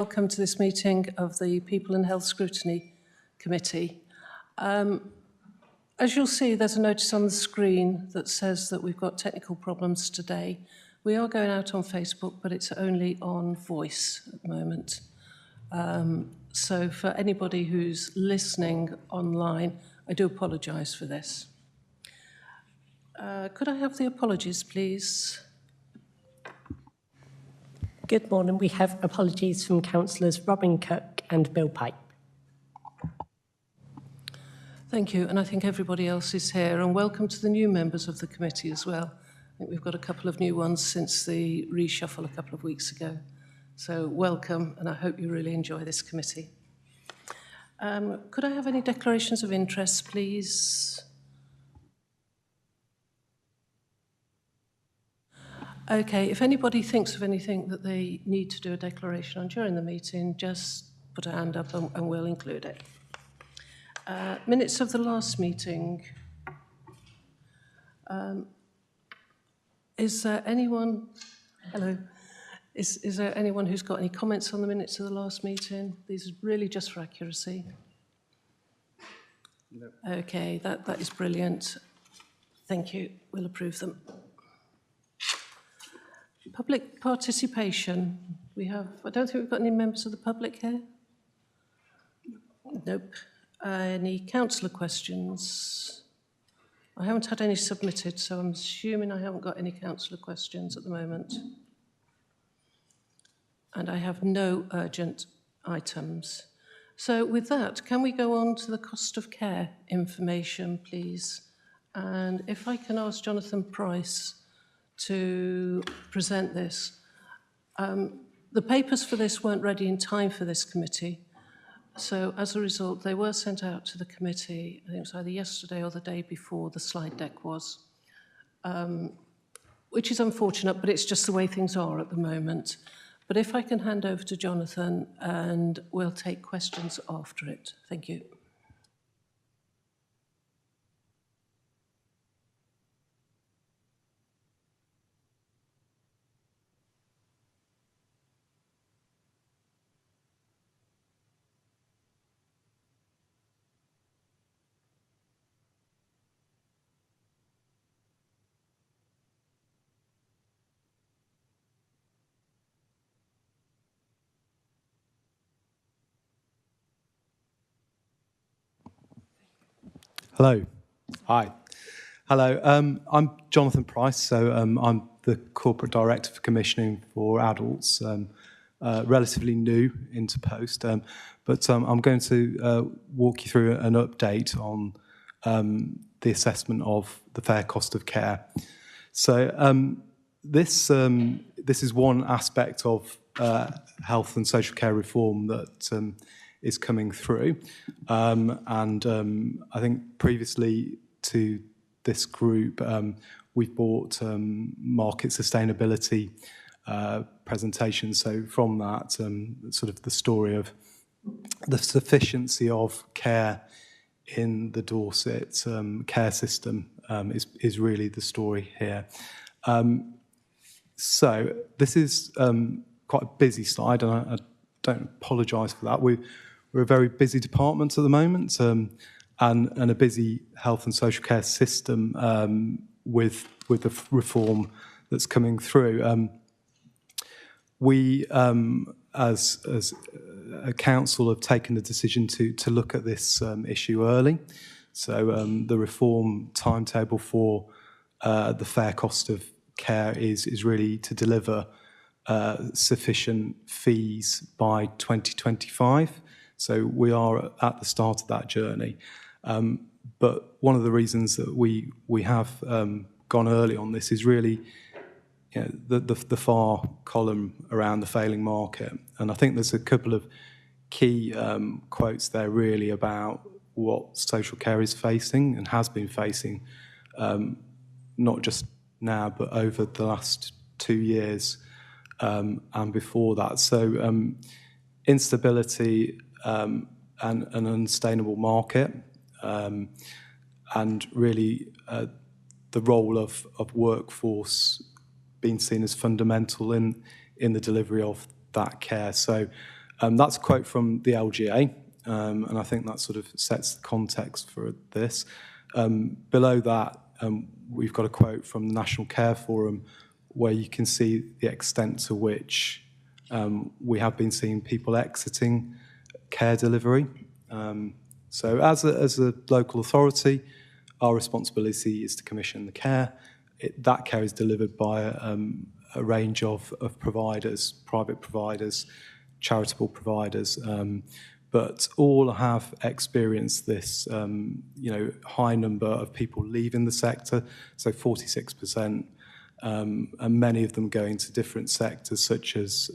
Welcome to this meeting of the People and Health Scrutiny Committee. As you'll see, there's a notice on the screen that says that we've got technical problems today. We are going out on Facebook, but it's only on voice at the moment. So for anybody who's listening online, I do apologise for this. Could I have the apologies, please? Good morning. We have apologies from Councillors Robin Cook and Bill Pipe. Thank you, and I think everybody else is here, and welcome to the new members of the committee as well. I think we've got a couple of new ones since the reshuffle a couple of weeks ago. So welcome, and I hope you really enjoy this committee. Could I have any declarations of interest, please? Okay, if anybody thinks of anything that they need to do a declaration on during the meeting, just put a hand up and we'll include it. Minutes of the last meeting. Is there anyone, hello, is there anyone who's got any comments on the minutes of the last meeting? These are really just for accuracy. No. Okay, that is brilliant. Thank you, we'll approve them. Public participation. I don't think we've got any members of the public here. Nope. Any councillor questions? I haven't had any submitted, so I'm assuming I haven't got any councillor questions at the moment. And I have no urgent items. So with that, can we go on to the cost of care information, please? And if I can ask Jonathan Price to present this. The papers for this weren't ready in time for this committee. So as a result, they were sent out to the committee, I think it was either yesterday or the day before the slide deck was, which is unfortunate, but it's just the way things are at the moment. But if I can hand over to Jonathan and we'll take questions after it. Thank you. Hello. Hi. Hello. I'm Jonathan Price, so I'm the Corporate Director for Commissioning for Adults, relatively new into post, but I'm going to walk you through an update on the assessment of the fair cost of care. So this is one aspect of health and social care reform that is coming through. I think previously to this group, we've brought market sustainability presentations. So from that, sort of the story of the sufficiency of care in the Dorset care system is really the story here. So this is quite a busy slide, and I don't apologise for that. We're a very busy department at the moment, and a busy health and social care system with the reform that's coming through. We, as a council, have taken the decision to look at this issue early. So the reform timetable for the fair cost of care is really to deliver sufficient fees by 2025. So we are at the start of that journey. But one of the reasons that we have gone early on this is really the far column around the failing market. And I think there's a couple of key quotes there really about what social care is facing and has been facing, not just now, but over the last 2 years and before that. So instability and an unsustainable market, and really the role of workforce being seen as fundamental in the delivery of that care. So That's a quote from the LGA, and I think that sort of sets the context for this. Below that, we've got a quote from the National Care Forum, where you can see the extent to which we have been seeing people exiting care delivery. So as a local authority, our responsibility is to commission the care. That care is delivered by a range of providers, private providers, charitable providers, but all have experienced this high number of people leaving the sector, so 46%, and many of them going to different sectors such as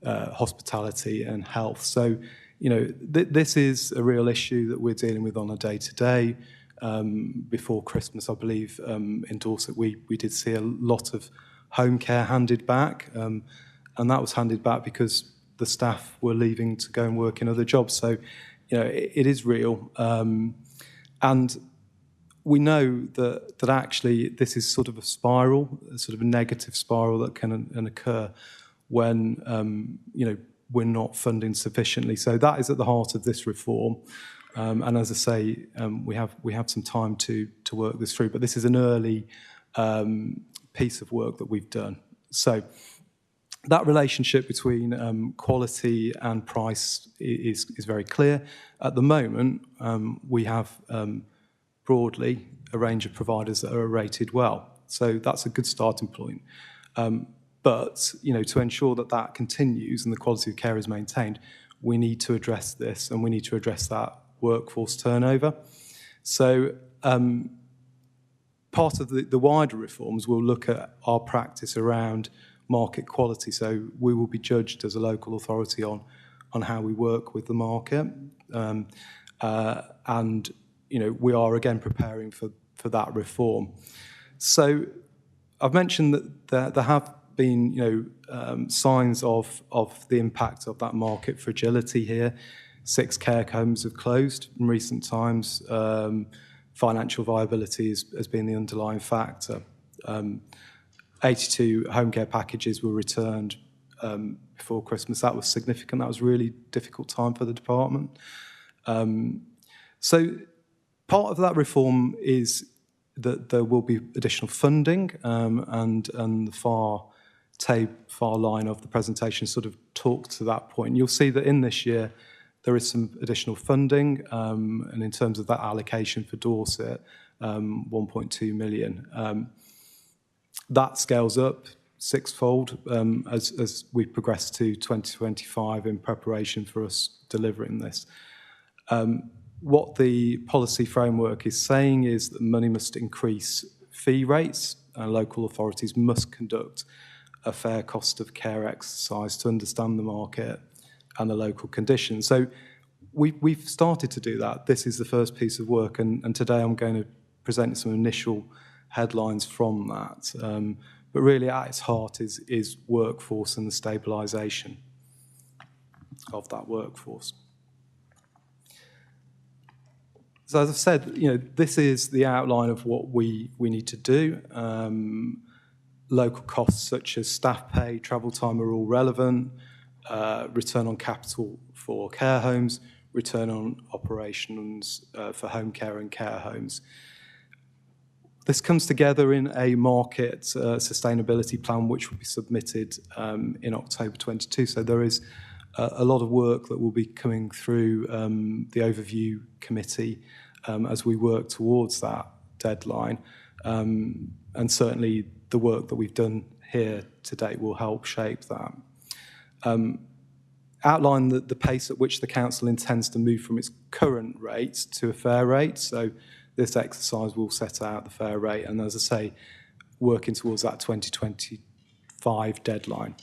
hospitality and health. So, this is a real issue that we're dealing with on a day-to-day. Before Christmas, I believe, in Dorset, we did see a lot of home care handed back, and that was handed back because the staff were leaving to go and work in other jobs. So, it is real. And we know that actually this is sort of a spiral, sort of a negative spiral that can occur when, we're not funding sufficiently. So that is at the heart of this reform. And as I say, we have some time to work this through, but this is an early piece of work that we've done. So that relationship between quality and price is very clear. At the moment, we have broadly a range of providers that are rated well. So that's a good starting point. But, to ensure that continues and the quality of care is maintained, we need to address this, and we need to address that workforce turnover. So part of the wider reforms will look at our practice around market quality. So we will be judged as a local authority on how we work with the market. And, we are again preparing for that reform. So I've mentioned that there have been, signs of the impact of that market fragility here. 6 care homes have closed in recent times. Financial viability has been the underlying factor. 82 home care packages were returned before Christmas. That was significant. That was a really difficult time for the department. So part of that reform is that there will be additional funding, and the far line of the presentation sort of talked to that point. You'll see that in this year there is some additional funding, and in terms of that allocation for Dorset, 1.2 million. That scales up sixfold as we progress to 2025 in preparation for us delivering this. What the policy framework is saying is that money must increase fee rates, and local authorities must conduct a fair cost of care exercise to understand the market and the local conditions. So we've started to do that. This is the first piece of work, and today I'm going to present some initial headlines from that. But really at its heart is workforce and the stabilisation of that workforce. So as I've said, this is the outline of what we need to do. Local costs such as staff pay, travel time are all relevant. Return on capital for care homes, return on operations for home care and care homes. This comes together in a market sustainability plan which will be submitted in October 22. So there is a lot of work that will be coming through the overview committee as we work towards that deadline. And certainly the work that we've done here to date will help shape that. Outline the pace at which the council intends to move from its current rate to a fair rate. So this exercise will set out the fair rate, and as I say, working towards that 2025 deadline.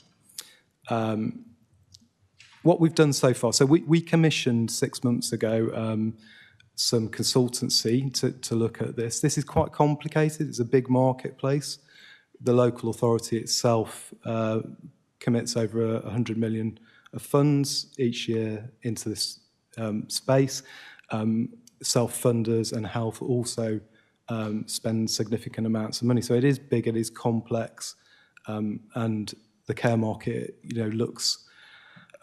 What we've done so far, so we commissioned 6 months ago some consultancy to look at this. This is quite complicated. It's a big marketplace. The local authority itself commits over 100 million of funds each year into this space. Self-funders and health also spend significant amounts of money. So it is big, it is complex, and the care market, looks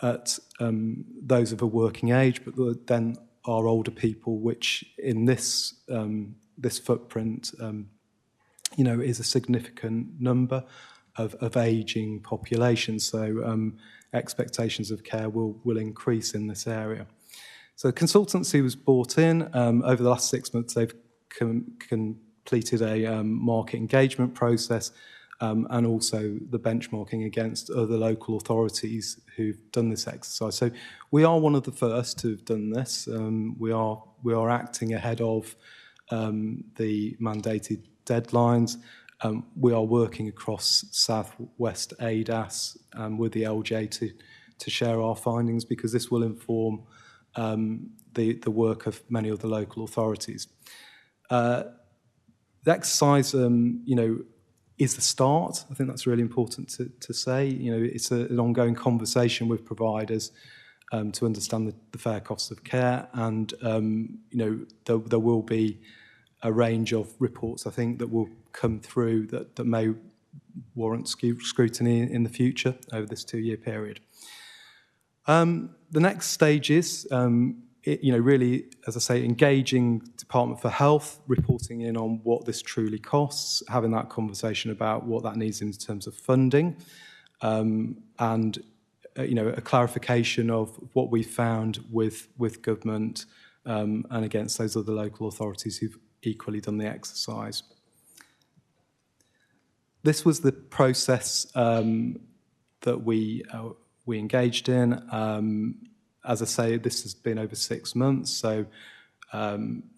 at those of a working age, but then are older people, which in this this footprint, is a significant number of ageing population. So expectations of care will increase in this area. So consultancy was brought in. Over the last 6 months, they've completed a market engagement process and also the benchmarking against other local authorities who've done this exercise. So we are one of the first to have done this. We are acting ahead of the mandated deadlines. We are working across South West ADAS with the LJ to share our findings, because this will inform the work of many of the local authorities. The exercise, is the start. I think that's really important to say. It's an ongoing conversation with providers to understand the fair cost of care, and there will be a range of reports, I think, that will come through that may warrant scrutiny in the future over this 2-year period. The next stage is, really, as I say, engaging Department for Health, reporting in on what this truly costs, having that conversation about what that needs in terms of funding, and a clarification of what we found with government and against those other local authorities who've equally done the exercise. This was the process that we engaged in. As I say, this has been over 6 months, so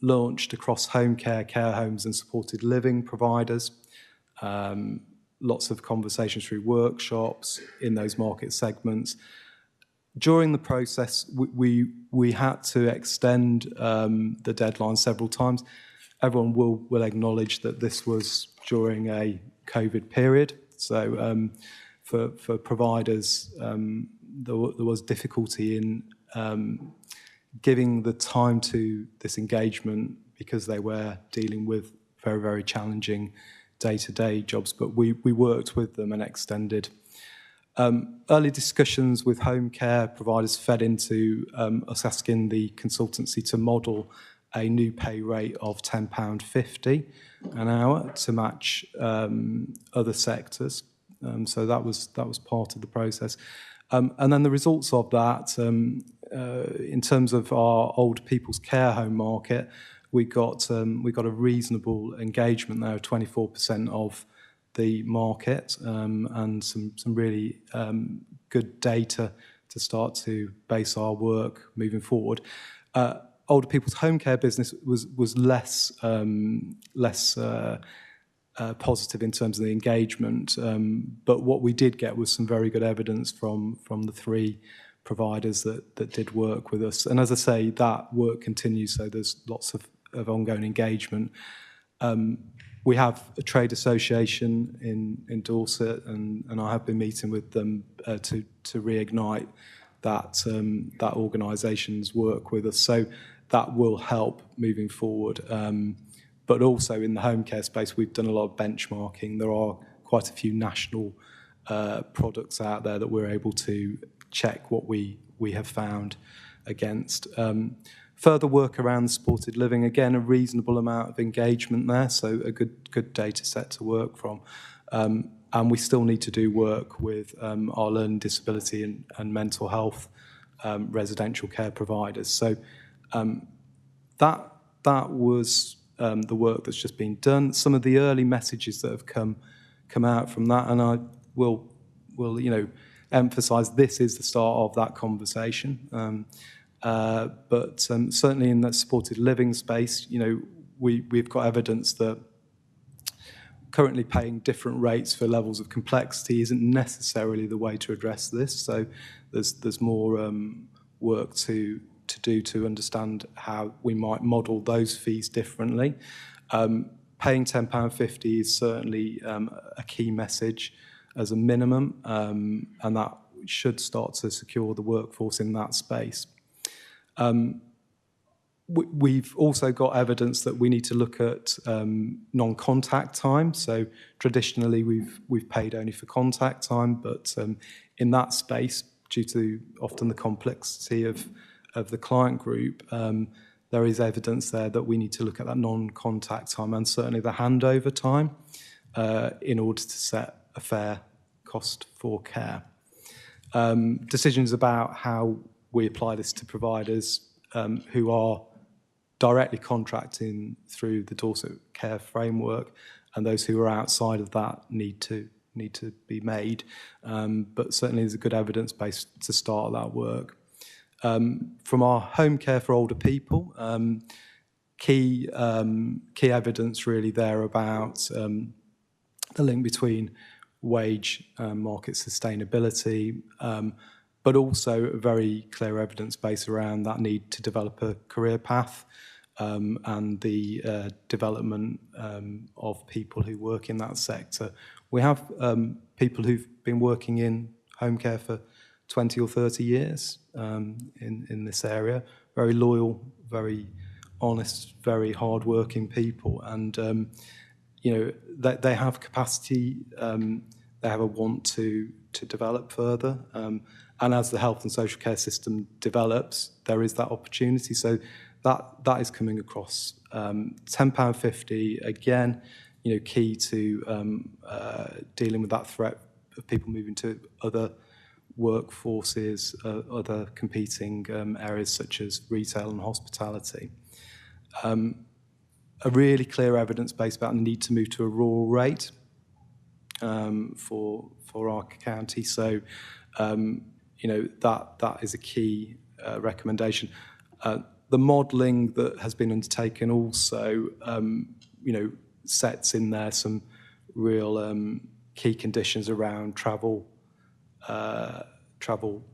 launched across home care, care homes and supported living providers. Lots of conversations through workshops in those market segments. During the process, we had to extend the deadline several times. Everyone will acknowledge that this was during a COVID period, so for providers, there was difficulty in giving the time to this engagement, because they were dealing with very, very challenging day-to-day jobs, but we worked with them and extended. Early discussions with home care providers fed into us asking the consultancy to model a new pay rate of £10.50 an hour to match other sectors. So that was part of the process. And then the results of that, in terms of our old people's care home market, we got a reasonable engagement there of 24% of the market, and some really good data to start to base our work moving forward. Older people's home care business was less positive in terms of the engagement, but what we did get was some very good evidence from the 3 providers that did work with us. And as I say, that work continues, so there's lots of ongoing engagement. We have a trade association in Dorset, and I have been meeting with them to reignite that organisation's work with us. So that will help moving forward. But also in the home care space, we've done a lot of benchmarking. There are quite a few national products out there that we're able to check what we have found against. Further work around supported living, again, a reasonable amount of engagement there, so a good data set to work from. And we still need to do work with our learning disability and mental health residential care providers. So that was the work that's just been done. Some of the early messages that have come out from that, and I will emphasise this is the start of that conversation. But certainly in that supported living space, we've got evidence that currently paying different rates for levels of complexity isn't necessarily the way to address this. So there's more work to do to understand how we might model those fees differently. Paying £10.50 is certainly a key message as a minimum, and that should start to secure the workforce in that space. We've also got evidence that we need to look at non-contact time. So traditionally we've paid only for contact time, but in that space, due to often the complexity of the client group, there is evidence there that we need to look at that non-contact time and certainly the handover time in order to set a fair cost for care. Decisions about how we apply this to providers who are directly contracting through the Dorset Care Framework, and those who are outside of that need to be made. But certainly there's a good evidence base to start that work. From our home care for older people, key evidence really there about the link between wage market sustainability, but also a very clear evidence base around that need to develop a career path and the development of people who work in that sector. We have people who've been working in home care for 20 or 30 years in this area, very loyal, very honest, very hard-working people, and they have capacity, they have a want to develop further, and as the health and social care system develops, there is that opportunity. So that is coming across. £10.50 again, key to dealing with that threat of people moving to other workforces, other competing areas such as retail and hospitality. A really clear evidence base about the need to move to a rural rate for our county. So that is a key recommendation. The modelling that has been undertaken also sets in there some real key conditions around travel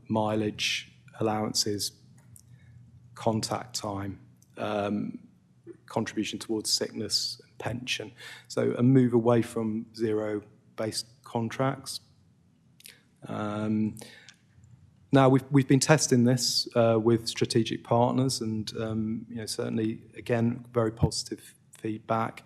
mileage allowances, contact time, contribution towards sickness and pension. So a move away from zero-based contracts. Now we've been testing this with strategic partners, and certainly again very positive feedback.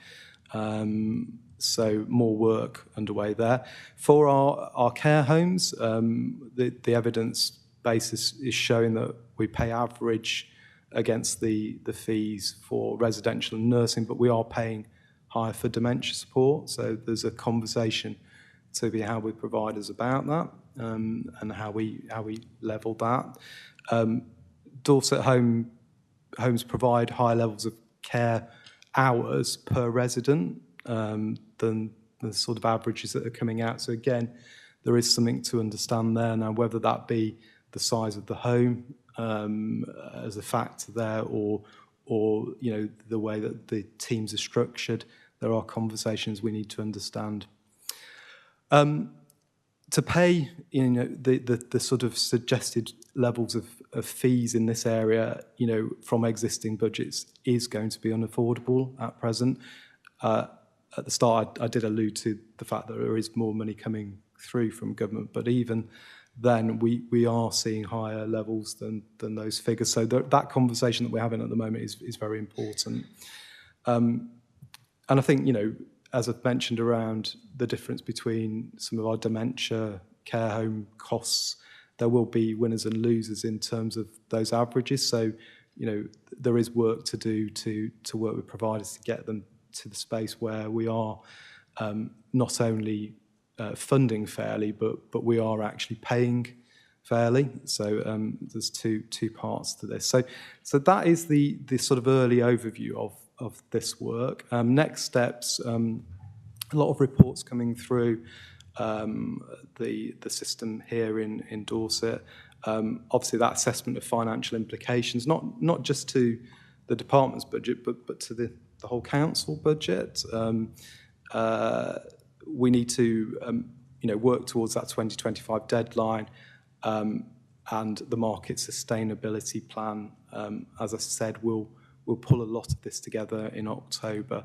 So more work underway there. For our care homes, the evidence basis is showing that we pay average against the fees for residential and nursing, but we are paying higher for dementia support. So there's a conversation to be had with providers about that and how we level that. Dorset homes provide higher levels of care hours per resident than the sort of averages that are coming out. So again, there is something to understand there. Now, whether that be the size of the home as a factor there, or the way that the teams are structured, there are conversations we need to understand. To pay, the sort of suggested levels of fees in this area, from existing budgets is going to be unaffordable at present. At the start, I did allude to the fact that there is more money coming through from government, but even then we are seeing higher levels than those figures. So that conversation that we're having at the moment is very important. And I think, as I've mentioned around the difference between some of our dementia care home costs, there will be winners and losers in terms of those averages. So, there is work to do to work with providers to get them to the space where we are not only funding fairly, but we are actually paying fairly. So there's two parts to this. So that is the sort of early overview of this work. Next steps, a lot of reports coming through the system here in Dorset. Obviously, that assessment of financial implications, not just to the department's budget, but to the whole council budget. We need to work towards that 2025 deadline, and the market sustainability plan. As I said, we'll pull a lot of this together in October.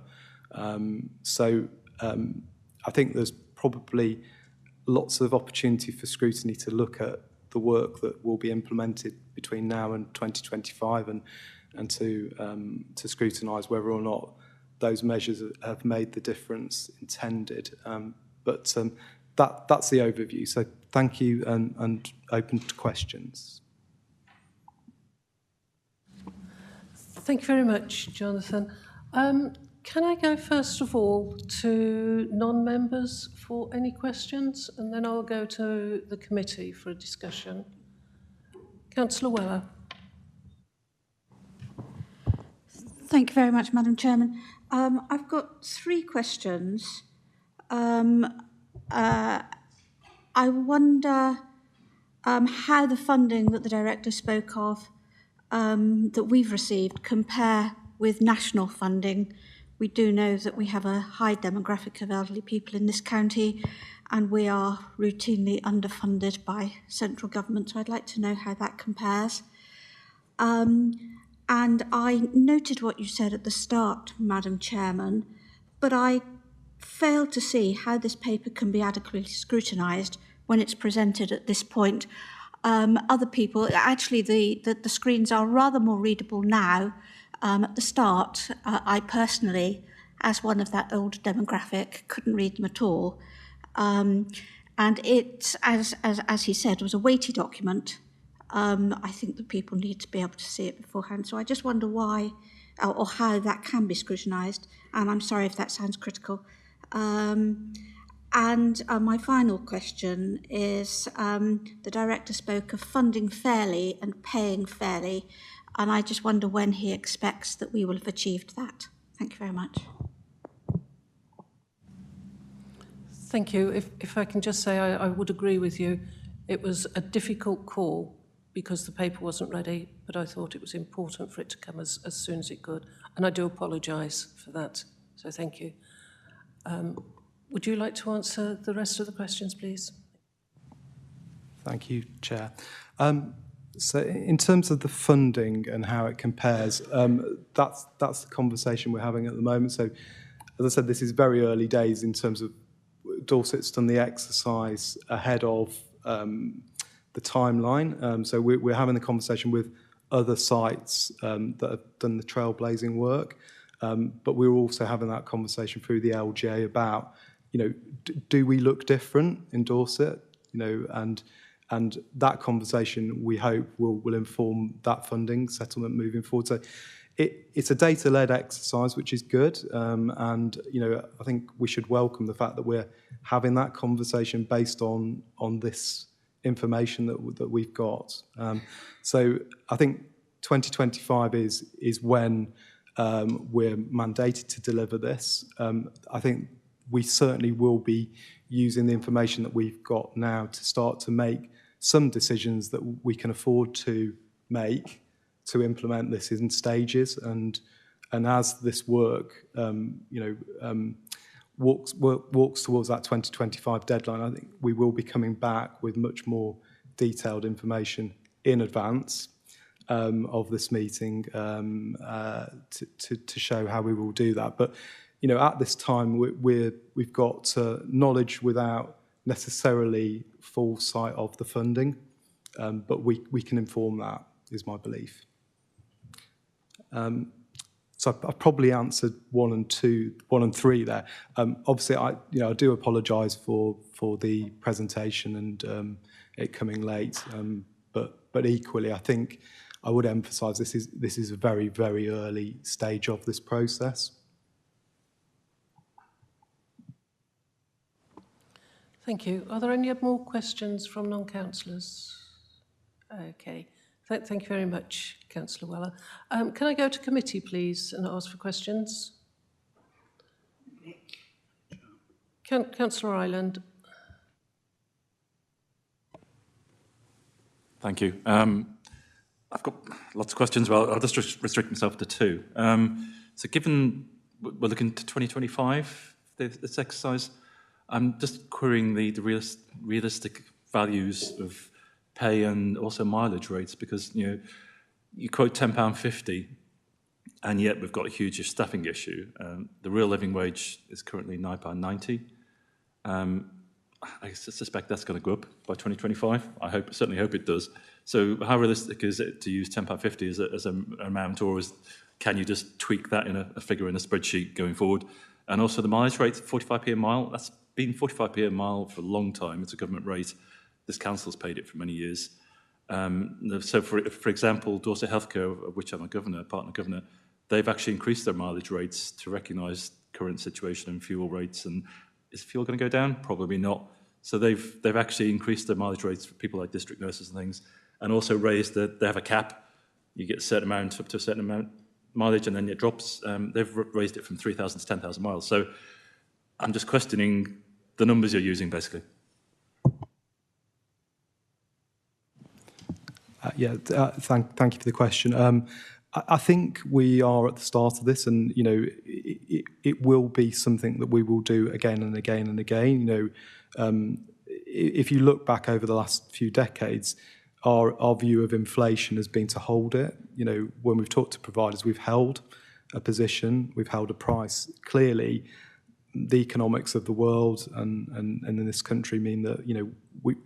I think there's probably lots of opportunity for Scrutiny to look at the work that will be implemented between now and 2025 and to scrutinise whether or not those measures have made the difference intended. But that's the overview. So thank you, and open to questions. Thank you very much, Jonathan. Can I go first of all to non-members for any questions, and then I'll go to the committee for a discussion. Councillor Weller. Thank you very much, Madam Chairman. I've got 3 questions. I wonder how the funding that the Director spoke of that we've received compare with national funding. We do know that we have a high demographic of elderly people in this county, and we are routinely underfunded by central government, so I'd like to know how that compares. And I noted what you said at the start, Madam Chairman, but I failed to see how this paper can be adequately scrutinised when it's presented at this point. Other people, actually the screens are rather more readable now. At the start, I personally, as one of that old demographic, couldn't read them at all. And it, as he said, was a weighty document. I think that people need to be able to see it beforehand. So I just wonder why or how that can be scrutinised. And I'm sorry if that sounds critical. And my final question is, the Director spoke of funding fairly and paying fairly, and I just wonder when he expects that we will have achieved that. Thank you very much. Thank you. If I can just say I would agree with you. It was a difficult call because the paper wasn't ready, but I thought it was important for it to come as soon as it could. And I do apologise for that, so thank you. Would you like to answer the rest of the questions, please? Thank you, Chair. So in terms of the funding and how it compares, that's the conversation we're having at the moment. So as I said, this is very early days in terms of Dorset's done the exercise ahead of the timeline. So we're having the conversation with other sites that have done the trailblazing work. But we're also having that conversation through the LGA about, do we look different in Dorset? And that conversation, we hope, will inform that funding settlement moving forward. So it's a data-led exercise, which is good. And, I think we should welcome the fact that we're having that conversation based on this information that we've got. So I think 2025 is when we're mandated to deliver this. I think we certainly will be using the information that we've got now to start to make some decisions that we can afford to make to implement this in stages. And as this work, walks towards that 2025 deadline, I think we will be coming back with much more detailed information in advance of this meeting to show how we will do that. But at this time we've got knowledge without necessarily full sight of the funding, but we can inform that, is my belief. So I've probably answered 1 and 3 there. Obviously, I do apologise for the presentation and it coming late, but equally, I think I would emphasise this is a very, very early stage of this process. Thank you. Are there any more questions from non-councillors? Okay. Thank you very much, Councillor Weller. Can I go to committee, please, and ask for questions? Councillor Ireland. Thank you. I've got lots of questions. Well, I'll just restrict myself to 2. So given we're looking to 2025, this exercise, I'm just querying the realistic values of pay and also mileage rates, because you quote £10.50, and yet we've got a huge staffing issue. The real living wage is currently £9.90. I suspect that's going to go up by 2025. Certainly hope it does. So how realistic is it to use £10.50 as an amount, or can you just tweak that in a figure in a spreadsheet going forward? And also the mileage rate, 45p a mile, that's been 45p a mile for a long time. It's a government rate. this council's paid it for many years. So, for example, Dorset Healthcare, of which I'm a governor, partner governor, they've actually increased their mileage rates to recognise current situation and fuel rates. And is fuel going to go down? Probably not. So they've actually increased their mileage rates for people like district nurses and things, and also raised they have a cap. You get a certain amount, up to a certain amount mileage, and then it drops. They've raised it from 3,000 to 10,000 miles. So I'm just questioning the numbers you're using, basically. Thank you for the question. I think we are at the start of this, and it will be something that we will do again and again and again. If you look back over the last few decades, our view of inflation has been to hold it. When we've talked to providers, we've held a position, we've held a price. Clearly, the economics of the world and in this country mean that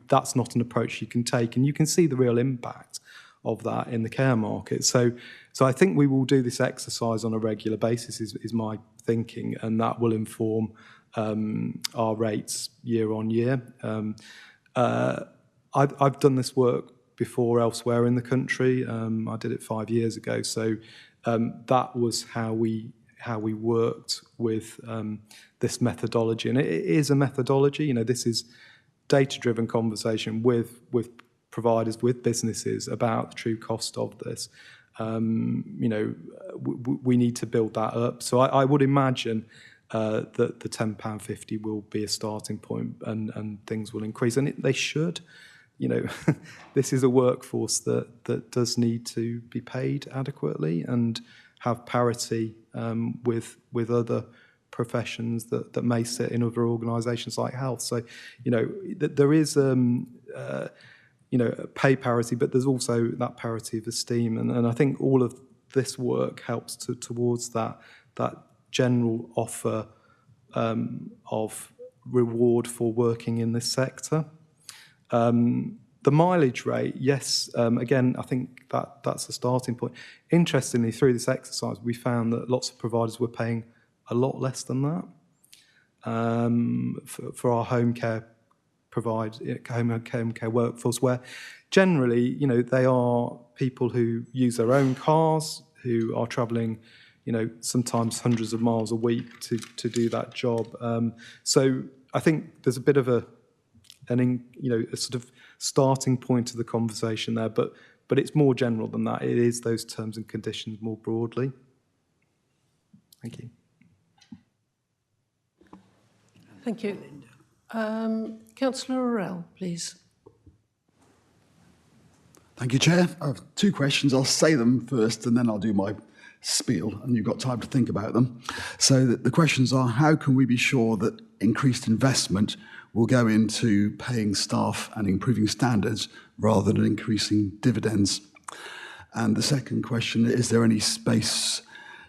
that's not an approach you can take, and you can see the real impact of that in the care market. So I think we will do this exercise on a regular basis, is my thinking, and that will inform our rates year on year. I've done this work before elsewhere in the country. I did it 5 years ago, so that was how we worked with this methodology, and it is a methodology. This is data-driven conversation with providers, with businesses about the true cost of this. We need to build that up. So I would imagine that the £10.50 will be a starting point, and things will increase, and they should. This is a workforce that does need to be paid adequately and have parity with other professions that may sit in other organisations like health. So, there is pay parity, but there's also that parity of esteem, and I think all of this work helps towards that general offer of reward for working in this sector. The mileage rate, yes, again, I think that's a starting point. Interestingly, through this exercise, we found that lots of providers were paying a lot less than that for our home care home care workforce, where generally, they are people who use their own cars, who are travelling, sometimes hundreds of miles a week to do that job. So I think there's a bit of a sort of starting point to the conversation there, but it's more general than that. It is those terms and conditions more broadly. Thank you. Thank you. Councillor Orell, please. Thank you, Chair. I have 2 questions. I'll say them first and then I'll do my spiel, and you've got time to think about them. So the questions are, how can we be sure that increased investment will go into paying staff and improving standards rather than increasing dividends? And the second question, is there any space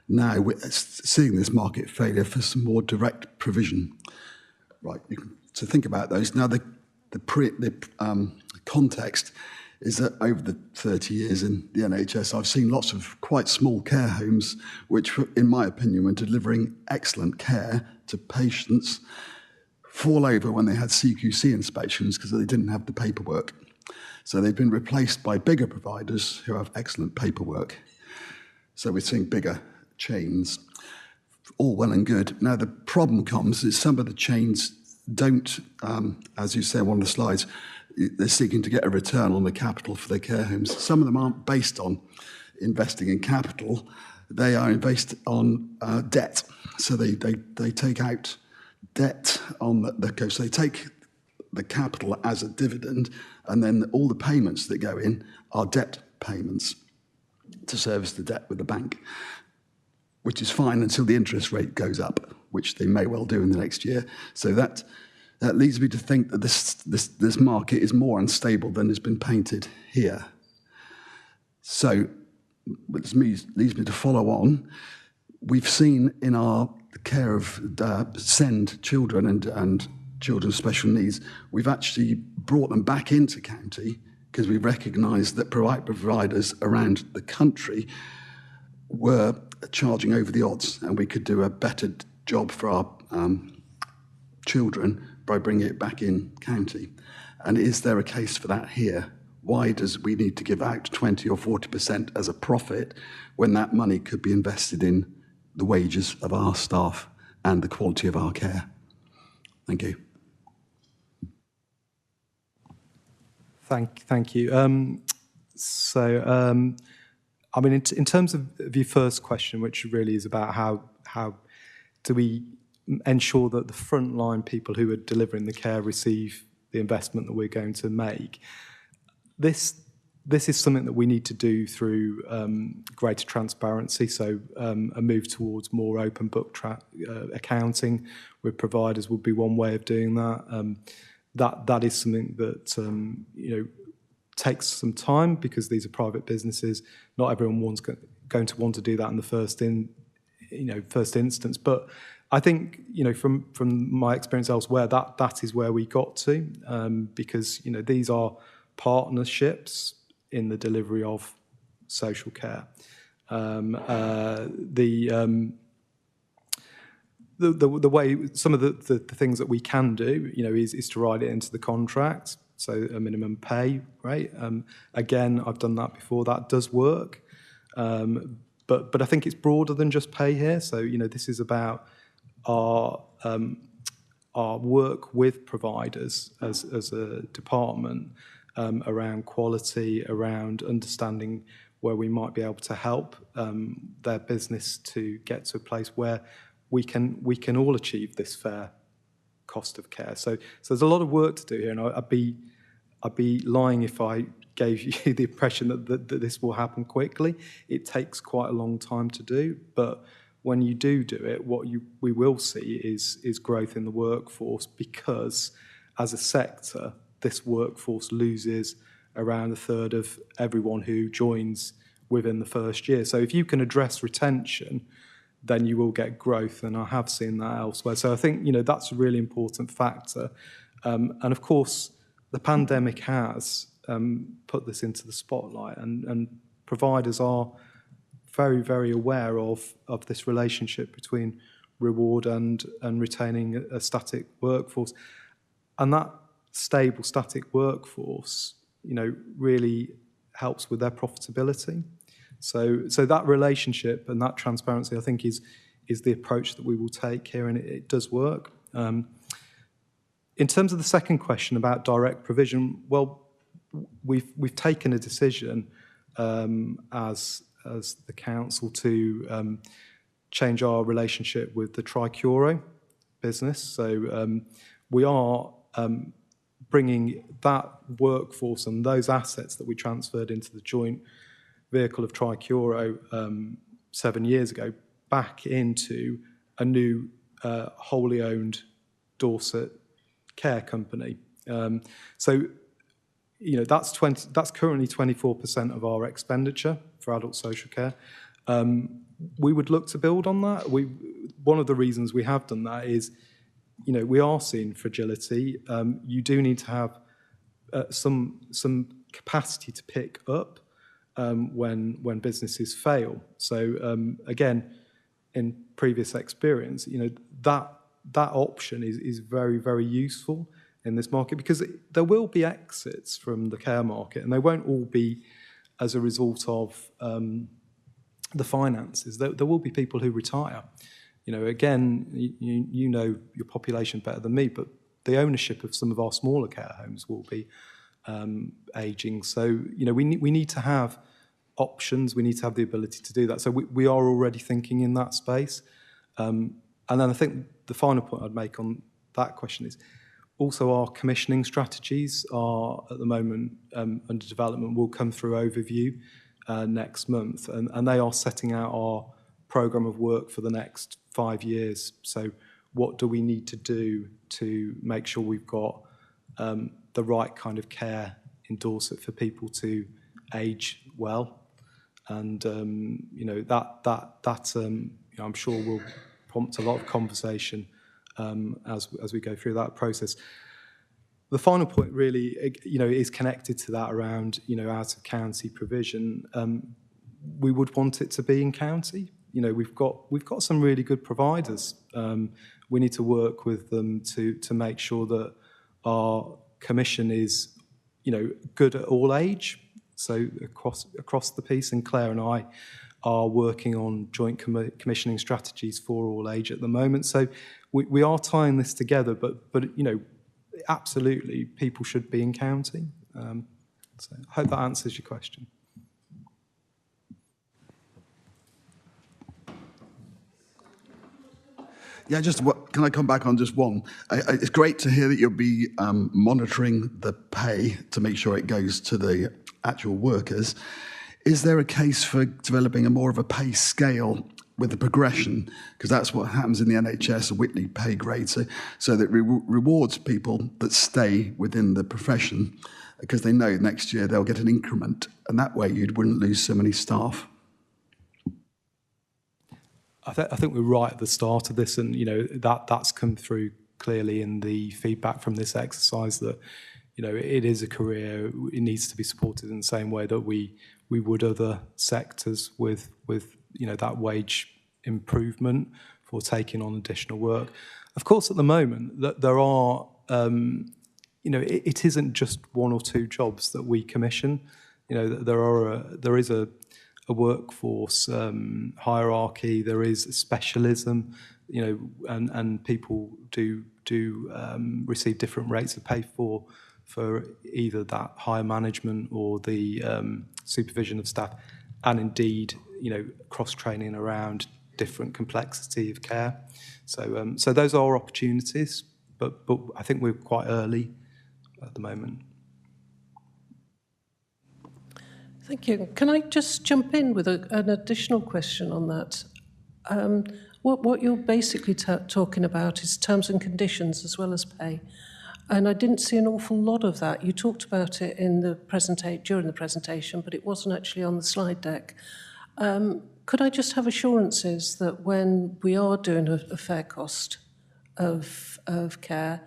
now, seeing this market failure, for some more direct provision? Right, to think about those. Now, the context is that over the 30 years in the NHS, I've seen lots of quite small care homes, which, in my opinion, were delivering excellent care to patients, fall over when they had CQC inspections because they didn't have the paperwork. So they've been replaced by bigger providers who have excellent paperwork. So we're seeing bigger chains. All well and good. Now, the problem comes is some of the chains don't, as you say on one of the slides, they're seeking to get a return on the capital for their care homes. Some of them aren't based on investing in capital. They are based on debt. So they take out debt on the coast. So they take the capital as a dividend, and then all the payments that go in are debt payments to service the debt with the bank, which is fine until the interest rate goes up, which they may well do in the next year. So that leads me to think that this market is more unstable than has been painted here. So which leads me to follow on. We've seen in our care of SEND children and children with special needs, we've actually brought them back into county because we recognised that private providers around the country were charging over the odds, and we could do a better job for our children by bringing it back in county. And is there a case for that here? Why does we need to give out 20 or 40% as a profit when that money could be invested in the wages of our staff and the quality of our care? Thank you. Thank you. I mean, in terms of your first question, which really is about how do we ensure that the frontline people who are delivering the care receive the investment that we're going to make, this is something that we need to do through greater transparency, so a move towards more open book accounting with providers would be one way of doing that. That is something that takes some time because these are private businesses. Not everyone's going to want to do that in the first instance. But I think from my experience elsewhere, that is where we got to because these are partnerships in the delivery of social care. The way some of the things that we can do, is to write it into the contract. So a minimum pay rate. Again, I've done that before. That does work. But I think it's broader than just pay here. So this is about our work with providers as a department around quality, around understanding where we might be able to help their business to get to a place where we can all achieve this fair cost of care. So there's a lot of work to do here, and I'd be lying if I gave you the impression that this will happen quickly. It takes quite a long time to do, but when you do it, what we will see is growth in the workforce, because as a sector, this workforce loses around a third of everyone who joins within the first year. So if you can address retention, then you will get growth, and I have seen that elsewhere. So I think that's a really important factor. And of course, the pandemic has put this into the spotlight, and providers are very, very aware of this relationship between reward and retaining a static workforce. And that stable, static workforce, really helps with their profitability. So that relationship and that transparency, I think, is the approach that we will take here, and it does work. In terms of the second question about direct provision, well, we've taken a decision as the council to change our relationship with the Tricuro business. So we are bringing that workforce and those assets that we transferred into the joint vehicle of Tricuro 7 years ago back into a new wholly owned Dorset care company. So that's currently 24% of our expenditure for adult social care. We would look to build on that. One of the reasons we have done that is, we are seeing fragility. You do need to have some capacity to pick up when businesses fail. So again, in previous experience, that option is very, very useful in this market, because there will be exits from the care market, and they won't all be as a result of the finances. There will be people who retire. Again, you know your population better than me, but the ownership of some of our smaller care homes will be ageing. So, we need to have options. We need to have the ability to do that. So we are already thinking in that space. And then I think the final point I'd make on that question is also our commissioning strategies are at the moment under development. Will come through overview next month, and they are setting out our programme of work for the next 5 years. So what do we need to do to make sure we've got the right kind of care in Dorset for people to age well? And I'm sure will prompt a lot of conversation as we go through that process. The final point really, is connected to that around, out of county provision. We would want it to be in county. We've got some really good providers. We need to work with them to make sure that our commission is, good at all age. So across the piece, and Claire and I are working on joint commissioning strategies for all age at the moment. So we are tying this together, but absolutely people should be in county. So I hope that answers your question. Yeah, can I come back on just one? It's great to hear that you'll be monitoring the pay to make sure it goes to the actual workers. Is there a case for developing more of a pay scale with the progression? Because that's what happens in the NHS, a Whitley pay grade, so that rewards people that stay within the profession, because they know next year they'll get an increment, and that way you wouldn't lose so many staff. I think we're right at the start of this, and that's come through clearly in the feedback from this exercise that it is a career. It needs to be supported in the same way that we would other sectors with that wage improvement for taking on additional work. Of course, at the moment that there are it isn't just one or two jobs that we commission. There is a workforce hierarchy. There is a specialism, and people do receive different rates of pay for either that higher management or the supervision of staff, and indeed, cross-training around different complexity of care. So those are opportunities, but I think we're quite early at the moment. Thank you. Can I just jump in with an additional question on that? What you're basically talking about is terms and conditions as well as pay. And I didn't see an awful lot of that. You talked about it in the during the presentation, but it wasn't actually on the slide deck. Could I just have assurances that when we are doing a fair cost of care,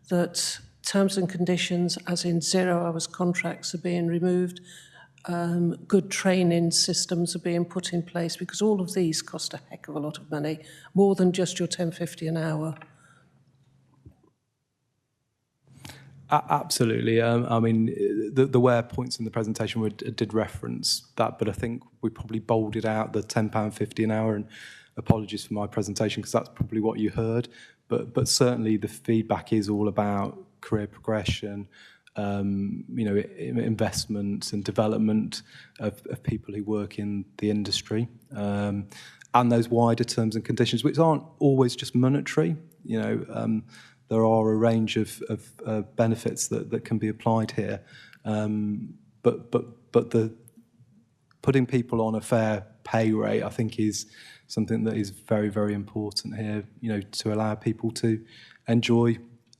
that terms and conditions, as in 0 hours contracts, are being removed, good training systems are being put in place, because all of these cost a heck of a lot of money, more than just your £10.50 an hour. Absolutely. I mean, the where points in the presentation did reference that, but I think we probably bolded out the £10.50 an hour, and apologies for my presentation because that's probably what you heard. But certainly the feedback is all about career progression, investment and development of people who work in the industry, and those wider terms and conditions, which aren't always just monetary. There are a range of benefits that can be applied here, but the putting people on a fair pay rate, I think, is something that is very, very important here. To allow people to enjoy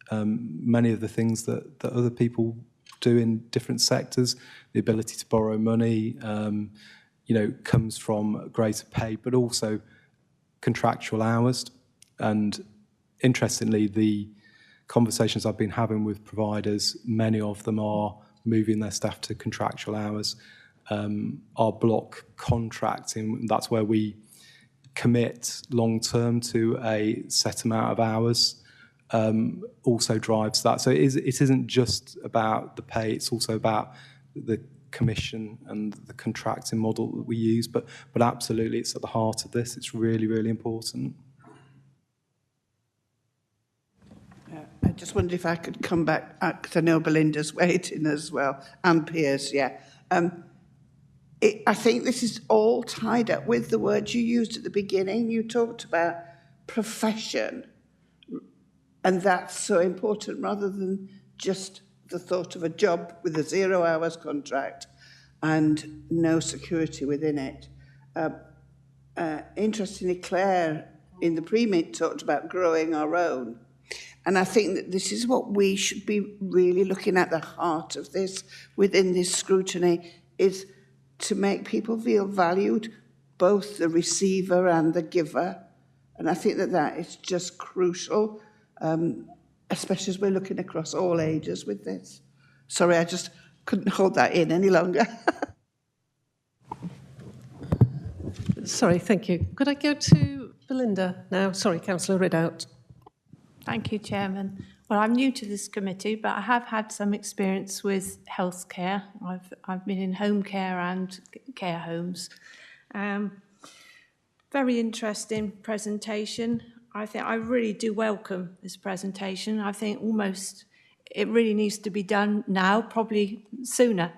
many of the things that other people do in different sectors. The ability to borrow money, comes from greater pay, but also contractual hours. And interestingly, the conversations I've been having with providers, many of them are moving their staff to contractual hours. Our block contracting, that's where we commit long-term to a set amount of hours, also drives that. So it isn't just about the pay, it's also about the commission and the contracting model that we use. But absolutely, it's at the heart of this. It's really, really important. I just wondered if I could come back, because I know Belinda's waiting as well, and Piers, yeah. I think this is all tied up with the words you used at the beginning. You talked about profession, and that's so important, rather than just the thought of a job with a 0 hours contract and no security within it. Interestingly, Claire, in the pre-meet, talked about growing our own. And I think that this is what we should be really looking at the heart of this, within this scrutiny, is to make people feel valued, both the receiver and the giver. And I think that is just crucial, especially as we're looking across all ages with this. Sorry, I just couldn't hold that in any longer. Sorry, thank you. Could I go to Belinda now? Sorry, Councillor Ridout. Thank you, Chairman. Well, I'm new to this committee, but I have had some experience with healthcare. I've been in home care and care homes. Very interesting presentation. I think I really do welcome this presentation. I think almost it really needs to be done now, probably sooner.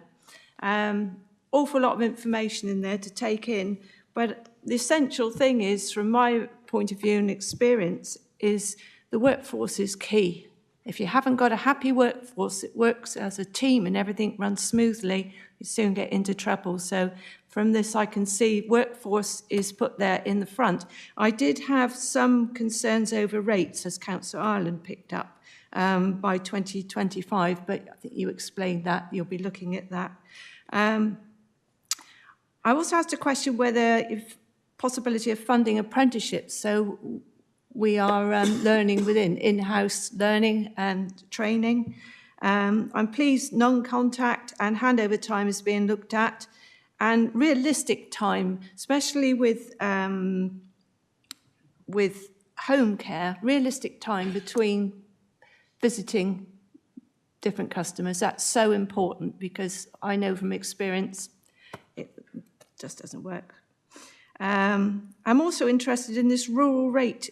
Awful lot of information in there to take in, but the essential thing is, from my point of view and experience, is the workforce is key. If you haven't got a happy workforce, it works as a team and everything runs smoothly, you soon get into trouble. So from this, I can see workforce is put there in the front. I did have some concerns over rates, as Councillor Ireland picked up, by 2025, but I think you explained that. You'll be looking at that. I also asked a question whether if possibility of funding apprenticeships. So we are learning within in-house learning and training. I'm pleased non-contact and handover time is being looked at, and realistic time, especially with home care, realistic time between visiting different customers. That's so important, because I know from experience it just doesn't work. I'm also interested in this rural rate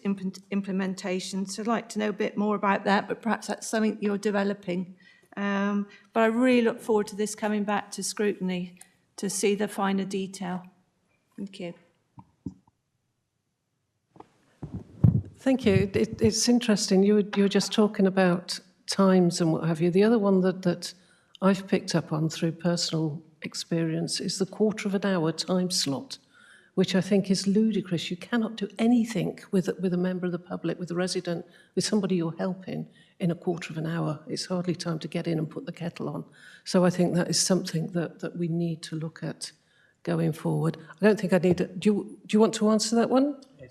implementation, so I'd like to know a bit more about that, but perhaps that's something you're developing. But I really look forward to this coming back to scrutiny to see the finer detail. Thank you. Thank you. It's interesting. You were just talking about times and what have you. The other one that I've picked up on through personal experience is the quarter of an hour time slot, which I think is ludicrous. You cannot do anything with a member of the public, with a resident, with somebody you're helping in a quarter of an hour. It's hardly time to get in and put the kettle on. So I think that is something that we need to look at going forward. I don't think I need to... Do you want to answer that one? I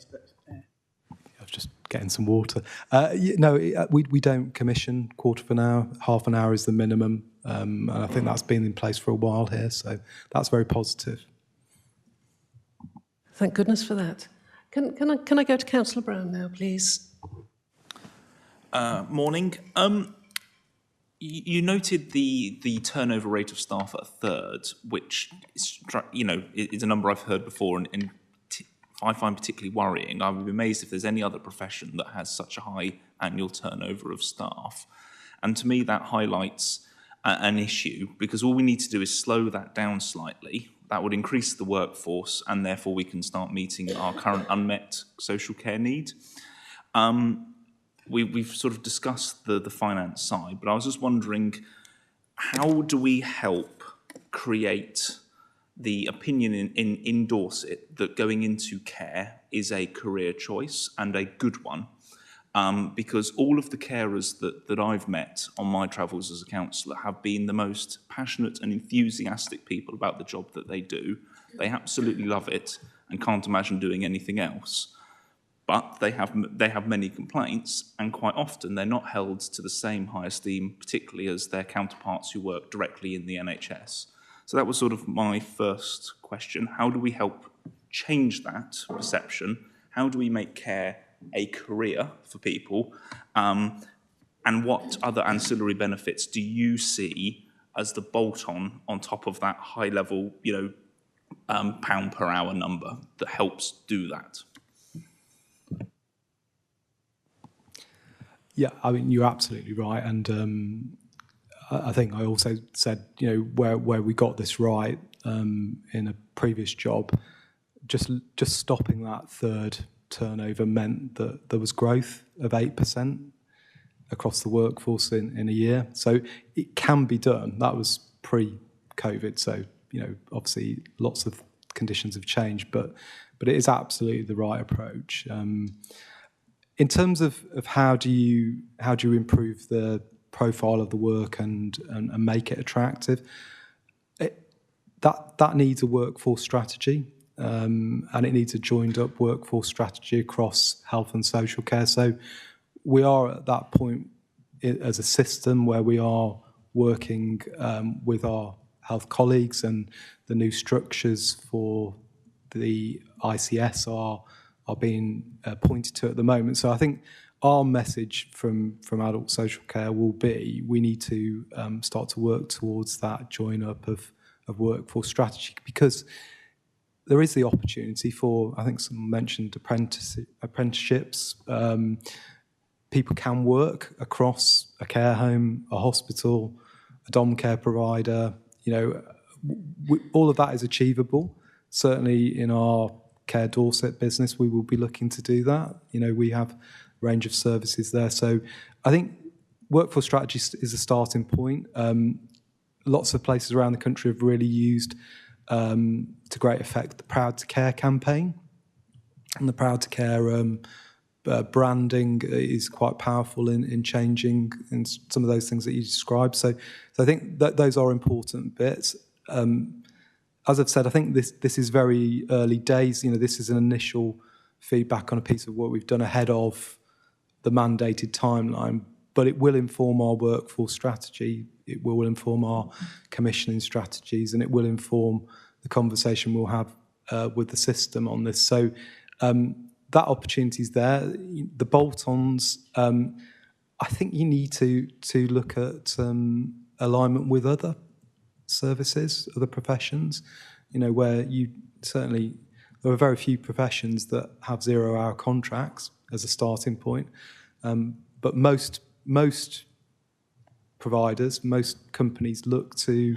was just getting some water. We don't commission quarter of an hour. Half an hour is the minimum. And I think that's been in place for a while here. So that's very positive. Thank goodness for that. Can I go to Councillor Brown now, please? Morning. You noted the turnover rate of staff at a third, which is, is a number I've heard before, and I find particularly worrying. I would be amazed if there's any other profession that has such a high annual turnover of staff. And to me, that highlights an issue, because all we need to do is slow that down slightly. That would increase the workforce, and therefore we can start meeting our current unmet social care need. We've sort of discussed the finance side, but I was just wondering, how do we help create the opinion in Dorset that going into care is a career choice and a good one? Because all of the carers that I've met on my travels as a counsellor have been the most passionate and enthusiastic people about the job that they do. They absolutely love it and can't imagine doing anything else. But they have many complaints, and quite often they're not held to the same high esteem, particularly as their counterparts who work directly in the NHS. So that was sort of my first question. How do we help change that perception? How do we make care a career for people? And what other ancillary benefits do you see as the bolt-on on top of that high-level, pound per hour number that helps do that? Yeah, I mean, you're absolutely right. And I think I also said, where we got this right in a previous job, just stopping that third turnover meant that there was growth of 8% across the workforce in a year. So it can be done. That was pre-COVID. So, obviously lots of conditions have changed, but it is absolutely the right approach. In terms of how do you improve the profile of the work and make it attractive, that needs a workforce strategy, and it needs a joined up workforce strategy across health and social care. So we are at that point as a system where we are working with our health colleagues, and the new structures for the ICS are being pointed to at the moment. So I think our message from adult social care will be we need to start to work towards that join up of workforce strategy, because there is the opportunity for, I think someone mentioned apprenticeships. People can work across a care home, a hospital, a dom care provider. You know, all of that is achievable. Certainly in our Care Dorset business, we will be looking to do that. You know, we have a range of services there. So I think workforce strategy is a starting point. Lots of places around the country have really used, to great effect, the Proud to Care campaign. And the Proud to Care branding is quite powerful in changing in some of those things that you described. So I think that those are important bits. As I've said, I think this is very early days. You know, this is an initial feedback on a piece of work we've done ahead of the mandated timeline, but it will inform our workforce strategy. It will inform our commissioning strategies, and it will inform the conversation we'll have with the system on this. So that opportunity is there. The bolt-ons, I think you need to look at alignment with other services, other professions, you know, where you certainly, there are very few professions that have 0-hour contracts as a starting point. But most providers, most companies look to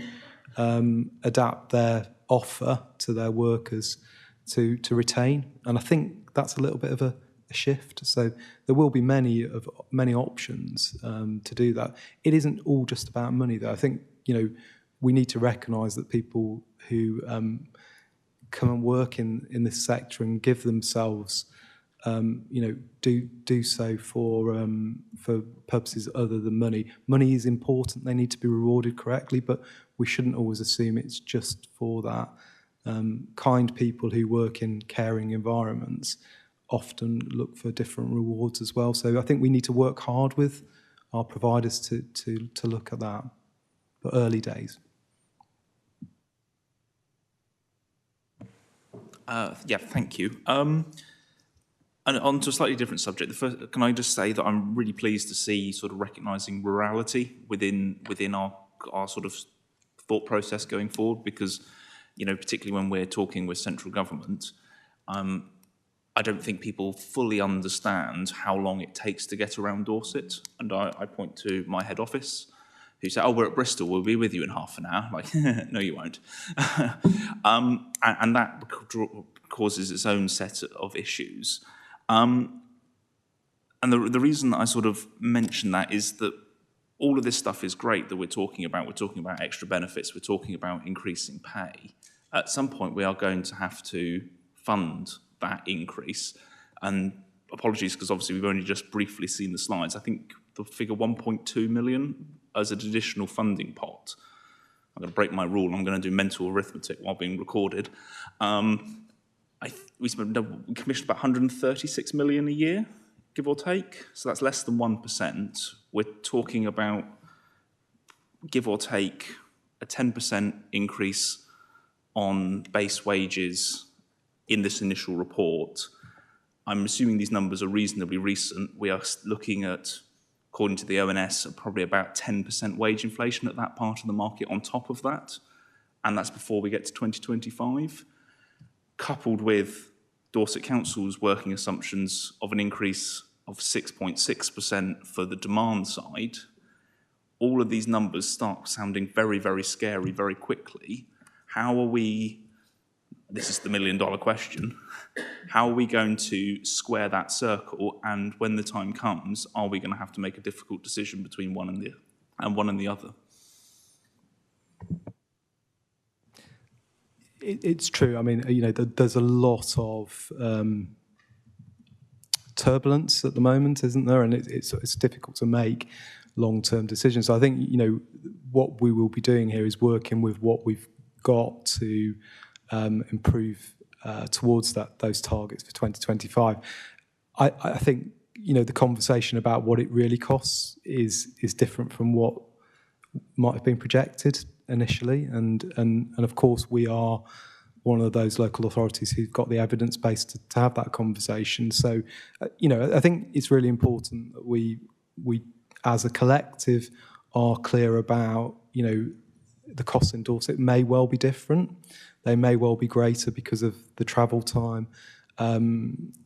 adapt their offer to their workers to retain. And I think that's a little bit of a shift. So there will be many options to do that. It isn't all just about money, though. I think, you know, we need to recognise that people who come and work in this sector and give themselves, you know, do so for purposes other than money. Money is important; they need to be rewarded correctly, but we shouldn't always assume it's just for that. Kind people who work in caring environments often look for different rewards as well. So I think we need to work hard with our providers to look at that. But early days. Yeah, thank you. And on to a slightly different subject. Can I just say that I'm really pleased to see sort of recognising rurality within our sort of thought process going forward, because, you know, particularly when we're talking with central government, I don't think people fully understand how long it takes to get around Dorset. And I point to my head office, who say, "Oh, we're at Bristol, we'll be with you in half an hour." Like, no, you won't. And that causes its own set of issues. And the reason that I sort of mention that is that all of this stuff is great that we're talking about. We're talking about extra benefits. We're talking about increasing pay. At some point, we are going to have to fund that increase. And apologies, because obviously we've only just briefly seen the slides. I think the figure 1.2 million as an additional funding pot. I'm going to break my rule. I'm going to do mental arithmetic while being recorded. We commissioned about 136 million a year, give or take. So that's less than 1%. We're talking about, give or take, a 10% increase on base wages in this initial report. I'm assuming these numbers are reasonably recent. We are looking at, according to the ONS, probably about 10% wage inflation at that part of the market on top of that. And that's before we get to 2025. Coupled with Dorset Council's working assumptions of an increase of 6.6% for the demand side, all of these numbers start sounding very, very scary very quickly. How are we, this is the $1 million question, how are we going to square that circle? And when the time comes, are we going to have to make a difficult decision between one and the other? It's true. I mean, you know, there's a lot of turbulence at the moment, isn't there? And it's difficult to make long-term decisions. So I think, you know, what we will be doing here is working with what we've got to improve towards those targets for 2025. I think, you know, the conversation about what it really costs is different from what might have been projected initially, and of course we are one of those local authorities who've got the evidence base to have that conversation. So, I think it's really important that we as a collective are clear about, the costs in Dorset may well be different. They may well be greater because of the travel time.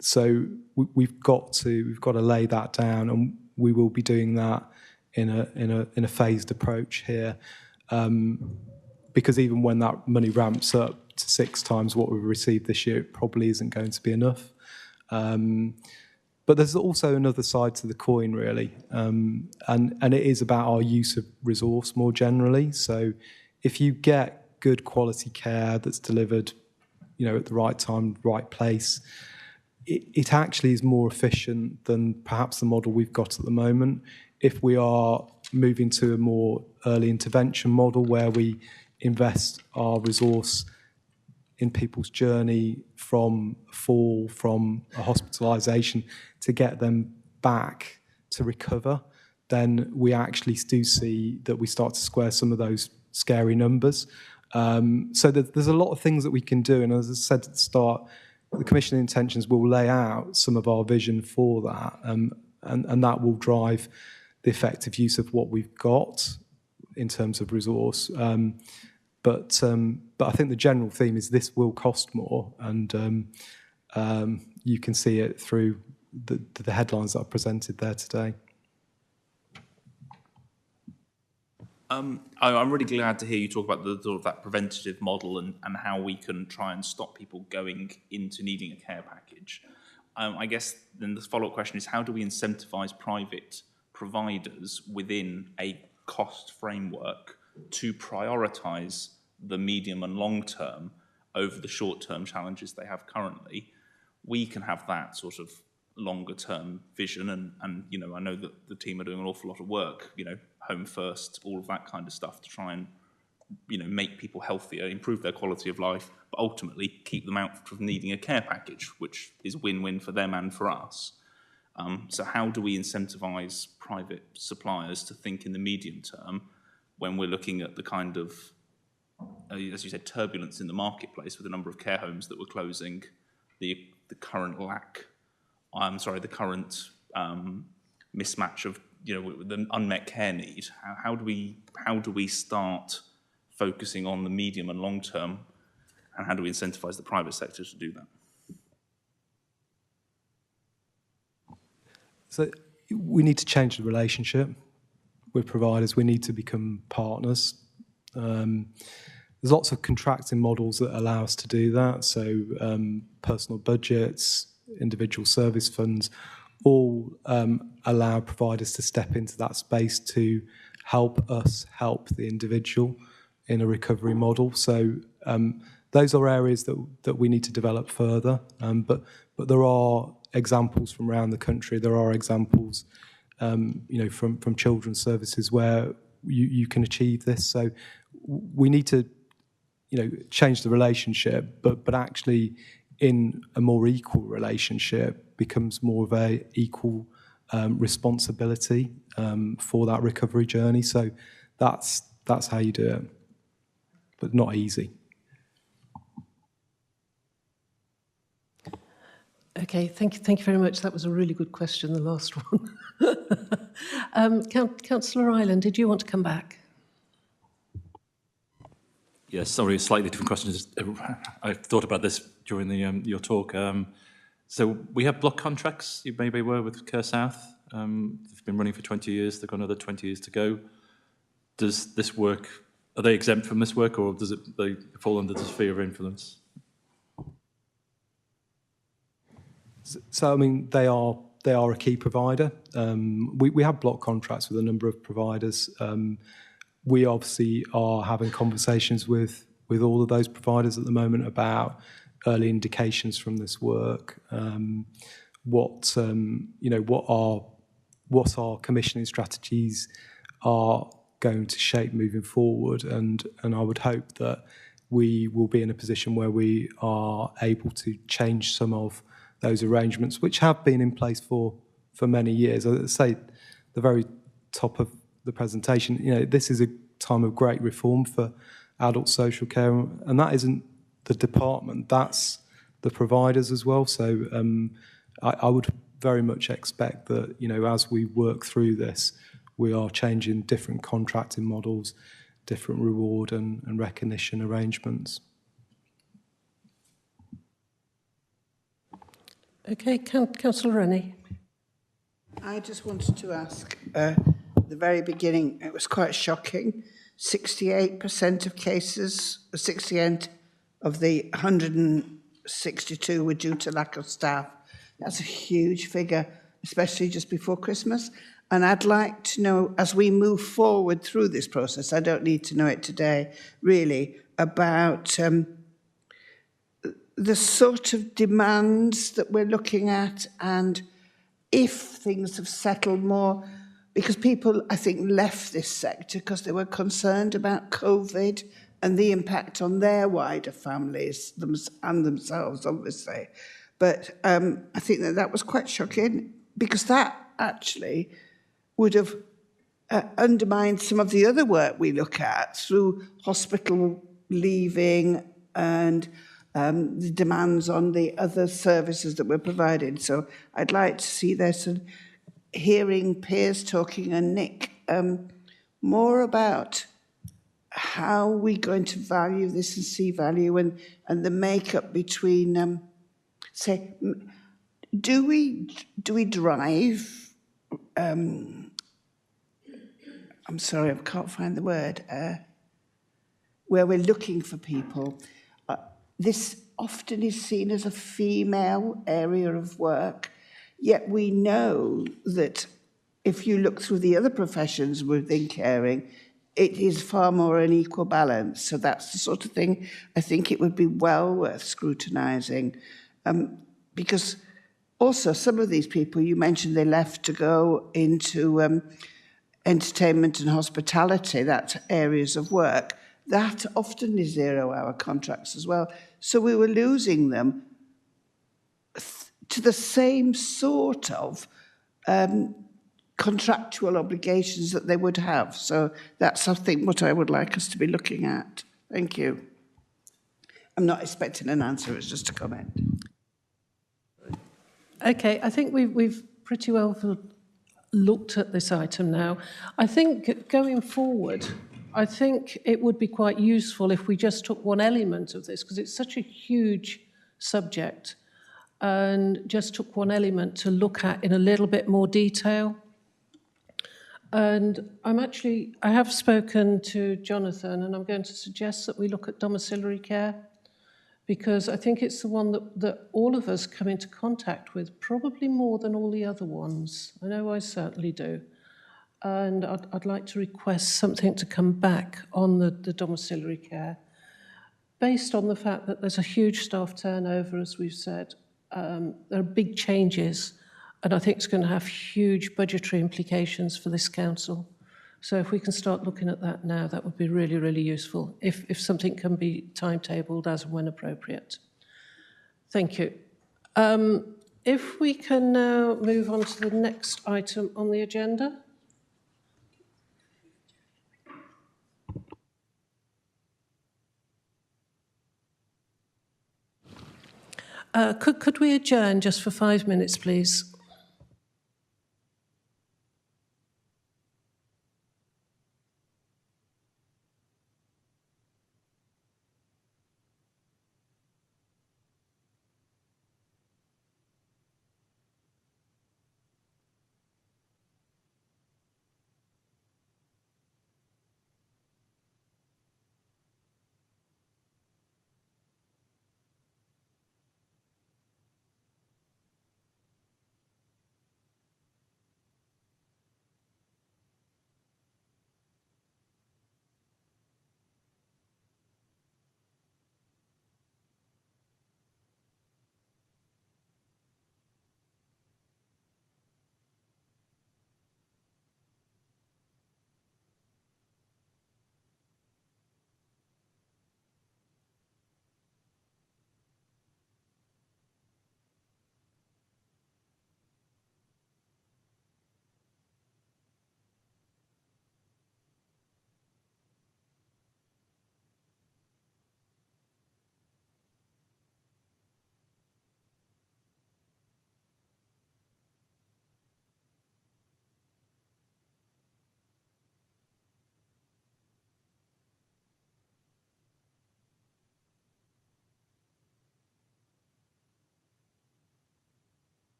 So we've got to lay that down, and we will be doing that in a phased approach here. Because even when that money ramps up to 6 times what we've received this year, it probably isn't going to be enough. But there's also another side to the coin, really, and it is about our use of resource more generally. So if you get good quality care that's delivered, at the right time, right place, it actually is more efficient than perhaps the model we've got at the moment. If we are moving to a more early intervention model where we invest our resource in people's journey from a fall, from a hospitalisation, to get them back to recover, then we actually do see that we start to square some of those scary numbers. So there's a lot of things that we can do, and as I said at the start, the Commission intentions will lay out some of our vision for that, and that will drive the effective use of what we've got in terms of resource. But I think the general theme is this will cost more, and you can see it through the headlines that are presented there today. I'm really glad to hear you talk about the sort of that preventative model and how we can try and stop people going into needing a care package. I guess then the follow-up question is, how do we incentivise private providers within a cost framework to prioritise the medium and long term over the short term challenges they have currently? We can have that sort of longer term vision, and I know that the team are doing an awful lot of work, home first, all of that kind of stuff, to try and make people healthier, improve their quality of life, but ultimately keep them out from needing a care package, which is win-win for them and for us. So how do we incentivise private suppliers to think in the medium term when we're looking at the kind of, as you said, turbulence in the marketplace with the number of care homes that were closing, the current mismatch of the unmet care need? How do we start focusing on the medium and long term, and how do we incentivise the private sector to do that? So we need to change the relationship with providers. We need to become partners. There's lots of contracting models that allow us to do that. So personal budgets, individual service funds, all allow providers to step into that space to help us help the individual in a recovery model. So those are areas that we need to develop further. But there are examples from around the country. There are examples, from children's services where you can achieve this. So we need to, change the relationship, but actually in a more equal relationship becomes more of a equal responsibility for that recovery journey. So that's how you do it, but not easy. Okay, thank you very much. That was a really good question, the last one. Councillor Ireland, did you want to come back? Yes, sorry, a slightly different question. I thought about this during your talk. So we have block contracts, you may be aware, with Care South. They've been running for 20 years. They've got another 20 years to go. Does this work, are they exempt from this work, or does they fall under the sphere of influence? So, I mean, they are a key provider. We have block contracts with a number of providers. We obviously are having conversations with all of those providers at the moment about early indications from this work. What our commissioning strategies are going to shape moving forward, and I would hope that we will be in a position where we are able to change some of those arrangements, which have been in place for many years. As I say, the very top of the presentation, this is a time of great reform for adult social care, and that isn't the department, that's the providers as well. So I would very much expect that, you know, as we work through this, we are changing different contracting models, different reward and recognition arrangements. Okay, Councillor Rennie. I just wanted to ask, at the very beginning, it was quite shocking. 68% of cases, 68 of the 162 were due to lack of staff. That's a huge figure, especially just before Christmas. And I'd like to know, as we move forward through this process, I don't need to know it today, really, about the sort of demands that we're looking at, and if things have settled more, because people, I think, left this sector because they were concerned about COVID and the impact on their wider families and themselves, obviously. But I think that was quite shocking, because that actually would have undermined some of the other work we look at through hospital leaving and the demands on the other services that we're providing. So I'd like to see this, and hearing Piers talking and Nick more about how we're going to value this and see value, and the makeup between, say, do we drive, I'm sorry, I can't find the word, where we're looking for people. This often is seen as a female area of work, yet we know that if you look through the other professions within caring, it is far more an equal balance. So that's the sort of thing I think it would be well worth scrutinising. Because also some of these people, you mentioned they left to go into entertainment and hospitality, that's areas of work. That often is 0-hour contracts as well. So we were losing them to the same sort of contractual obligations that they would have. So that's, I think, what I would like us to be looking at. Thank you. I'm not expecting an answer, it's just a comment. Okay, I think we've pretty well looked at this item now. I think going forward, I think it would be quite useful if we just took one element of this, because it's such a huge subject, and just took one element to look at in a little bit more detail. And I have spoken to Jonathan, and I'm going to suggest that we look at domiciliary care, because I think it's the one that all of us come into contact with, probably more than all the other ones. I know I certainly do. And I'd like to request something to come back on the domiciliary care, based on the fact that there's a huge staff turnover, as we've said. There are big changes, and I think it's going to have huge budgetary implications for this council. So if we can start looking at that now, that would be really, really useful, if something can be timetabled as and when appropriate. Thank you. If we can now move on to the next item on the agenda. Could we adjourn just for 5 minutes, please?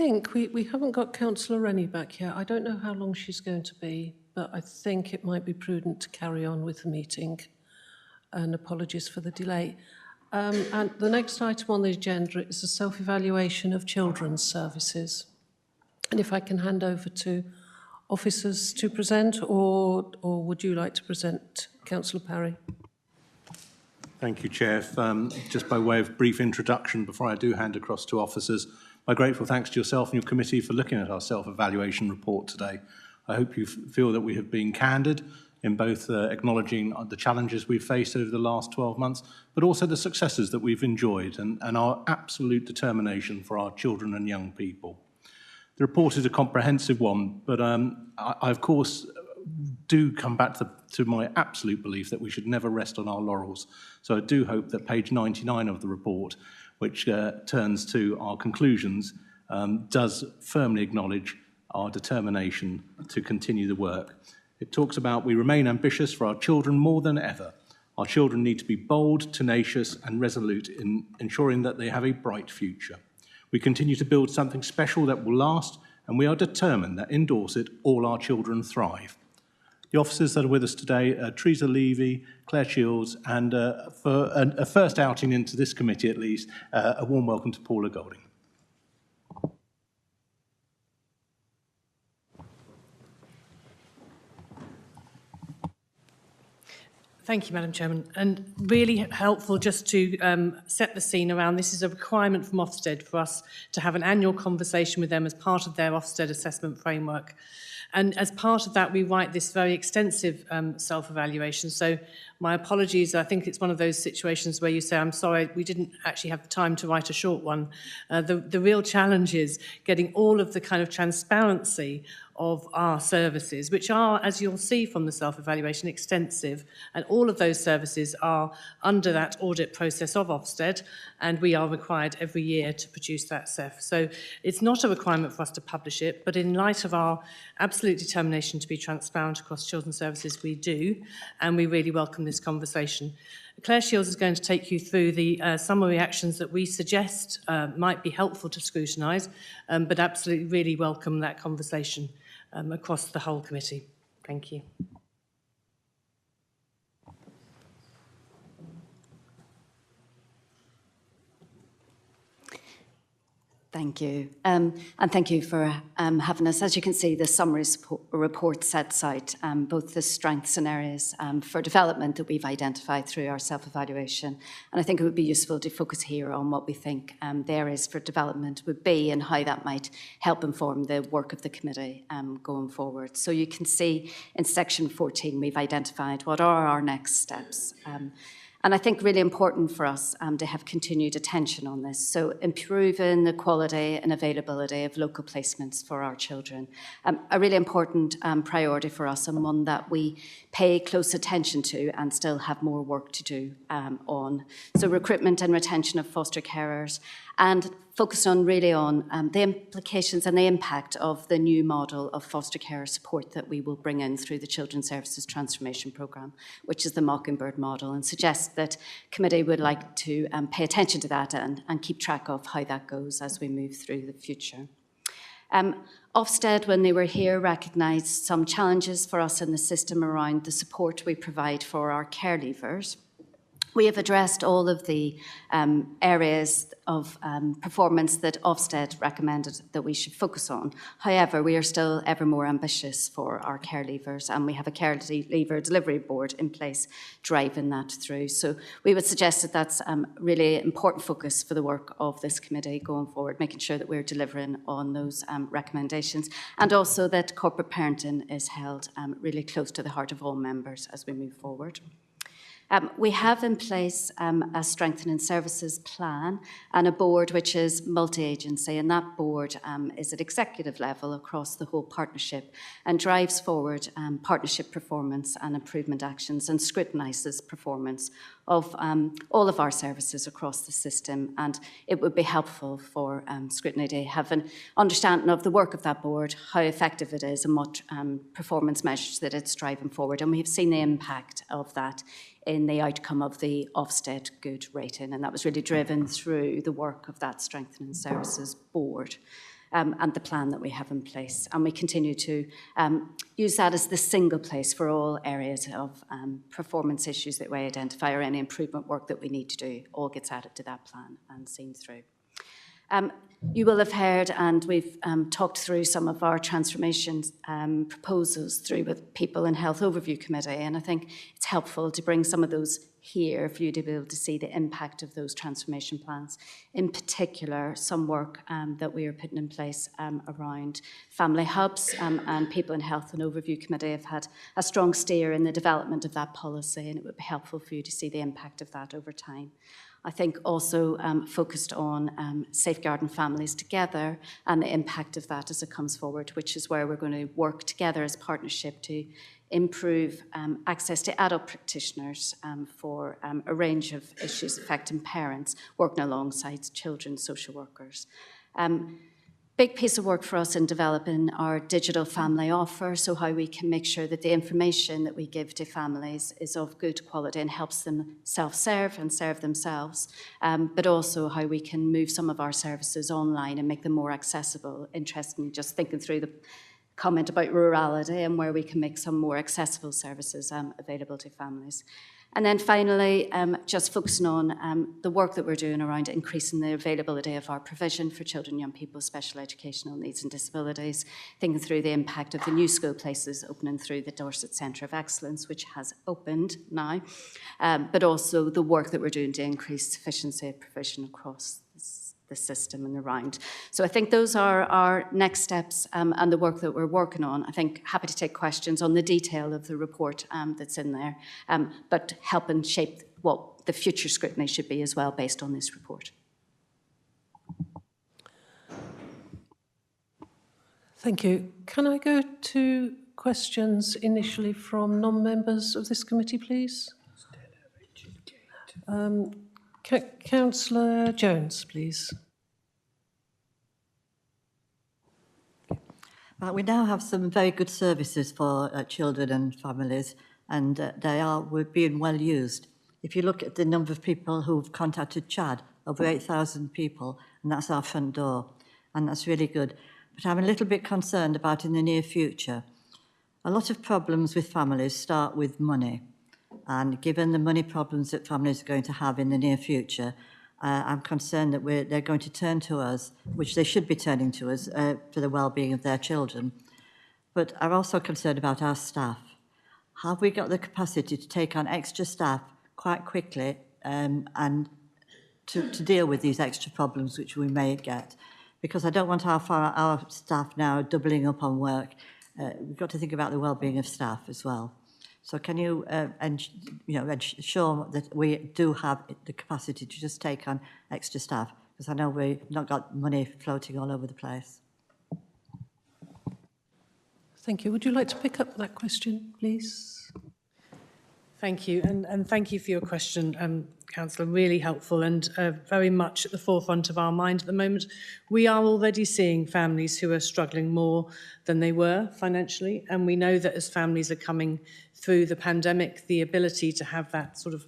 think we haven't got Councillor Rennie back yet. I don't know how long she's going to be, but I think it might be prudent to carry on with the meeting. And apologies for the delay. And the next item on the agenda is a self-evaluation of children's services. And if I can hand over to officers to present, or would you like to present, Councillor Parry? Thank you, Chair. Just by way of brief introduction, before I do hand across to officers, my grateful thanks to yourself and your committee for looking at our self-evaluation report today. I hope you feel that we have been candid in both acknowledging the challenges we've faced over the last 12 months, but also the successes that we've enjoyed and our absolute determination for our children and young people. The report is a comprehensive one, but I of course, do come back to my absolute belief that we should never rest on our laurels. So I do hope that page 99 of the report, which turns to our conclusions, does firmly acknowledge our determination to continue the work. It talks about we remain ambitious for our children more than ever. Our children need to be bold, tenacious and resolute in ensuring that they have a bright future. We continue to build something special that will last, and we are determined that in Dorset, all our children thrive. The officers that are with us today are Teresa Levy, Claire Shields, and for a first outing into this committee at least, a warm welcome to Paula Golding. Thank you, Madam Chairman. And really helpful just to set the scene around this is a requirement from Ofsted for us to have an annual conversation with them as part of their Ofsted assessment framework. And as part of that, we write this very extensive self-evaluation. So my apologies, I think it's one of those situations where you say, I'm sorry, we didn't actually have the time to write a short one. The real challenge is getting all of the kind of transparency of our services, which are, as you'll see from the self-evaluation, extensive. And all of those services are under that audit process of Ofsted, and we are required every year to produce that SEF. So it's not a requirement for us to publish it, but in light of our absolute determination to be transparent across children's services, we do, and we really welcome this conversation. Claire Shields is going to take you through the summary actions that we suggest might be helpful to scrutinise, but absolutely really welcome that conversation across the whole committee. Thank you. Thank you. And thank you for having us. As you can see, the summary report sets out both the strengths and areas for development that we've identified through our self-evaluation. And I think it would be useful to focus here on what we think the areas for development would be and how that might help inform the work of the committee going forward. So you can see in section 14, we've identified what are our next steps. And I think really important for us to have continued attention on this. So improving the quality and availability of local placements for our children. A really important priority for us, and one that we pay close attention to and still have more work to do on. So recruitment and retention of foster carers, and focus on really on the implications and the impact of the new model of foster care support that we will bring in through the Children's Services Transformation Programme, which is the Mockingbird model, and suggest that committee would like to pay attention to that and keep track of how that goes as we move through the future. Ofsted, when they were here, recognised some challenges for us in the system around the support we provide for our care leavers. We have addressed all of the areas of performance that Ofsted recommended that we should focus on. However, we are still ever more ambitious for our care leavers, and we have a care leaver delivery board in place driving that through. So we would suggest that that's really important focus for the work of this committee going forward, making sure that we're delivering on those recommendations, and also that corporate parenting is held really close to the heart of all members as we move forward. We have in place a strengthening services plan and a board which is multi-agency, and that board is at executive level across the whole partnership and drives forward partnership performance and improvement actions and scrutinises performance of all of our services across the system. And it would be helpful for Scrutiny to have an understanding of the work of that board, how effective it is and what performance measures that it's driving forward. And we have seen the impact of that in the outcome of the Ofsted Good rating, and that was really driven through the work of that Strengthening Services Board. and the plan that we have in place. And we continue to use that as the single place for all areas of performance issues that we identify or any improvement work that we need to do. All gets added to that plan and seen through. You will have heard, and we've talked through some of our transformation proposals through with People and Health Overview Committee, and I think it's helpful to bring some of those here for you to be able to see the impact of those transformation plans. In particular, some work that we are putting in place around family hubs, and People and Health and Overview Committee have had a strong steer in the development of that policy, and it would be helpful for you to see the impact of that over time. I think also focused on safeguarding families together and the impact of that as it comes forward, which is where we're going to work together as partnership to improve access to adult practitioners for a range of issues affecting parents, working alongside children, social workers. Big piece of work for us in developing our digital family offer, so how we can make sure that the information that we give to families is of good quality and helps them self-serve and serve themselves, but also how we can move some of our services online and make them more accessible. Interesting, just thinking through the comment about rurality and where we can make some more accessible services available to families. And then finally, just focusing on the work that we're doing around increasing the availability of our provision for children and young people with special educational needs and disabilities, thinking through the impact of the new school places opening through the Dorset Centre of Excellence, which has opened now, but also the work that we're doing to increase sufficiency of provision across the system and around. So I think those are our next steps and the work that we're working on. I think happy to take questions on the detail of the report that's in there, but help and shape what the future scrutiny should be as well based on this report. Thank you. Can I go to questions initially from non-members of this committee, please? Councillor Jones, please. We now have some very good services for children and families, and we're being well used. If you look at the number of people who've contacted Chad, over 8,000 people, and that's our front door, and that's really good. But I'm a little bit concerned about in the near future. A lot of problems with families start with money. And given the money problems that families are going to have in the near future, I'm concerned that they're going to turn to us, which they should be turning to us for the well-being of their children. But I'm also concerned about our staff. Have we got the capacity to take on extra staff quite quickly and to deal with these extra problems which we may get? Because I don't want our staff now doubling up on work. We've got to think about the well-being of staff as well. So can you ensure that we do have the capacity to just take on extra staff? Because I know we've not got money floating all over the place. Thank you. Would you like to pick up that question, please? Thank you, and thank you for your question, Councillor, really helpful and very much at the forefront of our mind at the moment. We are already seeing families who are struggling more than they were financially, and we know that as families are coming through the pandemic, the ability to have that sort of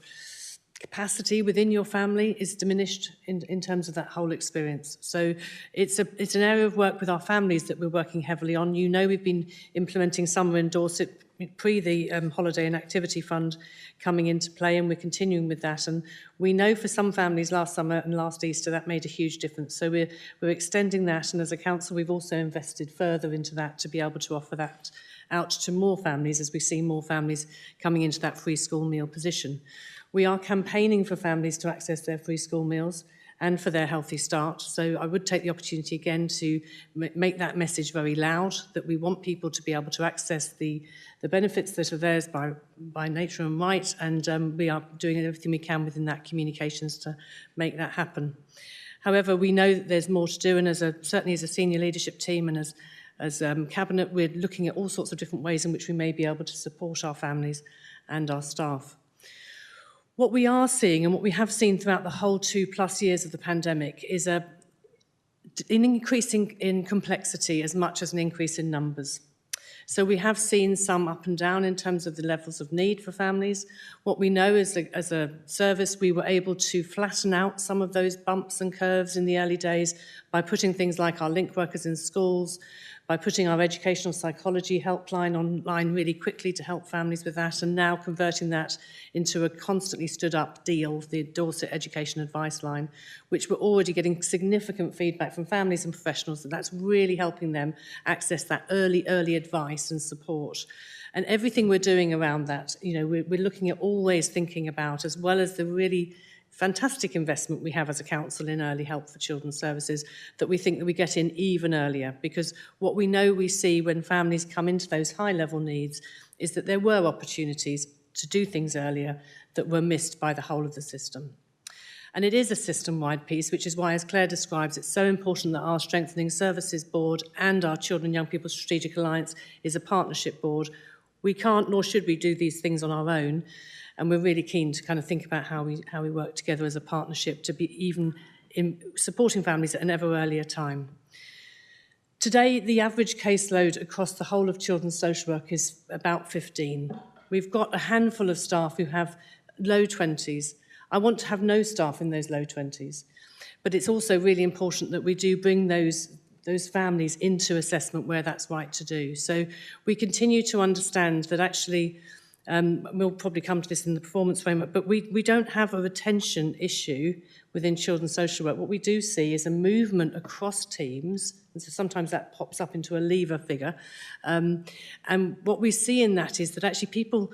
capacity within your family is diminished in terms of that whole experience. So it's an area of work with our families that we're working heavily on. You know, we've been implementing summer in Dorset pre the Holiday and Activity Fund coming into play, and we're continuing with that. And we know for some families last summer and last Easter that made a huge difference. So we're extending that, and as a council we've also invested further into that to be able to offer that out to more families as we see more families coming into that free school meal position. We are campaigning for families to access their free school meals and for their healthy start. So I would take the opportunity again to make that message very loud, that we want people to be able to access the benefits that are theirs by nature and right, and we are doing everything we can within that communications to make that happen. However, we know that there's more to do, and certainly as a senior leadership team and as Cabinet, we're looking at all sorts of different ways in which we may be able to support our families and our staff. What we are seeing, and what we have seen throughout the whole 2+ years of the pandemic, is an increasing in complexity as much as an increase in numbers. So we have seen some up and down in terms of the levels of need for families. What we know is that as a service, we were able to flatten out some of those bumps and curves in the early days by putting things like our link workers in schools, by putting our educational psychology helpline online really quickly to help families with that, and now converting that into a constantly stood up deal, the Dorset Education Advice Line, which we're already getting significant feedback from families and professionals that that's really helping them access that early advice and support. And everything we're doing around that, you know, we're looking at always thinking about, as well as the really fantastic investment we have as a council in early help for children's services, that we think that we get in even earlier, because what we know we see when families come into those high level needs is that there were opportunities to do things earlier that were missed by the whole of the system. And it is a system-wide piece, which is why, as Claire describes, it's so important that our Strengthening Services Board and our Children and Young People Strategic Alliance is a partnership board. We can't, nor should we, do these things on our own. And we're really keen to kind of think about how we work together as a partnership to be even in supporting families at an ever earlier time. Today, the average caseload across the whole of children's social work is about 15. We've got a handful of staff who have low 20s. I want to have no staff in those low 20s. But it's also really important that we do bring those families into assessment where that's right to do. So we continue to understand that actually, we'll probably come to this in the performance framework, but we don't have a retention issue within children's social work. What we do see is a movement across teams, and so sometimes that pops up into a leaver figure. And what we see in that is that actually people,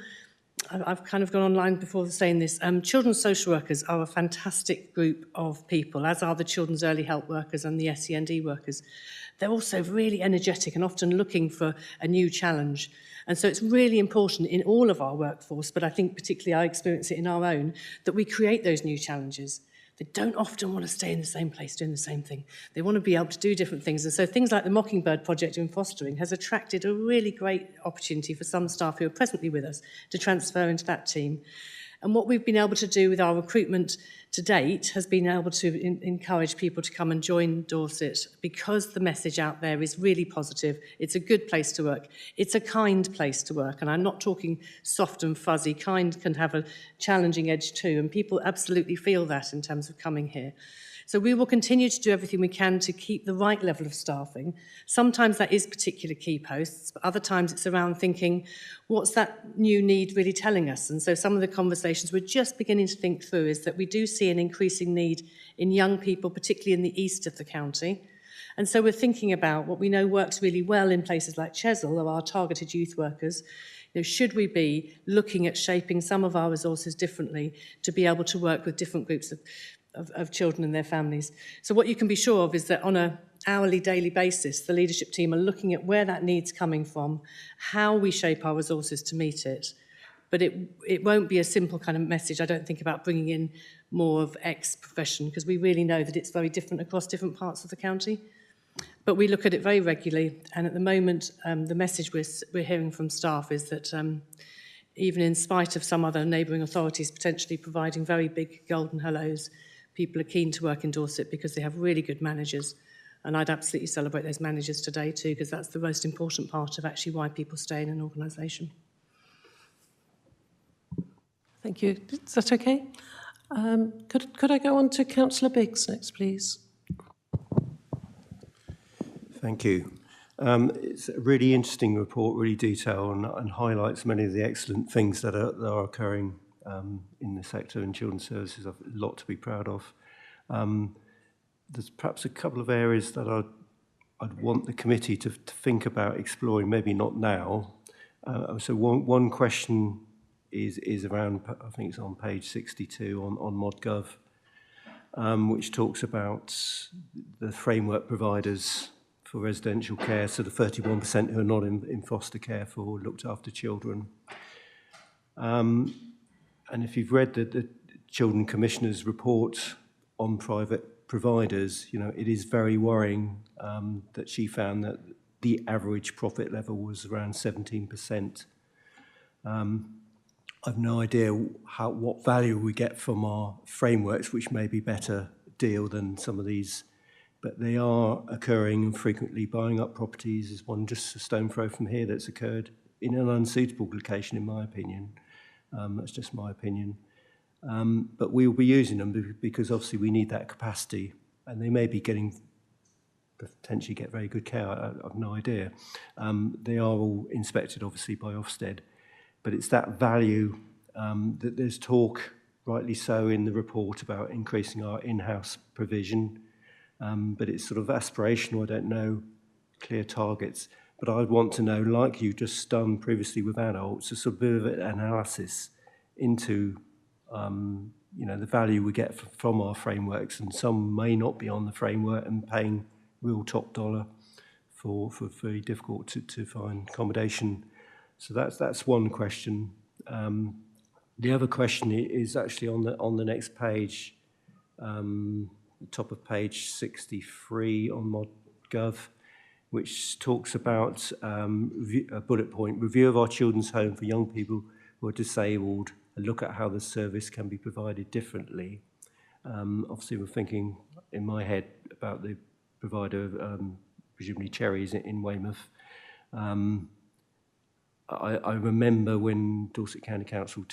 I've kind of gone online before saying this, children's social workers are a fantastic group of people, as are the children's early help workers and the SEND workers. They're also really energetic and often looking for a new challenge. And so it's really important in all of our workforce, but I think particularly I experience it in our own, that we create those new challenges. They don't often want to stay in the same place doing the same thing. They want to be able to do different things. And so things like the Mockingbird project in fostering has attracted a really great opportunity for some staff who are presently with us to transfer into that team. And what we've been able to do with our recruitment to date has been able to encourage people to come and join Dorset, because the message out there is really positive. It's a good place to work. It's a kind place to work. And I'm not talking soft and fuzzy. Kind can have a challenging edge too. And people absolutely feel that in terms of coming here. So we will continue to do everything we can to keep the right level of staffing. Sometimes that is particular key posts, but other times it's around thinking, what's that new need really telling us? And so some of the conversations we're just beginning to think through is that we do see an increasing need in young people, particularly in the east of the county. And so we're thinking about what we know works really well in places like Chesil, or our targeted youth workers. You know, should we be looking at shaping some of our resources differently to be able to work with different groups of children and their families? So what you can be sure of is that on an hourly, daily basis, the leadership team are looking at where that need's coming from, how we shape our resources to meet it. But it won't be a simple kind of message, I don't think, about bringing in more of X profession, because we really know that it's very different across different parts of the county. But we look at it very regularly, and at the moment, the message we're hearing from staff is that even in spite of some other neighbouring authorities potentially providing very big golden hellos, people are keen to work in Dorset because they have really good managers. And I'd absolutely celebrate those managers today too, because that's the most important part of actually why people stay in an organisation. Thank you. Is that okay? Could I go on to Councillor Biggs next, please? Thank you. It's a really interesting report, really detailed, and highlights many of the excellent things that are occurring in the sector and children's services. I've a lot to be proud of. There's perhaps a couple of areas that I'd want the committee to think about exploring, maybe not now. So one question is around, I think it's on page 62 on ModGov, which talks about the framework providers for residential care, so the 31% who are not in foster care for looked after children. And if you've read the Children Commissioner's report on private providers, you know, it is very worrying that she found that the average profit level was around 17%. I've no idea what value we get from our frameworks, which may be better deal than some of these but they are occurring and frequently buying up properties. There's one just a stone throw from here that's occurred in an unsuitable location, in my opinion. That's just my opinion. But we will be using them because obviously we need that capacity, and they may be potentially get very good care. I've no idea. They are all inspected obviously by Ofsted, but it's that value that there's talk, rightly so, in the report about increasing our in-house provision, but it's sort of aspirational. I don't know clear targets, but I'd want to know, like you just done previously with adults, a sort of bit of an analysis into the value we get from our frameworks, and some may not be on the framework and paying real top dollar for very difficult to find accommodation. So that's one question. The other question is actually on the next page, top of page 63 on ModGov, which talks about a bullet point, review of our children's home for young people who are disabled, and look at how the service can be provided differently. Obviously, we're thinking in my head about the provider of presumably Cherries in Weymouth. I remember when Dorset County Council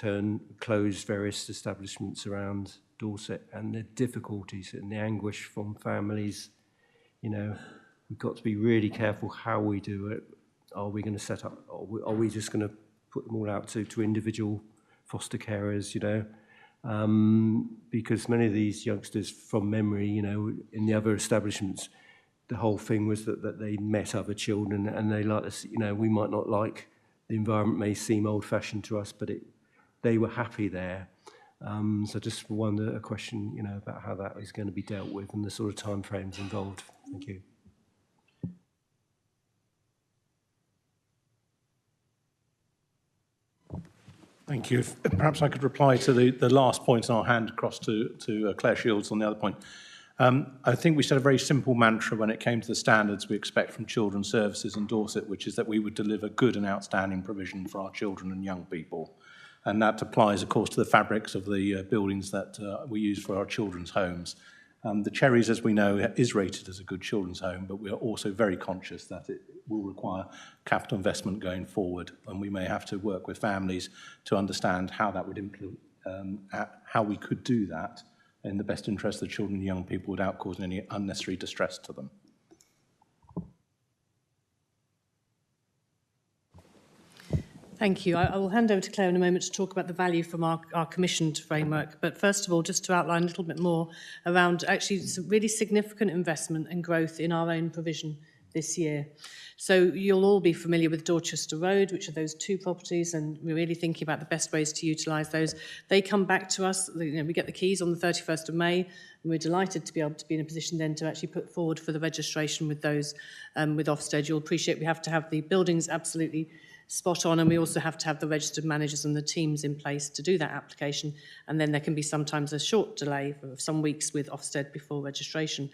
closed various establishments around Dorset, and the difficulties and the anguish from families. We've got to be really careful how we do it. Are we going to set up, are we just going to put them all out to individual foster carers, because many of these youngsters, from memory, in the other establishments, the whole thing was that they met other children, and they like this, we might not like, the environment may seem old-fashioned to us, but they were happy there. So just wonder a question, about how that is going to be dealt with and the sort of timeframes involved. Thank you. Thank you. Perhaps I could reply to the last point, and I'll hand across to Claire Shields on the other point. I think we set a very simple mantra when it came to the standards we expect from children's services in Dorset, which is that we would deliver good and outstanding provision for our children and young people. And that applies, of course, to the fabrics of the buildings that we use for our children's homes. The Cherries, as we know, is rated as a good children's home, but we are also very conscious that it will require capital investment going forward, and we may have to work with families to understand how that would how we could do that in the best interest of the children and young people without causing any unnecessary distress to them. Thank you. I will hand over to Claire in a moment to talk about the value from our commissioned framework. But first of all, just to outline a little bit more around actually some really significant investment and growth in our own provision this year. So you'll all be familiar with Dorchester Road, which are those two properties, and we're really thinking about the best ways to utilise those. They come back to us, we get the keys on the 31st of May, and we're delighted to be able to be in a position then to actually put forward for the registration with those with Ofsted. You'll appreciate we have to have the buildings absolutely spot on, and we also have to have the registered managers and the teams in place to do that application, and then there can be sometimes a short delay of some weeks with Ofsted before registration.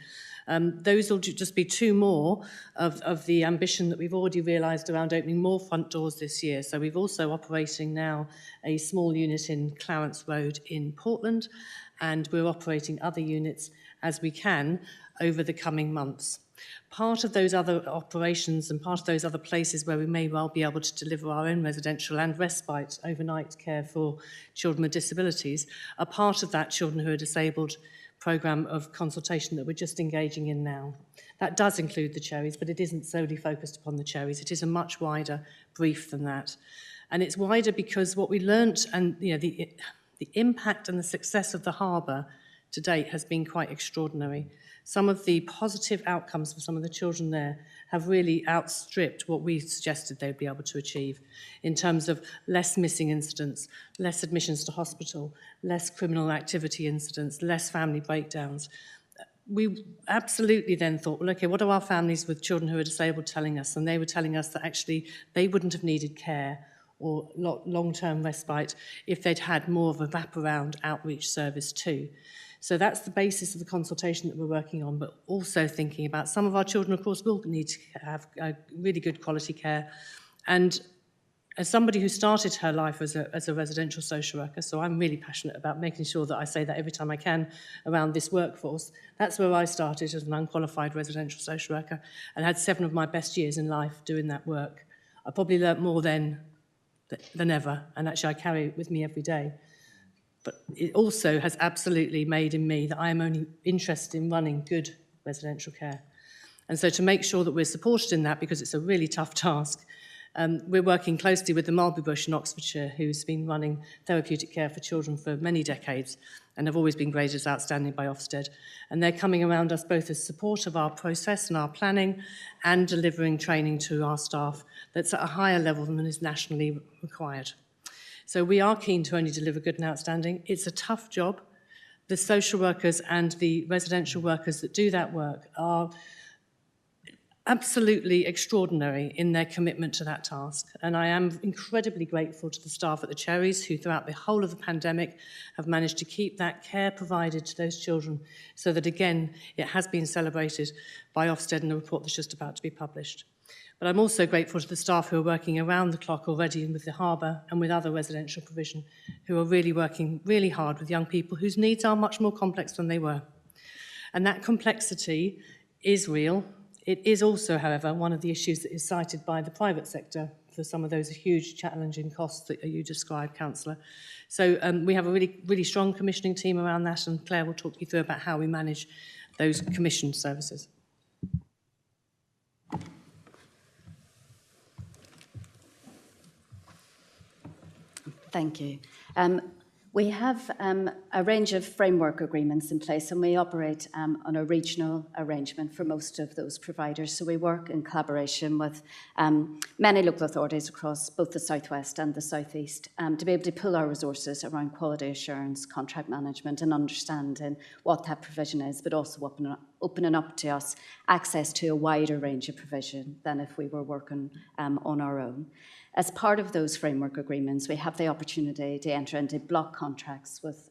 Those will just be two more of the ambition that we've already realised around opening more front doors this year. So we've also operating now a small unit in Clarence Road in Portland, and we're operating other units as we can over the coming months. Part of those other operations and part of those other places where we may well be able to deliver our own residential and respite overnight care for children with disabilities are part of that Children Who Are Disabled programme of consultation that we're just engaging in now. That does include the Cherries, but it isn't solely focused upon the Cherries. It is a much wider brief than that. And it's wider because what we learnt and the impact and the success of the harbour to date has been quite extraordinary. Some of the positive outcomes for some of the children there have really outstripped what we suggested they'd be able to achieve in terms of less missing incidents, less admissions to hospital, less criminal activity incidents, less family breakdowns. We absolutely then thought, well, okay, what are our families with children who are disabled telling us? And they were telling us that actually they wouldn't have needed care or long-term respite if they'd had more of a wraparound outreach service too. So that's the basis of the consultation that we're working on, but also thinking about some of our children, of course, will need to have really good quality care. And as somebody who started her life as a residential social worker, so I'm really passionate about making sure that I say that every time I can around this workforce. That's where I started as an unqualified residential social worker and had 7 of my best years in life doing that work. I probably learnt more then than ever, and actually I carry it with me every day. But it also has absolutely made in me that I am only interested in running good residential care. And so to make sure that we're supported in that, because it's a really tough task, we're working closely with the Marlborough Bush in Oxfordshire, who's been running therapeutic care for children for many decades and have always been graded as outstanding by Ofsted. And they're coming around us both as support of our process and our planning and delivering training to our staff that's at a higher level than is nationally required. So we are keen to only deliver good and outstanding. It's a tough job. The social workers and the residential workers that do that work are absolutely extraordinary in their commitment to that task. And I am incredibly grateful to the staff at the Cherries who throughout the whole of the pandemic have managed to keep that care provided to those children so that, again, it has been celebrated by Ofsted in the report that's just about to be published. But I'm also grateful to the staff who are working around the clock already with the harbour and with other residential provision, who are really working really hard with young people whose needs are much more complex than they were. And that complexity is real. It is also, however, one of the issues that is cited by the private sector for some of those huge challenging costs that you described, Councillor. So we have a really strong commissioning team around that, and Claire will talk you through about how we manage those commissioned services. Thank you. We have a range of framework agreements in place, and we operate on a regional arrangement for most of those providers. So we work in collaboration with many local authorities across both the South West and the South East to be able to pull our resources around quality assurance, contract management, and understanding what that provision is, but also opening up to us access to a wider range of provision than if we were working on our own. As part of those framework agreements, we have the opportunity to enter into block contracts with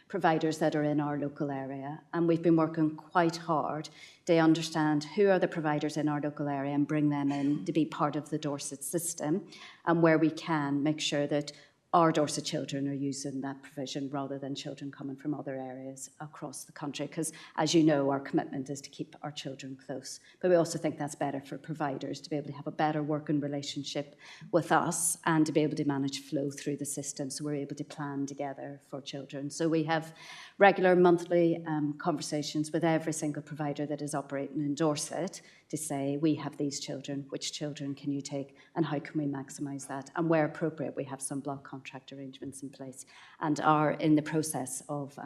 providers that are in our local area. And we've been working quite hard to understand who are the providers in our local area and bring them in to be part of the Dorset system, and where we can make sure that our Dorset children are using that provision rather than children coming from other areas across the country. Because, as you know, our commitment is to keep our children close. But we also think that's better for providers to be able to have a better working relationship with us and to be able to manage flow through the system, so we're able to plan together for children. So we have regular monthly conversations with every single provider that is operating in Dorset to say, we have these children, which children can you take, and how can we maximise that? And where appropriate, we have some block contract arrangements in place and are in the process of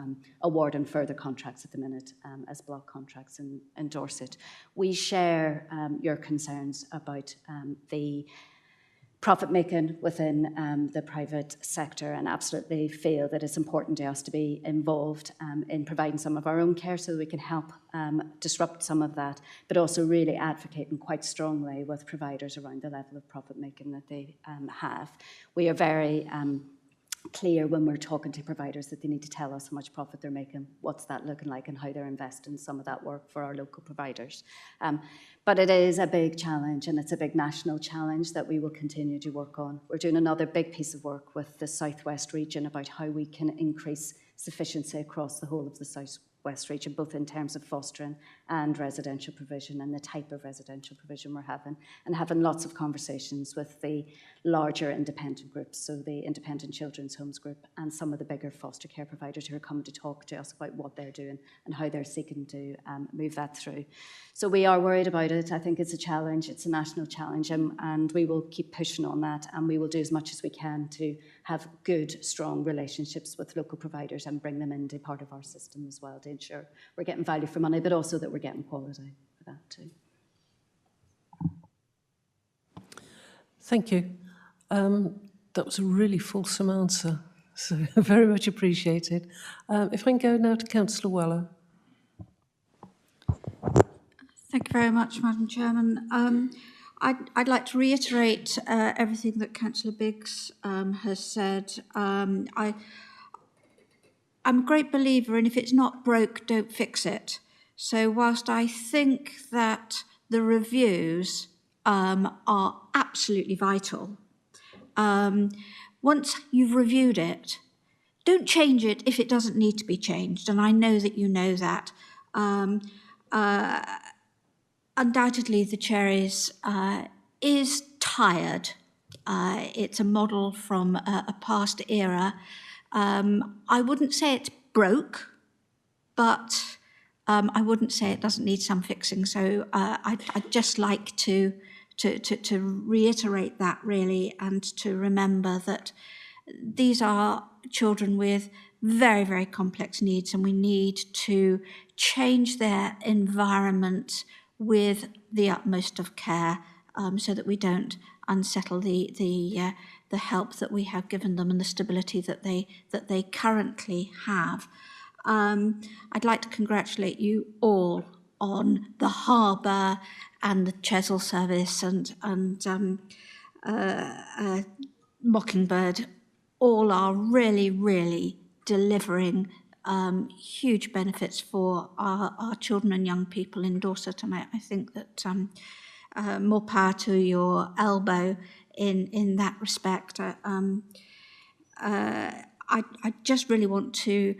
awarding further contracts at the minute as block contracts in Dorset. We share your concerns about the profit making within the private sector, and absolutely feel that it's important to us to be involved in providing some of our own care so that we can help disrupt some of that, but also really advocating quite strongly with providers around the level of profit making that they have. We are very clear when we're talking to providers that they need to tell us how much profit they're making, what's that looking like, and how they're investing some of that work for our local providers. But it is a big challenge, and it's a big national challenge that we will continue to work on. We're doing another big piece of work with the South West region about how we can increase sufficiency across the whole of the South West region, both in terms of fostering and residential provision and the type of residential provision we're having, and having lots of conversations with the larger independent groups, so the Independent Children's Homes Group and some of the bigger foster care providers who are coming to talk to us about what they're doing and how they're seeking to move that through. So we are worried about it. I think it's a challenge, it's a national challenge, and we will keep pushing on that, and we will do as much as we can to have good, strong relationships with local providers and bring them into part of our system as well to ensure we're getting value for money, but also that we're getting quality for that too. Thank you. That was a really fulsome answer, so very much appreciated. If I can go now to Councillor Weller. Thank you very much, Madam Chairman. I'd like to reiterate everything that Councillor Biggs has said. I'm a great believer in if it's not broke, don't fix it. So whilst I think that the reviews are absolutely vital, once you've reviewed it, don't change it if it doesn't need to be changed, and I know that you know that. Undoubtedly, the chair is tired. It's a model from a past era. I wouldn't say it's broke, but I wouldn't say it doesn't need some fixing. So I'd just like to reiterate that, really, and to remember that these are children with very, very complex needs, and we need to change their environment with the utmost of care, so that we don't unsettle the help that we have given them and the stability that they currently have. I'd like to congratulate you all on the harbour and the Chesil service and Mockingbird. All are really, really delivering huge benefits for our children and young people in Dorset, and I think that more power to your elbow in that respect. I just really want to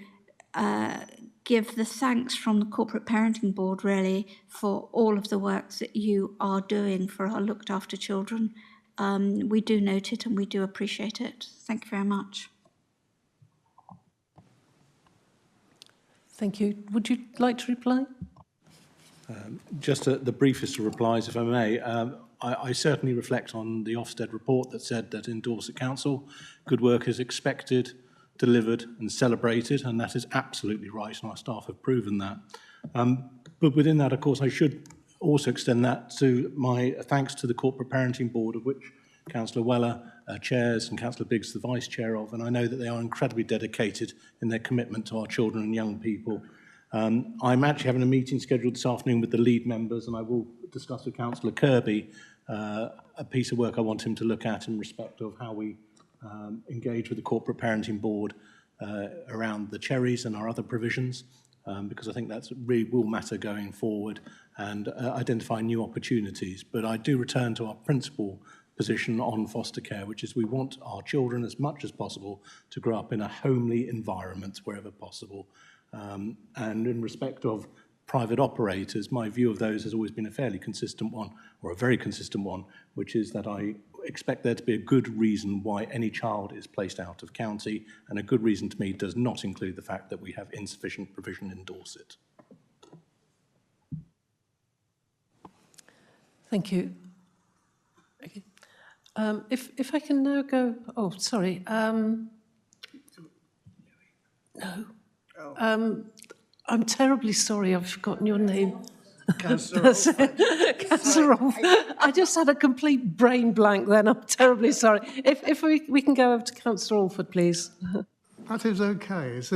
give the thanks from the Corporate Parenting Board, really, for all of the work that you are doing for our looked after children. We do note it and we do appreciate it. Thank you very much. Thank you. Would you like to reply? Just the briefest of replies, if I may. I certainly reflect on the Ofsted report that said that in Dorset Council, good work is expected, delivered and celebrated, and that is absolutely right, and our staff have proven that. But within that, of course, I should also extend that to my thanks to the Corporate Parenting Board, of which Councillor Weller chairs and Councillor Biggs the vice chair of, and I know that they are incredibly dedicated in their commitment to our children and young people. I'm actually having a meeting scheduled this afternoon with the lead members, and I will discuss with Councillor Kirby a piece of work I want him to look at in respect of how we engage with the Corporate Parenting Board around the cherries and our other provisions, because I think that's really will matter going forward and identify new opportunities. But I do return to our principal position on foster care, which is we want our children as much as possible to grow up in a homely environment wherever possible. And in respect of private operators, my view of those has always been a fairly consistent one, or a very consistent one, which is that I expect there to be a good reason why any child is placed out of county, and a good reason to me does not include the fact that we have insufficient provision in Dorset. Thank you. Okay. If I can now go, oh, sorry. No. I'm terribly sorry, I've forgotten your name. Councillor Rolfe. I just had a complete brain blank then. I'm terribly sorry. If we can go over to Councillor Alford, please. That is okay. This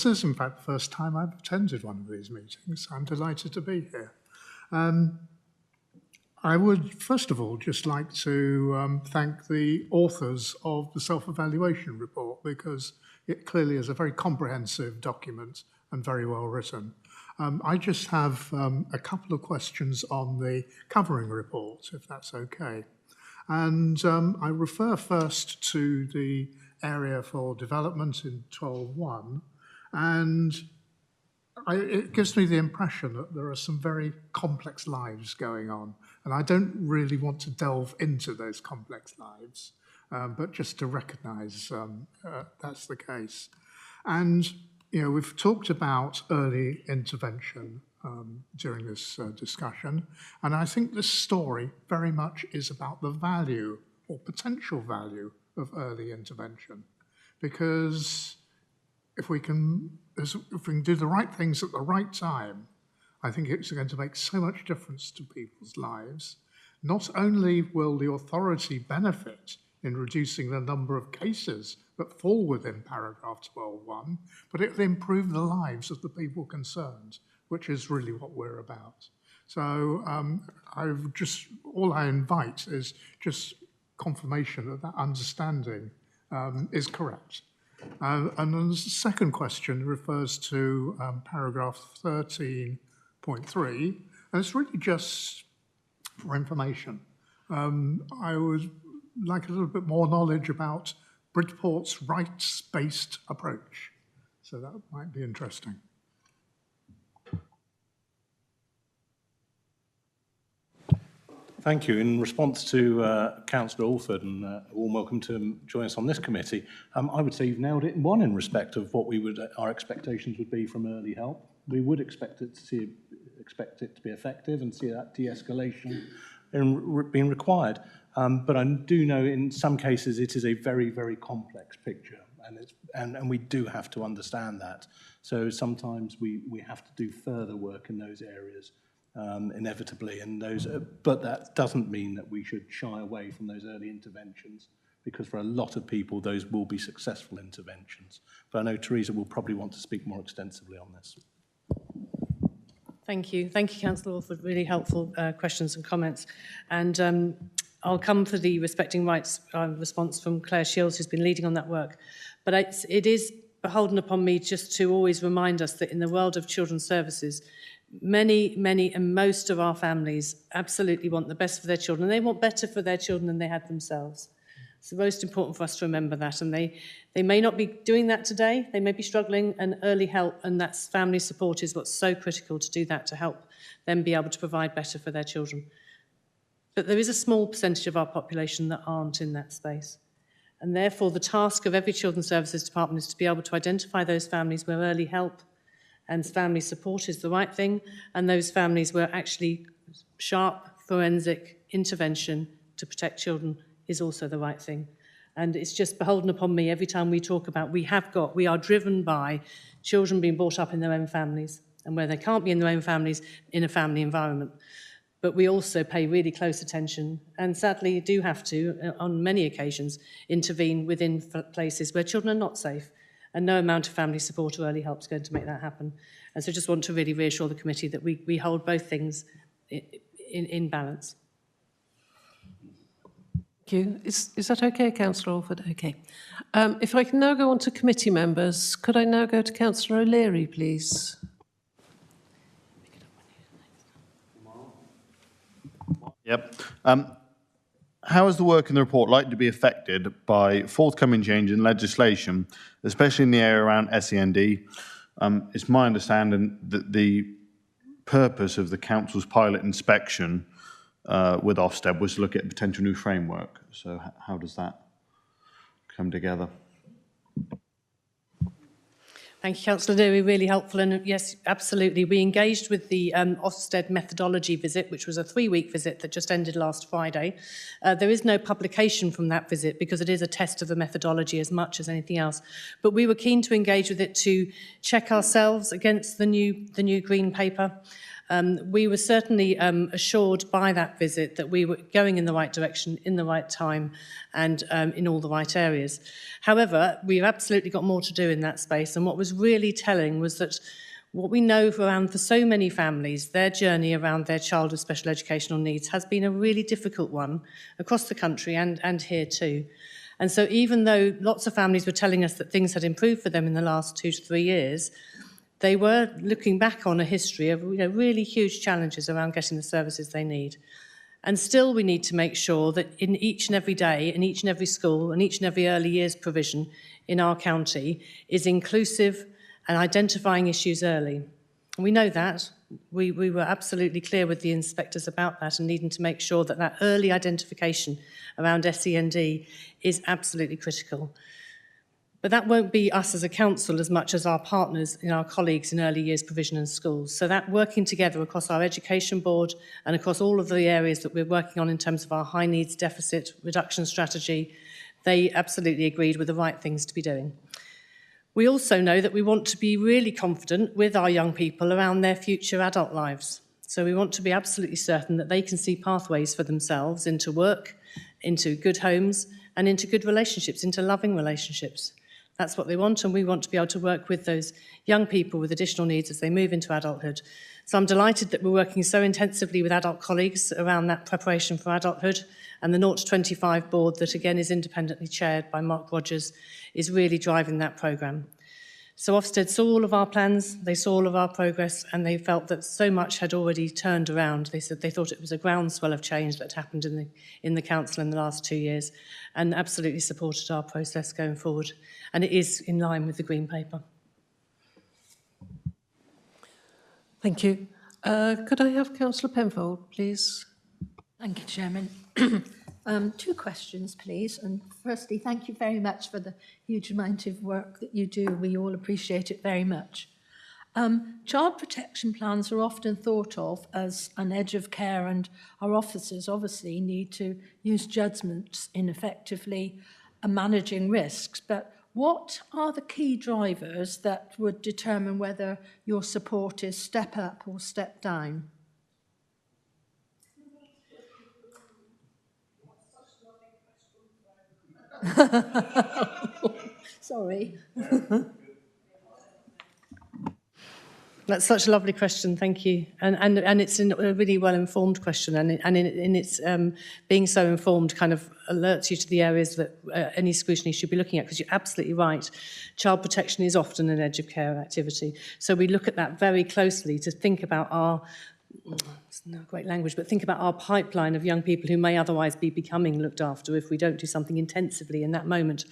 is, in fact, the first time I've attended one of these meetings. I'm delighted to be here. I would, first of all, just like to thank the authors of the self-evaluation report, because it clearly is a very comprehensive document and very well written. I just have a couple of questions on the covering report, if that's okay. And I refer first to the area for development in 12.1, and it gives me the impression that there are some very complex lives going on, and I don't really want to delve into those complex lives, but just to recognise that's the case. And you know, we've talked about early intervention during this discussion, and I think this story very much is about the value or potential value of early intervention, because if we can do the right things at the right time, I think it's going to make so much difference to people's lives. Not only will the authority benefit in reducing the number of cases that fall within paragraph 12.1, but it will improve the lives of the people concerned, which is really what we're about. So all I invite is just confirmation that that understanding is correct. And then the second question refers to paragraph 13.3, and it's really just for information. I was like a little bit more knowledge about Bridport's rights-based approach. So that might be interesting. Thank you. In response to Councillor Alford, and a warm welcome to him join us on this committee, I would say you've nailed it in one in respect of what our expectations would be from early help. We would expect it to be effective and see that de-escalation being required. But I do know in some cases it is a very, very complex picture, and we do have to understand that. So sometimes we have to do further work in those areas. Inevitably, but that doesn't mean that we should shy away from those early interventions, because for a lot of people those will be successful interventions. But I know Teresa will probably want to speak more extensively on this. Thank you, Councillor Alford. Really helpful questions and comments. And I'll come for the Respecting Rights response from Claire Shields, who's been leading on that work. But it is beholden upon me just to always remind us that in the world of children's services, many and most of our families absolutely want the best for their children. They want better for their children than they had themselves. It's most important for us to remember that. And they may not be doing that today. They may be struggling, and early help and that's family support is what's so critical to do that, to help them be able to provide better for their children. But there is a small percentage of our population that aren't in that space. And therefore, the task of every Children's Services Department is to be able to identify those families where early help and family support is the right thing, and those families where actually sharp forensic intervention to protect children is also the right thing. And it's just beholden upon me every time we talk about we are driven by children being brought up in their own families, and where they can't be in their own families, in a family environment. But we also pay really close attention, and sadly do have to, on many occasions, intervene within places where children are not safe. And no amount of family support or early help is going to make that happen. And so I just want to really reassure the committee that we hold both things in balance. Thank you. Is that okay, Councillor Alford? Okay. If I can now go on to committee members, could I now go to Councillor O'Leary, please? Yep. How is the work in the report likely to be affected by forthcoming change in legislation, especially in the area around SEND? It's my understanding that the purpose of the Council's pilot inspection with Ofsted was to look at a potential new framework. So how does that come together? Thank you, Councillor Leary, really helpful. And yes, absolutely. We engaged with the Ofsted methodology visit, which was a 3-week visit that just ended last Friday. There is no publication from that visit because it is a test of the methodology as much as anything else. But we were keen to engage with it to check ourselves against the new green paper. We were certainly assured by that visit that we were going in the right direction, in the right time, and in all the right areas. However, we've absolutely got more to do in that space, and what was really telling was that what we know for so many families, their journey around their child with special educational needs has been a really difficult one across the country and here too. And so even though lots of families were telling us that things had improved for them in the last 2 to 3 years, they were looking back on a history of really huge challenges around getting the services they need. And still we need to make sure that in each and every day, in each and every school, and each and every early years provision in our county is inclusive and identifying issues early. And we know that. We were absolutely clear with the inspectors about that and needing to make sure that that early identification around SEND is absolutely critical. But that won't be us as a council as much as our partners and our colleagues in early years provision and schools. So that working together across our education board and across all of the areas that we're working on in terms of our high needs deficit reduction strategy, they absolutely agreed were the right things to be doing. We also know that we want to be really confident with our young people around their future adult lives. So we want to be absolutely certain that they can see pathways for themselves into work, into good homes, and into good relationships, into loving relationships. That's what they want, and we want to be able to work with those young people with additional needs as they move into adulthood. So I'm delighted that we're working so intensively with adult colleagues around that preparation for adulthood, and the 0 to 25 board that again is independently chaired by Mark Rogers is really driving that programme. So Ofsted saw all of our plans, they saw all of our progress, and they felt that so much had already turned around. They said they thought it was a groundswell of change that happened in the council in the last 2 years, and absolutely supported our process going forward. And it is in line with the Green Paper. Thank you. Could I have Councillor Penfold, please? Thank you, Chairman. Two questions, please. And firstly, thank you very much for the huge amount of work that you do. We all appreciate it very much. Child protection plans are often thought of as an edge of care, and our officers obviously need to use judgments in effectively managing risks. But what are the key drivers that would determine whether your support is step up or step down? Sorry. That's such a lovely question, thank you. And it's a really well-informed question, and in its being so informed kind of alerts you to the areas that any scrutiny should be looking at, because you're absolutely right. Child protection is often an edge of care activity. So we look at that very closely to think about our, it's not great language, but think about our pipeline of young people who may otherwise be becoming looked after if we don't do something intensively in that moment.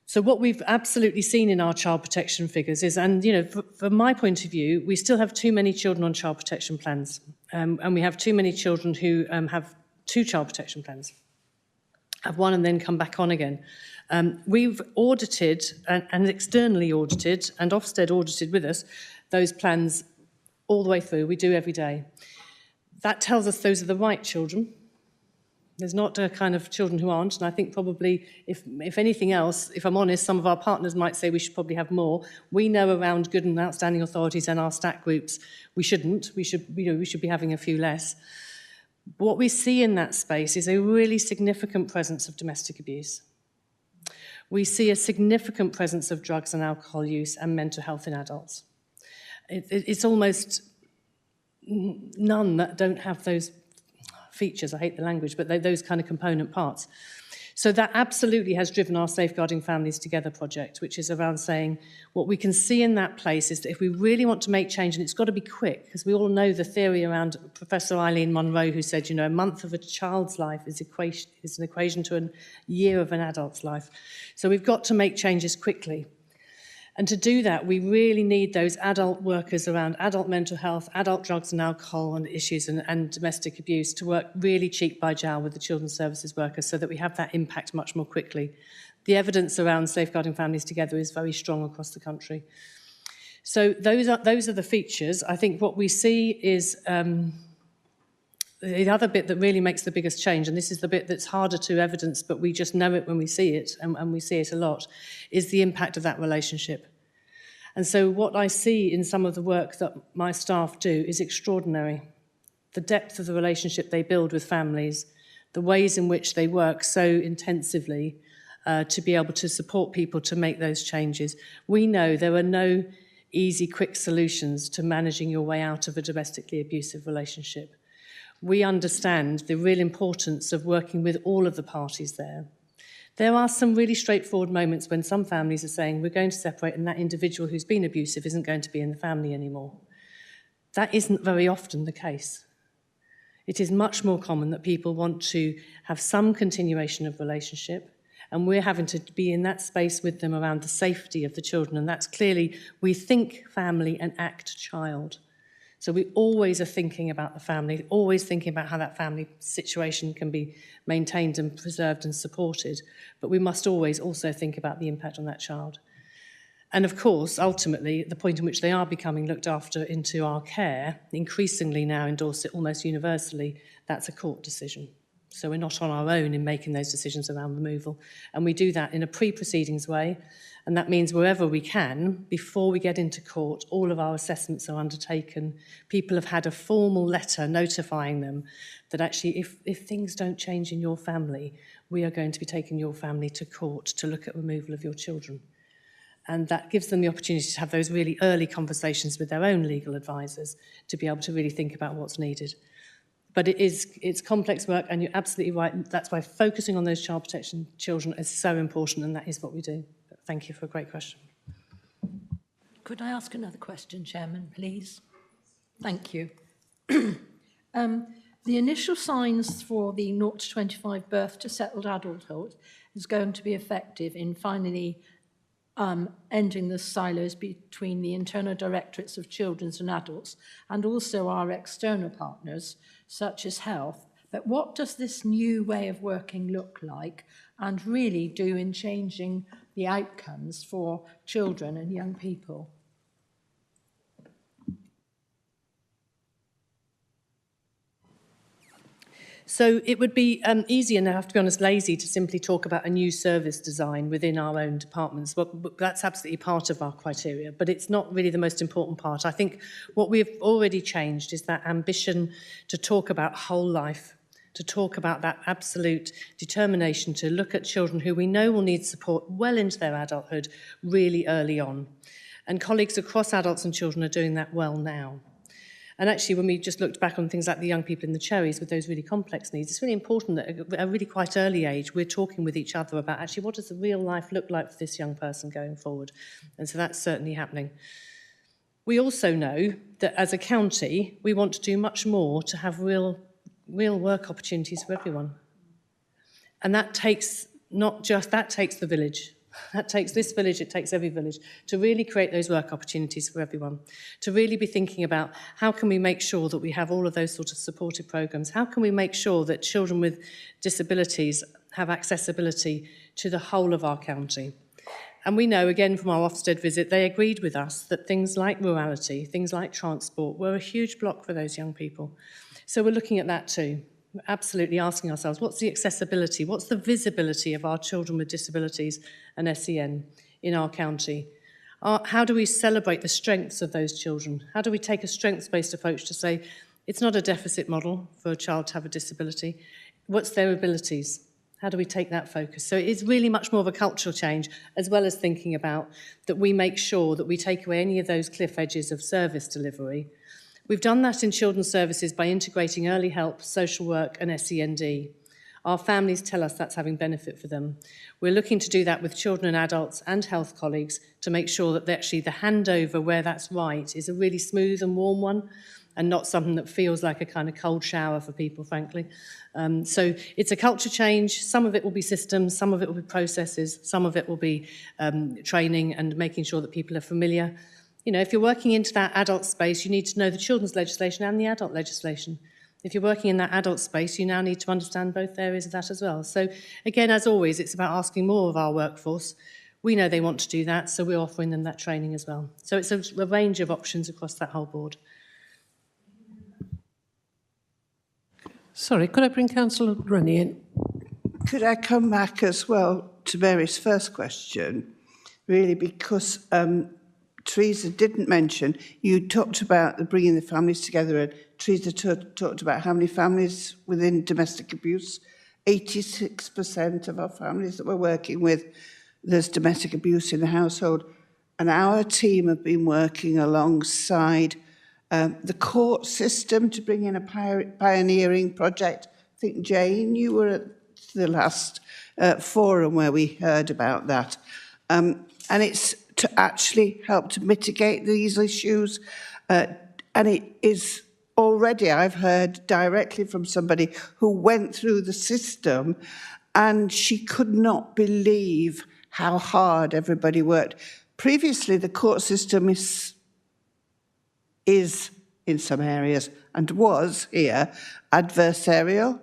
So what we've absolutely seen in our child protection figures is, and from my point of view, we still have too many children on child protection plans, and we have too many children who have 2 child protection plans, have one and then come back on again. We've audited and externally audited, and Ofsted audited with us, those plans all the way through. We do every day. That tells us those are the right children. There's not a kind of children who aren't, and I think probably, if anything else, if I'm honest, some of our partners might say we should probably have more. We know around good and outstanding authorities and our STAC groups, we shouldn't. We should be having a few less. What we see in that space is a really significant presence of domestic abuse. We see a significant presence of drugs and alcohol use and mental health in adults. It's almost none that don't have those features, I hate the language, but those kind of component parts. So that absolutely has driven our Safeguarding Families Together project, which is around saying what we can see in that place is that if we really want to make change, and it's got to be quick, because we all know the theory around Professor Eileen Munro, who said, a month of a child's life is an equation to a year of an adult's life. So we've got to make changes quickly. And to do that, we really need those adult workers around adult mental health, adult drugs and alcohol and issues and domestic abuse to work really cheek by jowl with the children's services workers so that we have that impact much more quickly. The evidence around Safeguarding Families Together is very strong across the country. So those are the features. I think what we see is the other bit that really makes the biggest change, and this is the bit that's harder to evidence, but we just know it when we see it, and we see it a lot, is the impact of that relationship. And so what I see in some of the work that my staff do is extraordinary. The depth of the relationship they build with families, the ways in which they work so intensively to be able to support people to make those changes. We know there are no easy, quick solutions to managing your way out of a domestically abusive relationship. We understand the real importance of working with all of the parties there. There are some really straightforward moments when some families are saying, we're going to separate and that individual who's been abusive isn't going to be in the family anymore. That isn't very often the case. It is much more common that people want to have some continuation of relationship, and we're having to be in that space with them around the safety of the children, and that's clearly, we think family and act child. So we always are thinking about the family, always thinking about how that family situation can be maintained and preserved and supported. But we must always also think about the impact on that child. And of course, ultimately, the point in which they are becoming looked after into our care, increasingly now endorse it almost universally, that's a court decision. So we're not on our own in making those decisions around removal. And we do that in a pre-proceedings way. And that means wherever we can, before we get into court, all of our assessments are undertaken. People have had a formal letter notifying them that actually if things don't change in your family, we are going to be taking your family to court to look at removal of your children. And that gives them the opportunity to have those really early conversations with their own legal advisors to be able to really think about what's needed. But it's complex work, and you're absolutely right. That's why focusing on those child protection children is so important, and that is what we do. Thank you for a great question. Could I ask another question, Chairman, please? Thank you. The initial signs for the 0 to 25 birth to settled adulthood is going to be effective in finally ending the silos between the internal directorates of children's and adults and also our external partners, such as health. But what does this new way of working look like and really do in changing the outcomes for children and young people? So it would be easier now, to be honest, lazy to simply talk about a new service design within our own departments. But that's absolutely part of our criteria, but it's not really the most important part. I think what we've already changed is that ambition to talk about whole life, to talk about that absolute determination to look at children who we know will need support well into their adulthood really early on. And colleagues across adults and children are doing that well now. And actually, when we just looked back on things like the young people in the cherries with those really complex needs, it's really important that at a really quite early age, we're talking with each other about actually what does the real life look like for this young person going forward. And so that's certainly happening. We also know that as a county, we want to do much more to have real work opportunities for everyone. And that takes takes the village. That takes this village, it takes every village, to really create those work opportunities for everyone, to really be thinking about how can we make sure that we have all of those sort of supportive programmes, how can we make sure that children with disabilities have accessibility to the whole of our county. And we know, again, from our Ofsted visit, they agreed with us that things like rurality, things like transport were a huge block for those young people. So we're looking at that too. We're absolutely asking ourselves, what's the accessibility, what's the visibility of our children with disabilities and SEN in our county? How do we celebrate the strengths of those children? How do we take a strengths-based approach to say, it's not a deficit model for a child to have a disability. What's their abilities? How do we take that focus? So it's really much more of a cultural change, as well as thinking about that we make sure that we take away any of those cliff edges of service delivery. We've done that in children's services by integrating early help, social work and SEND. Our families tell us that's having benefit for them. We're looking to do that with children and adults and health colleagues to make sure that actually the handover where that's right is a really smooth and warm one and not something that feels like a kind of cold shower for people, frankly. So it's a culture change. Some of it will be systems, some of it will be processes, some of it will be training and making sure that people are familiar. You know, if you're working into that adult space, you need to know the children's legislation and the adult legislation. If you're working in that adult space, you now need to understand both areas of that as well. So again, as always, it's about asking more of our workforce. We know they want to do that, so we're offering them that training as well. So it's a range of options across that whole board. Sorry, could I bring Councillor Rennie in? Could I come back as well to Mary's first question, really, because Teresa didn't mention, you talked about the bringing the families together, and Teresa talked about how many families within domestic abuse. 86% of our families that we're working with, there's domestic abuse in the household. And our team have been working alongside the court system to bring in a pioneering project. I think, Jane, you were at the last forum where we heard about that. And it's to actually help to mitigate these issues. And it is already, I've heard directly from somebody who went through the system and she could not believe how hard everybody worked. Previously, the court system is in some areas, and was here, adversarial.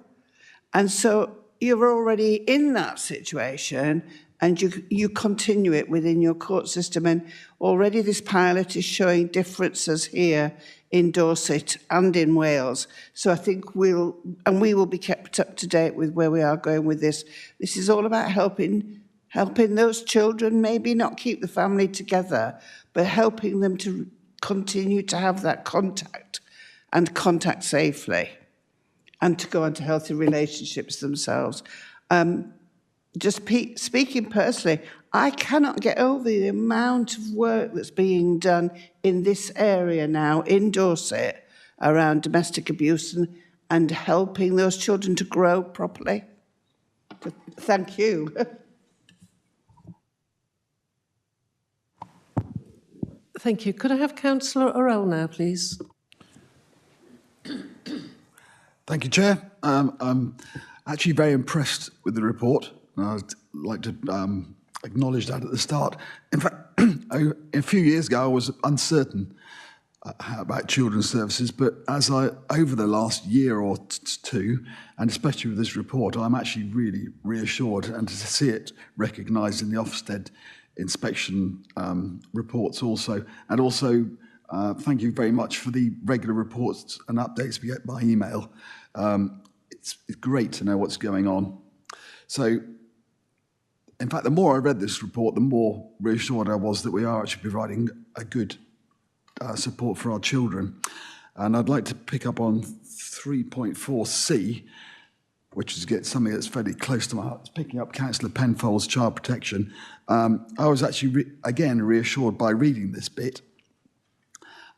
And so you're already in that situation and you continue it within your court system. And already this pilot is showing differences here in Dorset and in Wales. So I think we will be kept up to date with where we are going with this. This is all about helping those children maybe not keep the family together, but helping them to continue to have that contact and contact safely and to go on to healthy relationships themselves. Just speaking personally, I cannot get over the amount of work that's being done in this area now in Dorset around domestic abuse and helping those children to grow properly. Thank you. Thank you. Could I have Councillor Orell now, please? Thank you, Chair. I'm actually very impressed with the report. And I'd like to acknowledge that at the start. In fact, a few years ago, I was uncertain about children's services, but over the last year or two, and especially with this report, I'm actually really reassured, and to see it recognised in the Ofsted inspection reports also, and also thank you very much for the regular reports and updates we get by email. It's great to know what's going on. So, in fact, the more I read this report, the more reassured I was that we are actually providing a good support for our children. And I'd like to pick up on 3.4c, which is something that's fairly close to my heart. It's picking up Councillor Penfold's child protection. I was actually, again, reassured by reading this bit.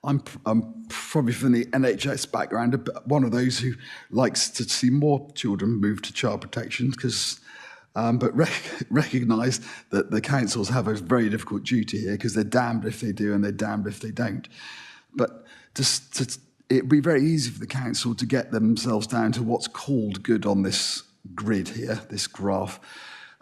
I'm probably from the NHS background, but one of those who likes to see more children move to child protection, but recognise that the councils have a very difficult duty here, because they're damned if they do and they're damned if they don't. But it'd be very easy for the council to get themselves down to what's called good on this grid here, this graph.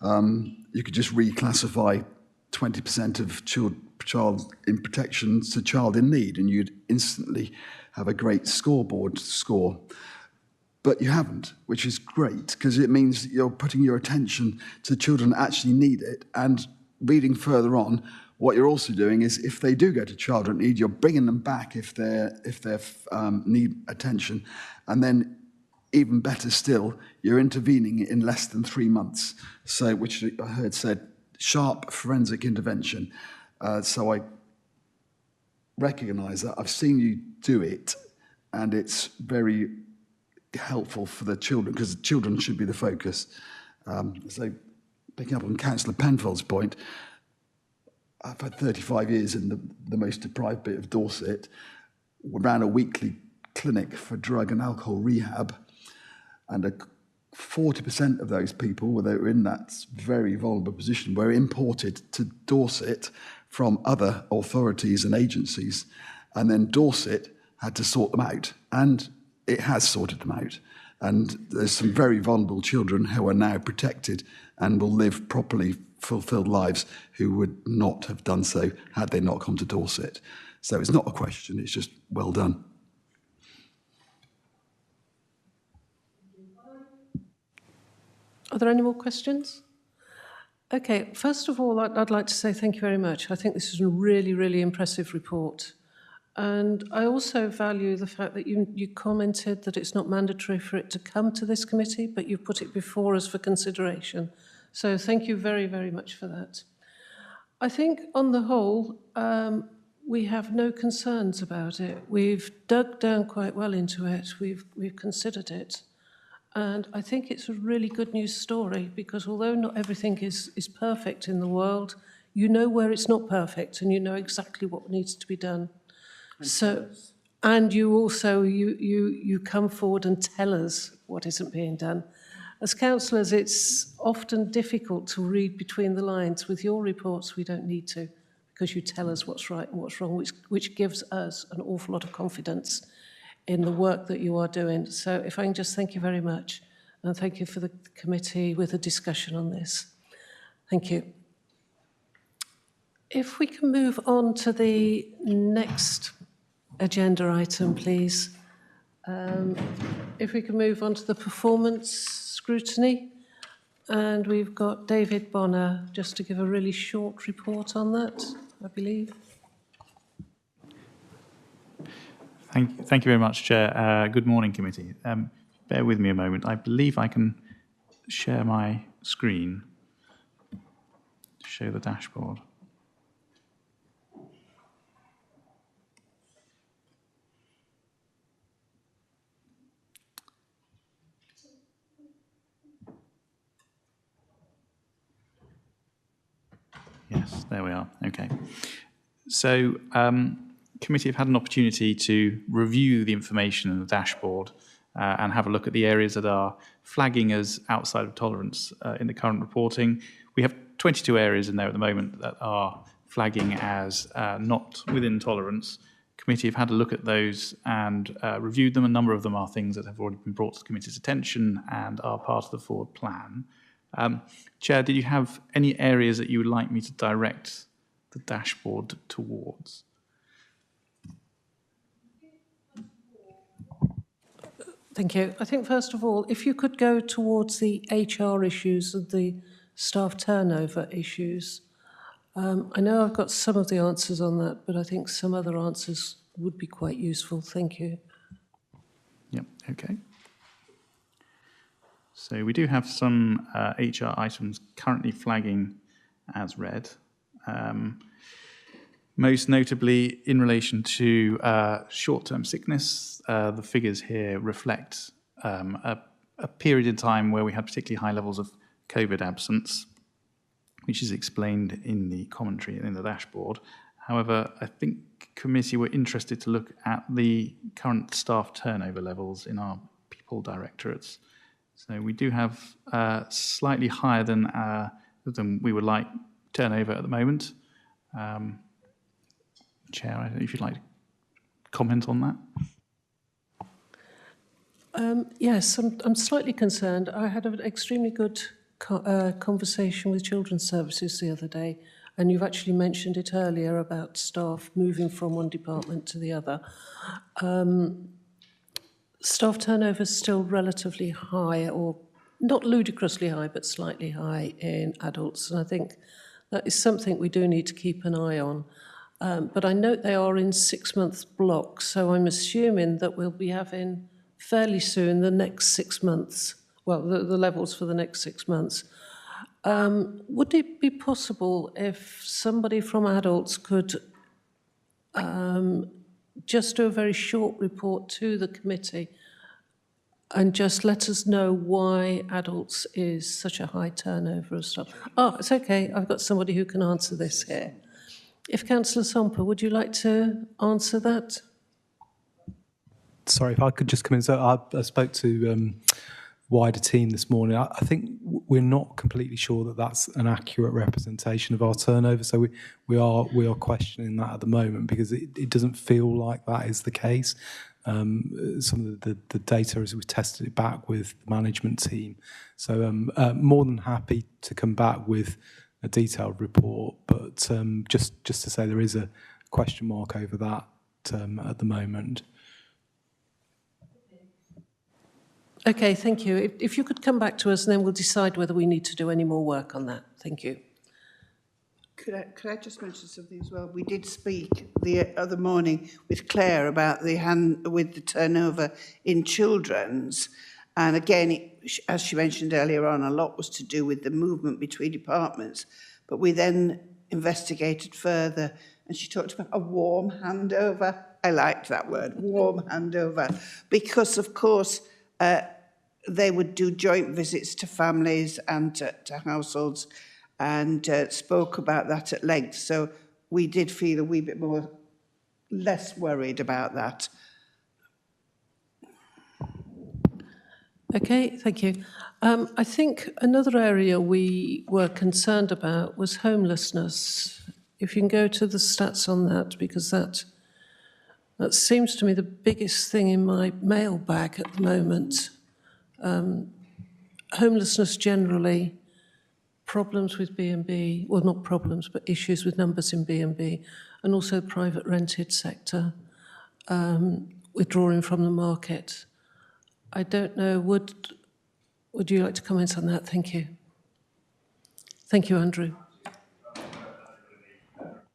You could just reclassify 20% of child in protection to child in need, and you'd instantly have a great scoreboard score. But you haven't, which is great, because it means that you're putting your attention to children that actually need it. And reading further on, what you're also doing is, if they do go to child in need, you're bringing them back if they need attention. And then, even better still, you're intervening in less than 3 months. So, which I heard said, sharp forensic intervention. So I recognise that. I've seen you do it, and it's very helpful for the children, because the children should be the focus. So picking up on Councillor Penfold's point, I've had 35 years in the most deprived bit of Dorset. We ran a weekly clinic for drug and alcohol rehab, and 40% of those people that were in that very vulnerable position were imported to Dorset from other authorities and agencies, and then Dorset had to sort them out, and it has sorted them out. And there's some very vulnerable children who are now protected and will live properly fulfilled lives who would not have done so had they not come to Dorset. So it's not a question, it's just well done. Are there any more questions? Okay, first of all, I'd like to say thank you very much. I think this is a really, really impressive report. And I also value the fact that you commented that it's not mandatory for it to come to this committee, but you've put it before us for consideration. So thank you very, very much for that. I think on the whole, we have no concerns about it. We've dug down quite well into it. We've considered it. And I think it's a really good news story, because although not everything is perfect in the world, you know where it's not perfect and you know exactly what needs to be done. And you also, you come forward and tell us what isn't being done. As councillors, it's often difficult to read between the lines. With your reports, we don't need to, because you tell us what's right and what's wrong, which gives us an awful lot of confidence in the work that you are doing. So if I can just thank you very much, and thank you for the committee with a discussion on this. Thank you. If we can move on to the next agenda item, please. If we can move on to the performance scrutiny. And we've got David Bonner just to give a really short report on that, I believe. Thank you very much, Chair. Good morning, committee. Bear with me a moment. I believe I can share my screen to show the dashboard. Yes, there we are. Okay. So, committee have had an opportunity to review the information in the dashboard and have a look at the areas that are flagging as outside of tolerance in the current reporting. We have 22 areas in there at the moment that are flagging as not within tolerance. Committee have had a look at those and reviewed them. A number of them are things that have already been brought to the committee's attention and are part of the forward plan. Chair, did you have any areas that you would like me to direct the dashboard towards? Thank you. I think, first of all, if you could go towards the HR issues and the staff turnover issues. I know I've got some of the answers on that, but I think some other answers would be quite useful. Thank you. Yep, okay. So we do have some HR items currently flagging as read. Most notably in relation to short-term sickness, the figures here reflect a period in time where we had particularly high levels of COVID absence, which is explained in the commentary and in the dashboard. However, I think committee were interested to look at the current staff turnover levels in our people directorates. So we do have slightly higher than we would like turnover at the moment. Chair, I don't know if you'd like to comment on that. Yes, I'm slightly concerned. I had an extremely good conversation with Children's Services the other day, and you've actually mentioned it earlier about staff moving from one department to the other. Staff turnover is still relatively high, or not ludicrously high, but slightly high in adults, and I think that is something we do need to keep an eye on. But I note they are in 6-month blocks, so I'm assuming that we'll be having fairly soon the next 6 months, well, the levels for the next 6 months. Would it be possible if somebody from adults could just do a very short report to the committee and just let us know why adults is such a high turnover of stuff? Oh, it's okay. I've got somebody who can answer this here. If Councillor Somper, would you like to answer that? Sorry, if I could just come in. So I spoke to wider team this morning. I think we're not completely sure that that's an accurate representation of our turnover. So we are questioning that at the moment because it doesn't feel like that is the case. Some of the data as we tested it back with the management team. So more than happy to come back with a detailed report, but just to say there is a question mark over that at the moment. Okay, thank you. If you could come back to us, and then we'll decide whether we need to do any more work on that. Thank you. Could I just mention something as well? We did speak the other morning with Claire about the turnover in children's, and again, as she mentioned earlier on, a lot was to do with the movement between departments. But we then investigated further, and she talked about a warm handover. I liked that word, warm handover, because of course they would do joint visits to families and to households, and spoke about that at length. So we did feel a wee bit less worried about that. Okay, thank you. I think another area we were concerned about was homelessness. If you can go to the stats on that, because that seems to me the biggest thing in my mailbag at the moment. Homelessness generally, problems with B&B, well, not problems, but issues with numbers in B&B, and also the private rented sector, withdrawing from the market. I don't know, would you like to comment on that? Thank you. Thank you, Andrew.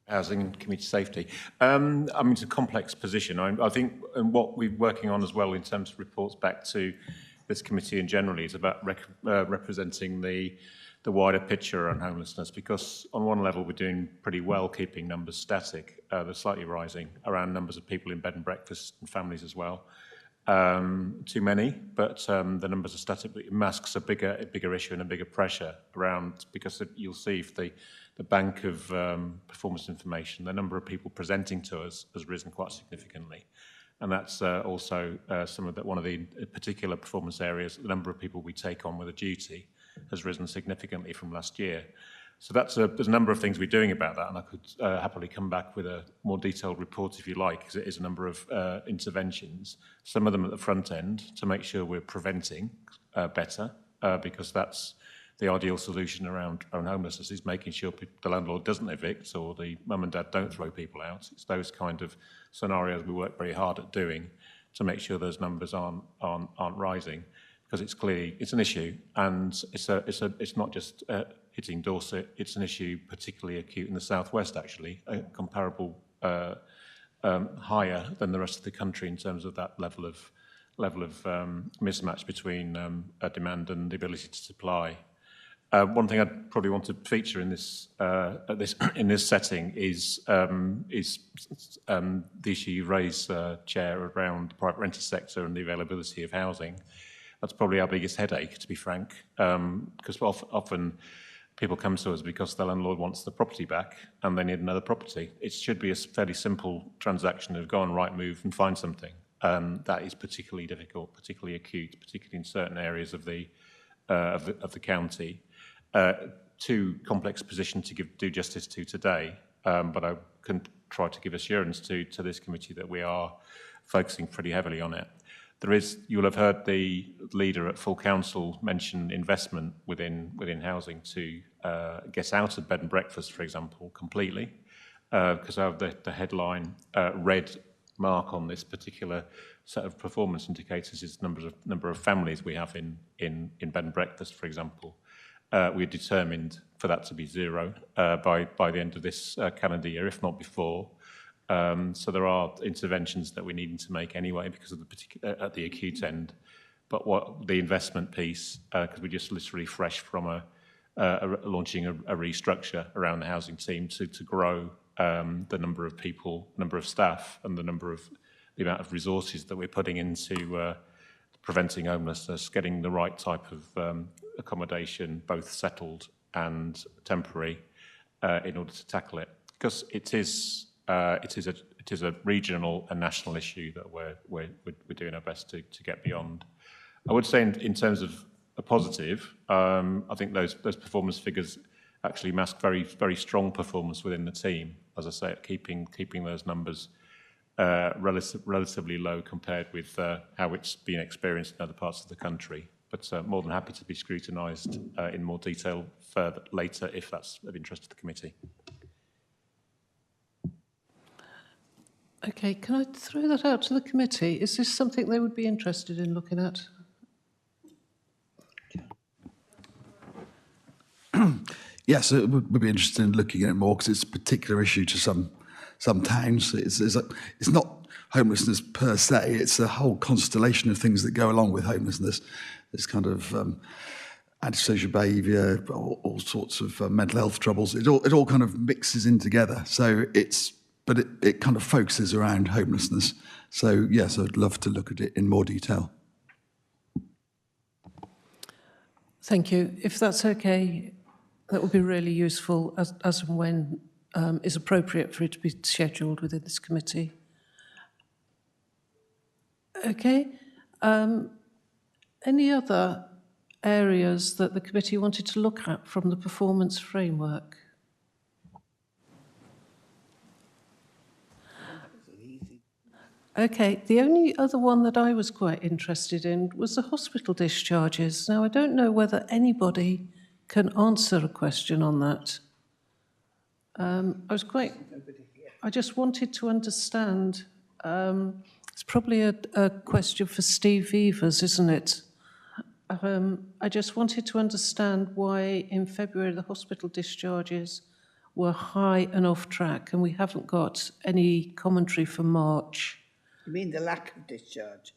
Housing and community safety. I mean, it's a complex position. I think, and what we're working on as well in terms of reports back to this committee and generally is about representing the wider picture on homelessness, because on one level we're doing pretty well keeping numbers static. They're slightly rising around numbers of people in bed and breakfast and families as well. Too many, but the numbers are static, but it masks a bigger issue and a bigger pressure around, because you'll see if the bank of performance information, the number of people presenting to us has risen quite significantly. And that's also one of the particular performance areas. The number of people we take on with a duty has risen significantly from last year. So there's a number of things we're doing about that, and I could happily come back with a more detailed report if you like, because it is a number of interventions, some of them at the front end to make sure we're preventing better, because that's the ideal solution around homelessness, is making sure the landlord doesn't evict or the mum and dad don't throw people out. It's those kind of scenarios we work very hard at doing to make sure those numbers aren't rising, because it's an issue, and it's not just hitting Dorset. It's an issue particularly acute in the southwest, actually, comparable higher than the rest of the country in terms of that level of mismatch between demand and the ability to supply. One thing I'd probably want to feature in this setting is the issue you raised, Chair, around the private rented sector and the availability of housing. That's probably our biggest headache, to be frank, because often people come to us because the landlord wants the property back and they need another property. It should be a fairly simple transaction of go on Rightmove and find something. That is particularly difficult, particularly acute, particularly in certain areas of the county. Too complex position to do justice to today, but I can try to give assurance to this committee that we are focusing pretty heavily on it. You will have heard the leader at full council mention investment within housing to get out of bed and breakfast, for example, completely, because I have the headline red mark on this particular set of performance indicators is number of families we have in bed and breakfast, for example. We're determined for that to be zero by the end of this calendar year, if not before. So there are interventions that we're needing to make anyway because of at the acute end. But what the investment piece, because we're just literally fresh from launching a restructure around the housing team to grow the number of people, number of staff, and the amount of resources that we're putting into preventing homelessness, getting the right type of accommodation, both settled and temporary, in order to tackle it. Because it is a regional and national issue that we're doing our best to get beyond. I would say in terms of a positive, I think those performance figures actually mask very, very strong performance within the team. As I say, keeping those numbers relatively low compared with how it's been experienced in other parts of the country. But more than happy to be scrutinised in more detail further later if that's of interest to the committee. Okay, can I throw that out to the committee? Is this something they would be interested in looking at? Yes, it would be interested in looking at it more because it's a particular issue to some towns. It's not homelessness per se, it's a whole constellation of things that go along with homelessness. There's kind of antisocial behaviour, all sorts of mental health troubles. It all kind of mixes in together. So but it kind of focuses around homelessness. So yes, I'd love to look at it in more detail. Thank you. If that's okay, that would be really useful as and when is appropriate for it to be scheduled within this committee. Okay. Any other areas that the committee wanted to look at from the performance framework? Okay, the only other one that I was quite interested in was the hospital discharges. Now, I don't know whether anybody can answer a question on that. I just wanted to understand, it's probably a question for Steve Evers, isn't it? I just wanted to understand why in February the hospital discharges were high and off track and we haven't got any commentary for March. You mean the lack of discharge?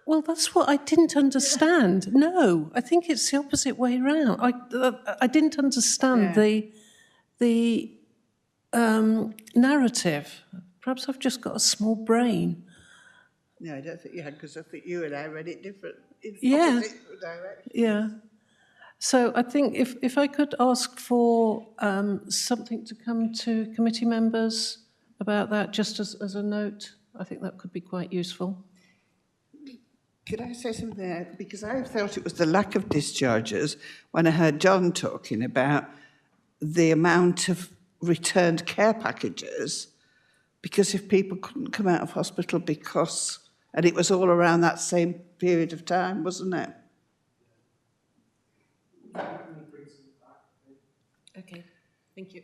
Well, that's what I didn't understand. No, I think it's the opposite way around. I didn't understand the narrative. Perhaps I've just got a small brain. No, I don't think you had, because I think you and I read it different. Yeah. Yeah. So I think if I could ask for something to come to committee members about that, just as a note, I think that could be quite useful. Could I say something there? Because I felt it was the lack of discharges when I heard John talking about the amount of returned care packages, because if people couldn't come out of hospital because, and it was all around that same period of time, wasn't it? Okay, thank you.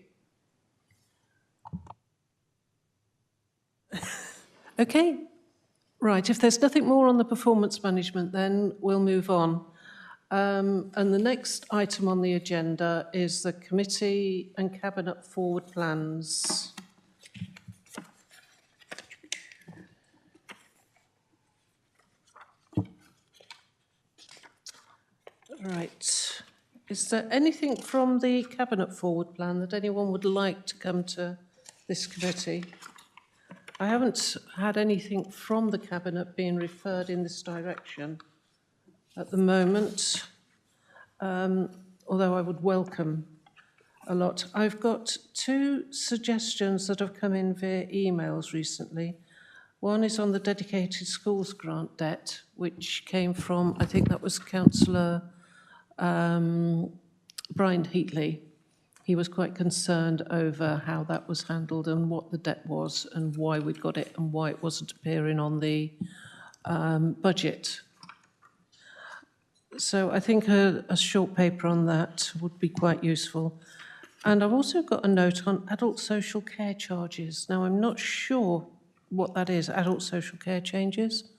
Okay, right, if there's nothing more on the performance management, then we'll move on. And the next item on the agenda is the committee and cabinet forward plans. Right. Is there anything from the cabinet forward plan that anyone would like to come to this committee? I haven't had anything from the cabinet being referred in this direction at the moment, although I would welcome a lot. I've got two suggestions that have come in via emails recently. One is on the dedicated schools grant debt, which came from, I think that was Councillor Brian Heatley. He was quite concerned over how that was handled and what the debt was and why we got it and why it wasn't appearing on the budget. So I think a short paper on that would be quite useful. And I've also got a note on adult social care charges. Now, I'm not sure what that is, adult social care changes.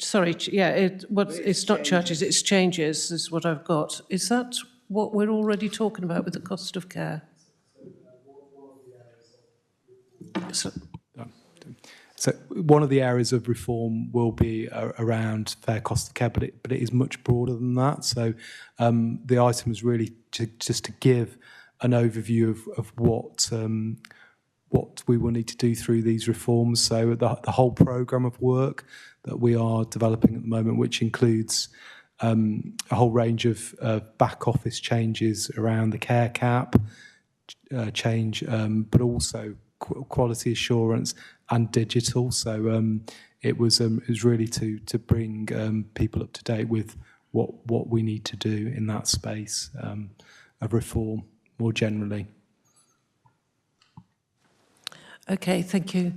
Sorry, yeah, it's not charges, it's changes is what I've got. Is that what we're already talking about with the cost of care? So one of the areas of reform will be around fair cost of care, but it is much broader than that. So the item is really just to give an overview of what we will need to do through these reforms. So the whole programme of work that we are developing at the moment, which includes a whole range of back office changes around the care cap change, but also quality assurance and digital. So it was really to bring people up to date with what we need to do in that space of reform more generally. Okay, thank you.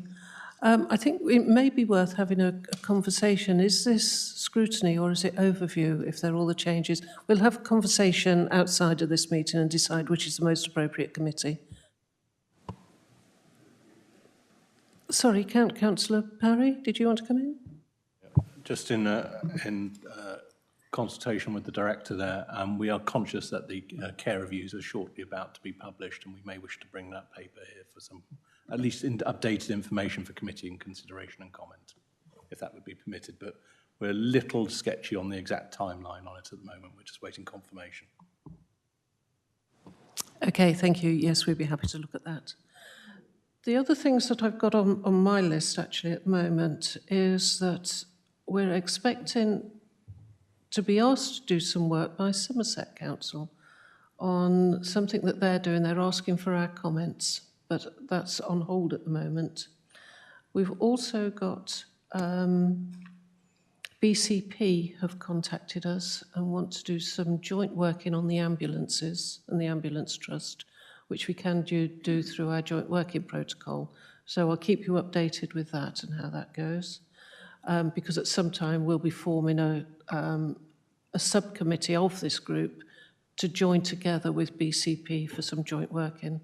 I think it may be worth having a conversation. Is this scrutiny or is it overview, if they're all the changes? We'll have a conversation outside of this meeting and decide which is the most appropriate committee. Sorry, Councillor Parry, did you want to come in? Just in consultation with the director there, we are conscious that the care reviews are shortly about to be published, and we may wish to bring that paper here for some, at least updated information for committee and consideration and comment, if that would be permitted. But we're a little sketchy on the exact timeline on it at the moment. We're just waiting confirmation. Okay, thank you. Yes, we'd be happy to look at that. The other things that I've got on my list actually at the moment is that we're expecting to be asked to do some work by Somerset Council on something that they're doing. They're asking for our comments, but that's on hold at the moment. We've also got BCP have contacted us and want to do some joint working on the ambulances and the ambulance trust, which we can do through our joint working protocol. So I'll keep you updated with that and how that goes, because at some time we'll be forming a subcommittee of this group to join together with BCP for some joint working.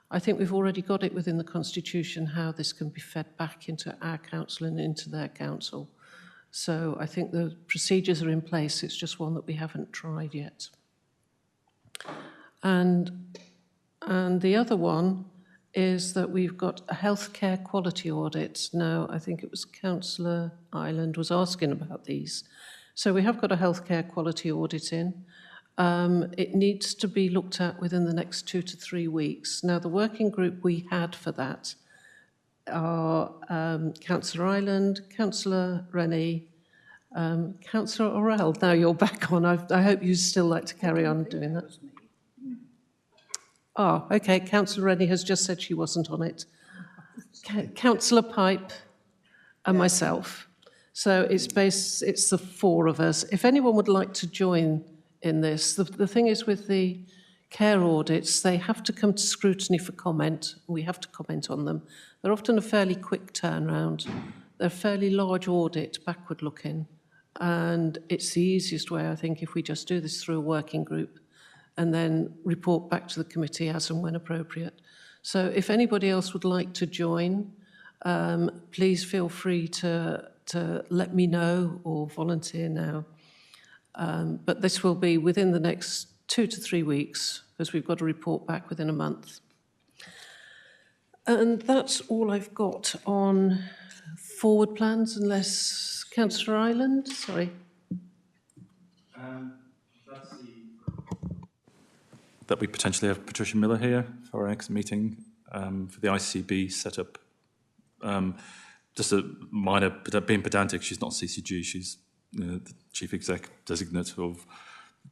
I think we've already got it within the Constitution how this can be fed back into our council and into their council. So I think the procedures are in place, it's just one that we haven't tried yet. And the other one is that we've got a healthcare quality audit. Now, I think it was Councillor Ireland was asking about these. So we have got a healthcare quality audit in. It needs to be looked at within the next 2 to 3 weeks. Now, the working group we had for that are Councillor Ireland, Councillor Rennie, Councillor Orell. Now you're back on. I hope you still like to carry on doing that. Oh, okay. Councillor Rennie has just said she wasn't on it. Councillor Pipe, and myself. So it's the four of us. If anyone would like to join in this, the thing is with the care audits, they have to come to scrutiny for comment. We have to comment on them. They're often a fairly quick turnaround. They're a fairly large audit, backward looking. And it's the easiest way, I think, if we just do this through a working group and then report back to the committee as and when appropriate. So if anybody else would like to join, please feel free to let me know or volunteer now. But this will be within the next 2 to 3 weeks, because we've got to report back within a month. And that's all I've got on forward plans, unless Councillor Ireland, sorry. That we potentially have Patricia Miller here for our next meeting for the ICB setup. Just a minor, being pedantic, she's not CCG, she's the Chief Exec designate of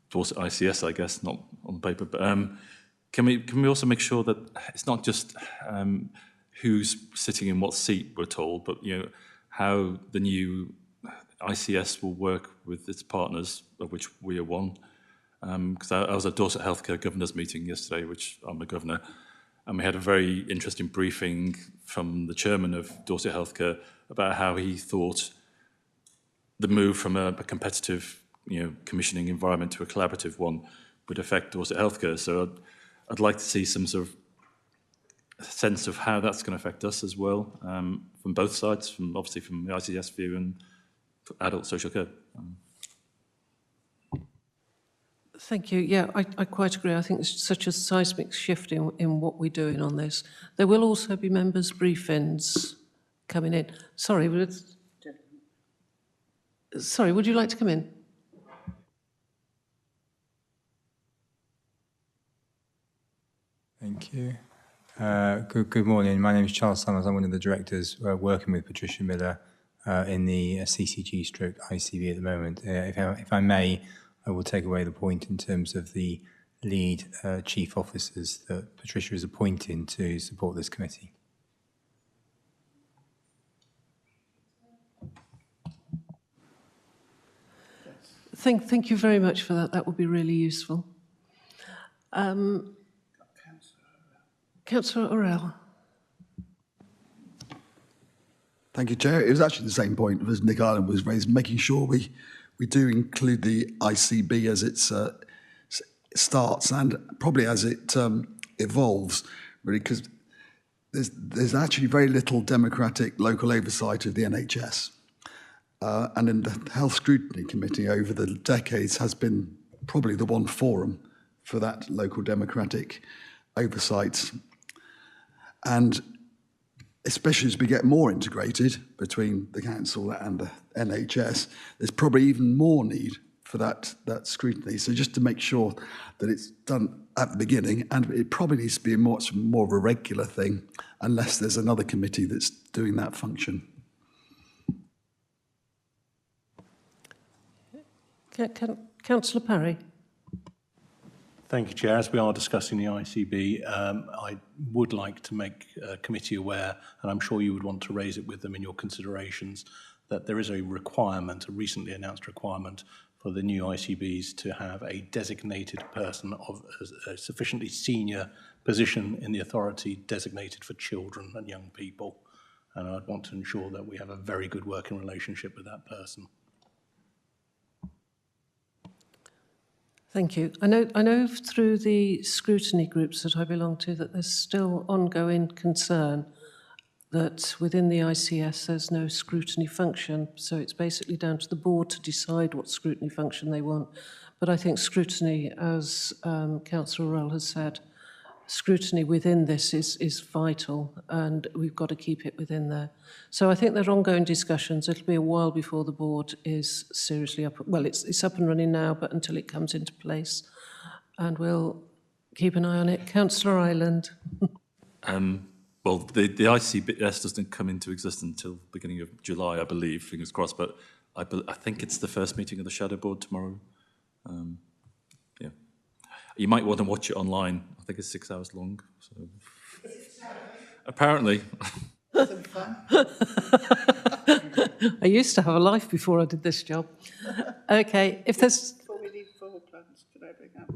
Dorset ICS, I guess, not on paper. But can we also make sure that it's not just who's sitting in what seat, we're told, but how the new ICS will work with its partners, of which we are one. Because I was at Dorset Healthcare Governors meeting yesterday, which I'm a governor, and we had a very interesting briefing from the chairman of Dorset Healthcare about how he thought the move from a competitive, commissioning environment to a collaborative one would affect Dorset Healthcare. So I'd like to see some sort of sense of how that's going to affect us as well, from both sides, obviously from the ICS view and adult social care. Thank you. Yeah, I quite agree. I think there's such a seismic shift in what we're doing on this. There will also be members' briefings coming in. Sorry, would you like to come in? Thank you. Good morning. My name is Charles Summers. I'm one of the directors working with Patricia Miller in the CCG/ICB at the moment. If I may, I will take away the point in terms of the lead chief officers that Patricia is appointing to support this committee. Thank you very much for that. That would be really useful. Councillor Orell. Thank you, Chair. It was actually the same point as Nick Ireland was raised, making sure we do include the ICB as it starts and probably as it evolves, really, because there's actually very little democratic local oversight of the NHS. And in the Health Scrutiny Committee over the decades has been probably the one forum for that local democratic oversight. And especially as we get more integrated between the council and the NHS, there's probably even more need for that scrutiny. So just to make sure that it's done at the beginning, and it probably needs to be much more of a regular thing, unless there's another committee that's doing that function. Councillor Parry. Thank you, Chair. As we are discussing the ICB, I would like to make a committee aware, and I'm sure you would want to raise it with them in your considerations, that there is a requirement, a recently announced requirement, for the new ICBs to have a designated person of a sufficiently senior position in the authority designated for children and young people. And I'd want to ensure that we have a very good working relationship with that person. Thank you. I know through the scrutiny groups that I belong to that there's still ongoing concern that within the ICS there's no scrutiny function, so it's basically down to the board to decide what scrutiny function they want. But I think scrutiny, as Councillor Orell has said, scrutiny within this is vital, and we've got to keep it within there. So I think there are ongoing discussions. It'll be a while before the board is seriously up. Well, it's up and running now, but until it comes into place, and we'll keep an eye on it. Councillor Ireland. Well, the ICBS doesn't come into existence until the beginning of July, I believe, fingers crossed, but I think it's the first meeting of the Shadow Board tomorrow. Yeah. You might want to watch it online. I think it's 6 hours long. So. Apparently. I used to have a life before I did this job. Okay, if there's... Before we leave forward plans, could I bring up?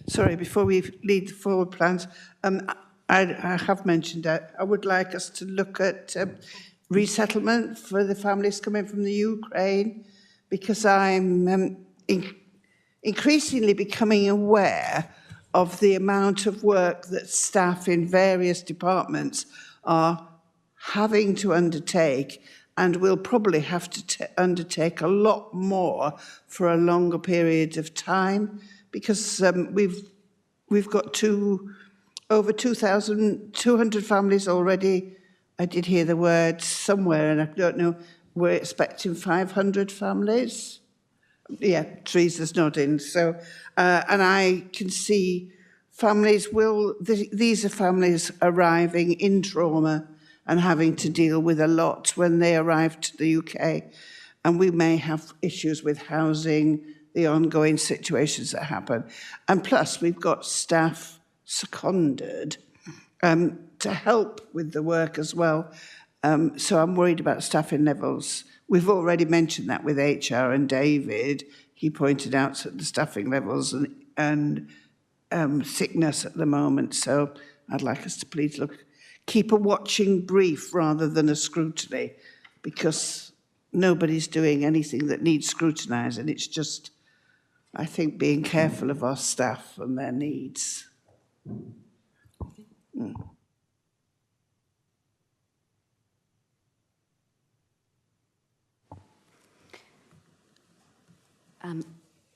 Sorry, before we lead the forward plans, I have mentioned that I would like us to look at resettlement for the families coming from the Ukraine, because I'm increasingly becoming aware of the amount of work that staff in various departments are having to undertake, and will probably have to undertake a lot more for a longer period of time, because we've got over 2,200 families already. I did hear the word somewhere, and I don't know, we're expecting 500 families. Yeah, Teresa's nodding. So, and I can see families these are families arriving in trauma and having to deal with a lot when they arrive to the UK. And we may have issues with housing, the ongoing situations that happen. And plus, we've got staff seconded to help with the work as well. So I'm worried about staffing levels. We've already mentioned that with HR and David. He pointed out the staffing levels and sickness at the moment. So I'd like us to please keep a watching brief rather than a scrutiny, because nobody's doing anything that needs scrutinising. It's just, I think, being careful of our staff and their needs.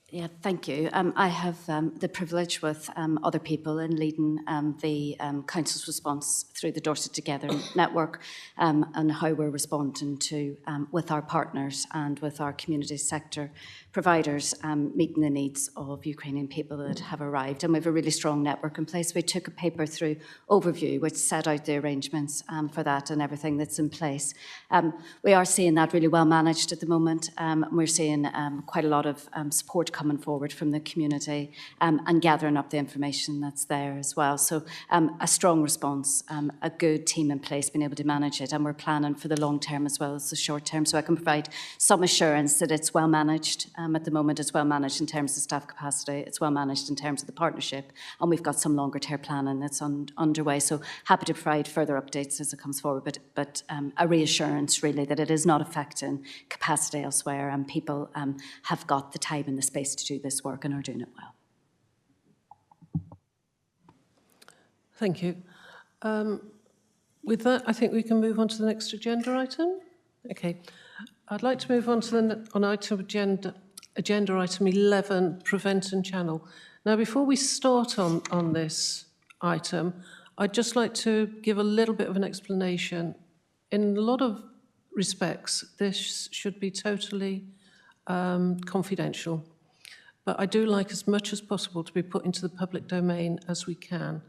Yeah, thank you. I have the privilege with other people in leading the Council's response through the Dorset Together network and how we're responding to, with our partners and with our community sector providers, meeting the needs of Ukrainian people that have arrived. And we have a really strong network in place. We took a paper through overview, which set out the arrangements for that and everything that's in place. We are seeing that really well managed at the moment. We're seeing quite a lot of support coming forward from the community and gathering up the information that's there as well. So a strong response, a good team in place, being able to manage it, and we're planning for the long term as well as the short term. So I can provide some assurance that it's well managed at the moment. It's well managed in terms of staff capacity. It's well managed in terms of the partnership, and we've got some longer term planning that's underway. So happy to provide further updates as it comes forward, but a reassurance really that it is not affecting capacity elsewhere, and people have got the time and the space to do this work and are doing it well. Thank you. With that, I think we can move on to the next agenda item. Okay. I'd like to move on to agenda item 11, Prevent and Channel. Now, before we start on this item, I'd just like to give a little bit of an explanation. In a lot of respects, this should be totally confidential. But I do like as much as possible to be put into the public domain as we can.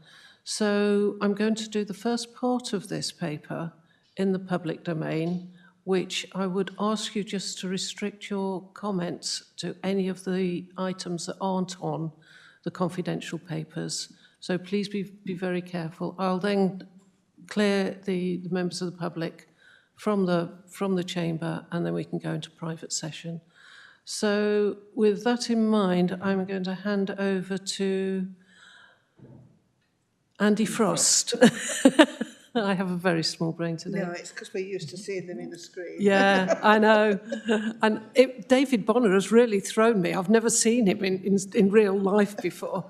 So I'm going to do the first part of this paper in the public domain, which I would ask you just to restrict your comments to any of the items that aren't on the confidential papers. So please be very careful. I'll then clear the members of the public from the chamber, and then we can go into private session. So with that in mind, I'm going to hand over to Andy Frost. I have a very small brain today. No, it's because we're used to seeing them in the screen. Yeah, I know. And David Bonner has really thrown me. I've never seen him in real life before.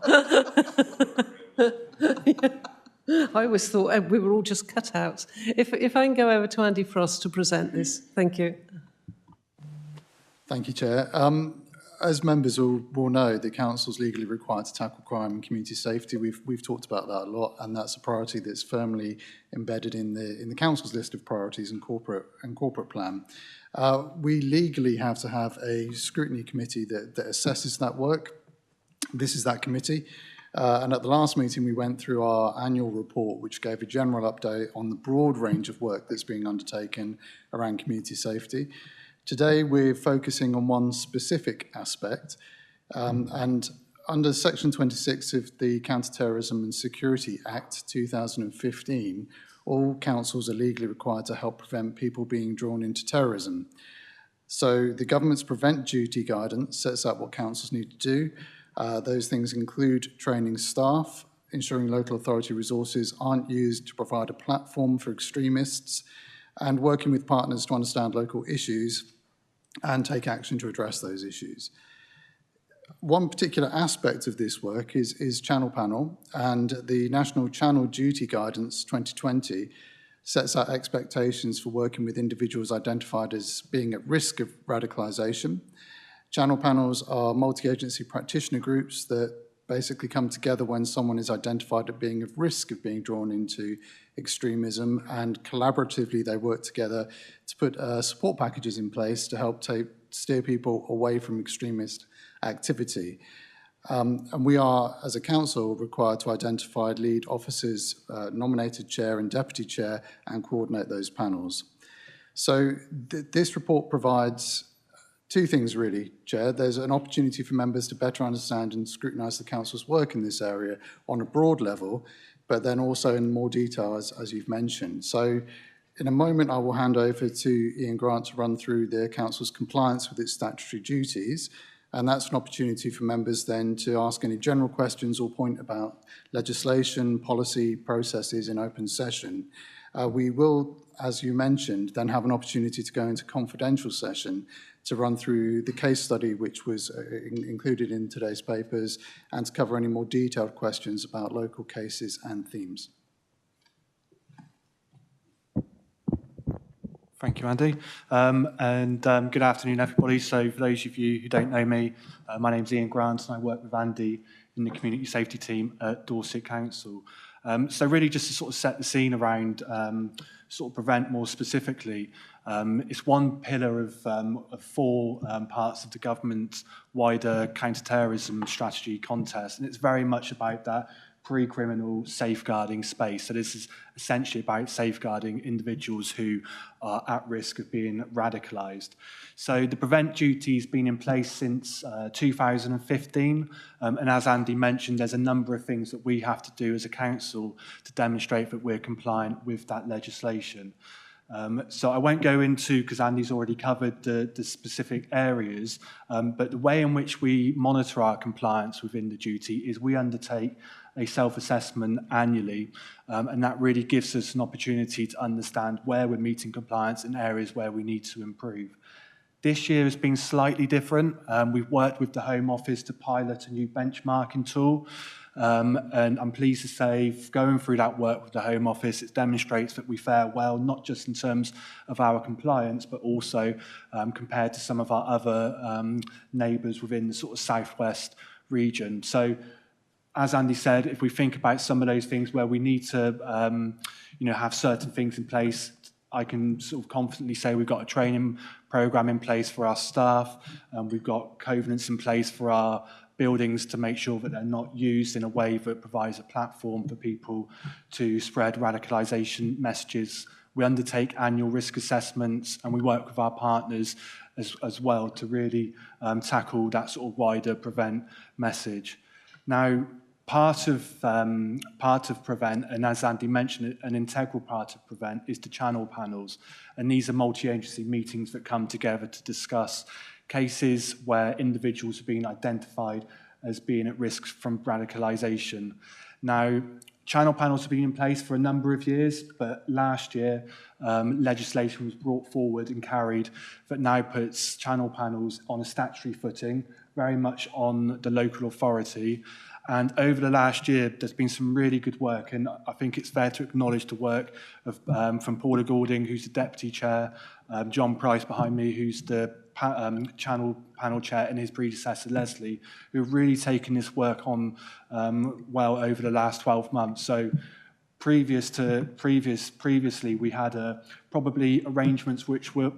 Yeah. I always thought we were all just cutouts. If I can go over to Andy Frost to present this. Thank you. Thank you, Chair. As members will know, the Council's legally required to tackle crime and community safety. We've talked about that a lot, and that's a priority that's firmly embedded in the Council's list of priorities and corporate plan. We legally have to have a scrutiny committee that assesses that work. This is that committee. And at the last meeting, we went through our annual report, which gave a general update on the broad range of work that's being undertaken around community safety. Today, we're focusing on one specific aspect, and under Section 26 of the Counter-Terrorism and Security Act 2015, all councils are legally required to help prevent people being drawn into terrorism. So the government's prevent duty guidance sets out what councils need to do. Those things include training staff, ensuring local authority resources aren't used to provide a platform for extremists, and working with partners to understand local issues and take action to address those issues. One particular aspect of this work is Channel Panel, and the National Channel Duty Guidance 2020 sets out expectations for working with individuals identified as being at risk of radicalisation. Channel panels are multi-agency practitioner groups that basically come together when someone is identified as being at risk of being drawn into extremism, and collaboratively they work together to put support packages in place to help steer people away from extremist activity. And we are, as a council, required to identify lead officers, nominated chair and deputy chair, and coordinate those panels. So this report provides two things really, Chair. There's an opportunity for members to better understand and scrutinise the council's work in this area on a broad level, but then also in more detail, as you've mentioned. So in a moment, I will hand over to Ian Grant to run through the council's compliance with its statutory duties. And that's an opportunity for members then to ask any general questions or point about legislation, policy, processes in open session. We will, as you mentioned, then have an opportunity to go into confidential session to run through the case study which was included in today's papers and to cover any more detailed questions about local cases and themes. Thank you, Andy. Good afternoon, everybody. So for those of you who don't know me, my name's Ian Grant and I work with Andy in the community safety team at Dorset Council. So really just to sort of set the scene around sort of prevent more specifically, it's one pillar of four parts of the government's wider counter-terrorism strategy contest, and it's very much about that pre-criminal safeguarding space. So this is essentially about safeguarding individuals who are at risk of being radicalised. So the prevent duty has been in place since 2015, and as Andy mentioned, there's a number of things that we have to do as a council to demonstrate that we're compliant with that legislation. So I won't go into, because Andy's already covered the specific areas, but the way in which we monitor our compliance within the duty is we undertake a self-assessment annually, and that really gives us an opportunity to understand where we're meeting compliance and areas where we need to improve. This year has been slightly different. We've worked with the Home Office to pilot a new benchmarking tool, and I'm pleased to say, going through that work with the Home Office, it demonstrates that we fare well, not just in terms of our compliance, but also compared to some of our other neighbours within the sort of southwest region. So, as Andy said, if we think about some of those things where we need to, have certain things in place, I can sort of confidently say we've got a training programme in place for our staff, and we've got covenants in place for our buildings to make sure that they're not used in a way that provides a platform for people to spread radicalisation messages. We undertake annual risk assessments, and we work with our partners as well to really tackle that sort of wider prevent message. Now, part of prevent, and as Andy mentioned, an integral part of prevent is the channel panels, and these are multi-agency meetings that come together to discuss cases where individuals have been identified as being at risk from radicalisation. Now, channel panels have been in place for a number of years, but last year legislation was brought forward and carried that now puts channel panels on a statutory footing, very much on the local authority. And over the last year, there's been some really good work, and I think it's fair to acknowledge the work of from Paula Goulding, who's the deputy chair, John Price behind me, who's the channel panel chair, and his predecessor Leslie, who've really taken this work on well over the last 12 months. So previously we had probably arrangements which were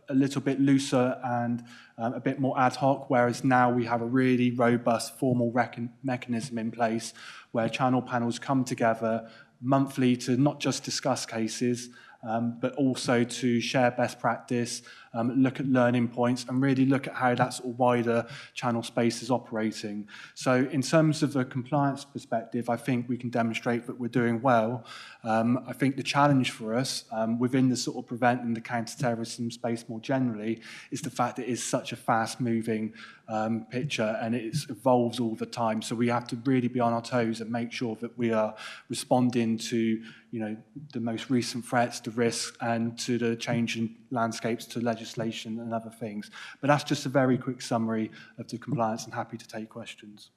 a little bit looser and a bit more ad hoc, whereas now we have a really robust formal mechanism in place where channel panels come together monthly to not just discuss cases, but also to share best practice, look at learning points, and really look at how that sort of wider channel space is operating. So in terms of the compliance perspective, I think we can demonstrate that we're doing well. I think the challenge for us within the sort of prevent and the counter-terrorism space more generally is the fact that it is such a fast-moving picture, and it evolves all the time. So we have to really be on our toes and make sure that we are responding to, the most recent threats, the risks, and to the changing landscapes, to legislation and other things. But that's just a very quick summary of the compliance, and happy to take questions.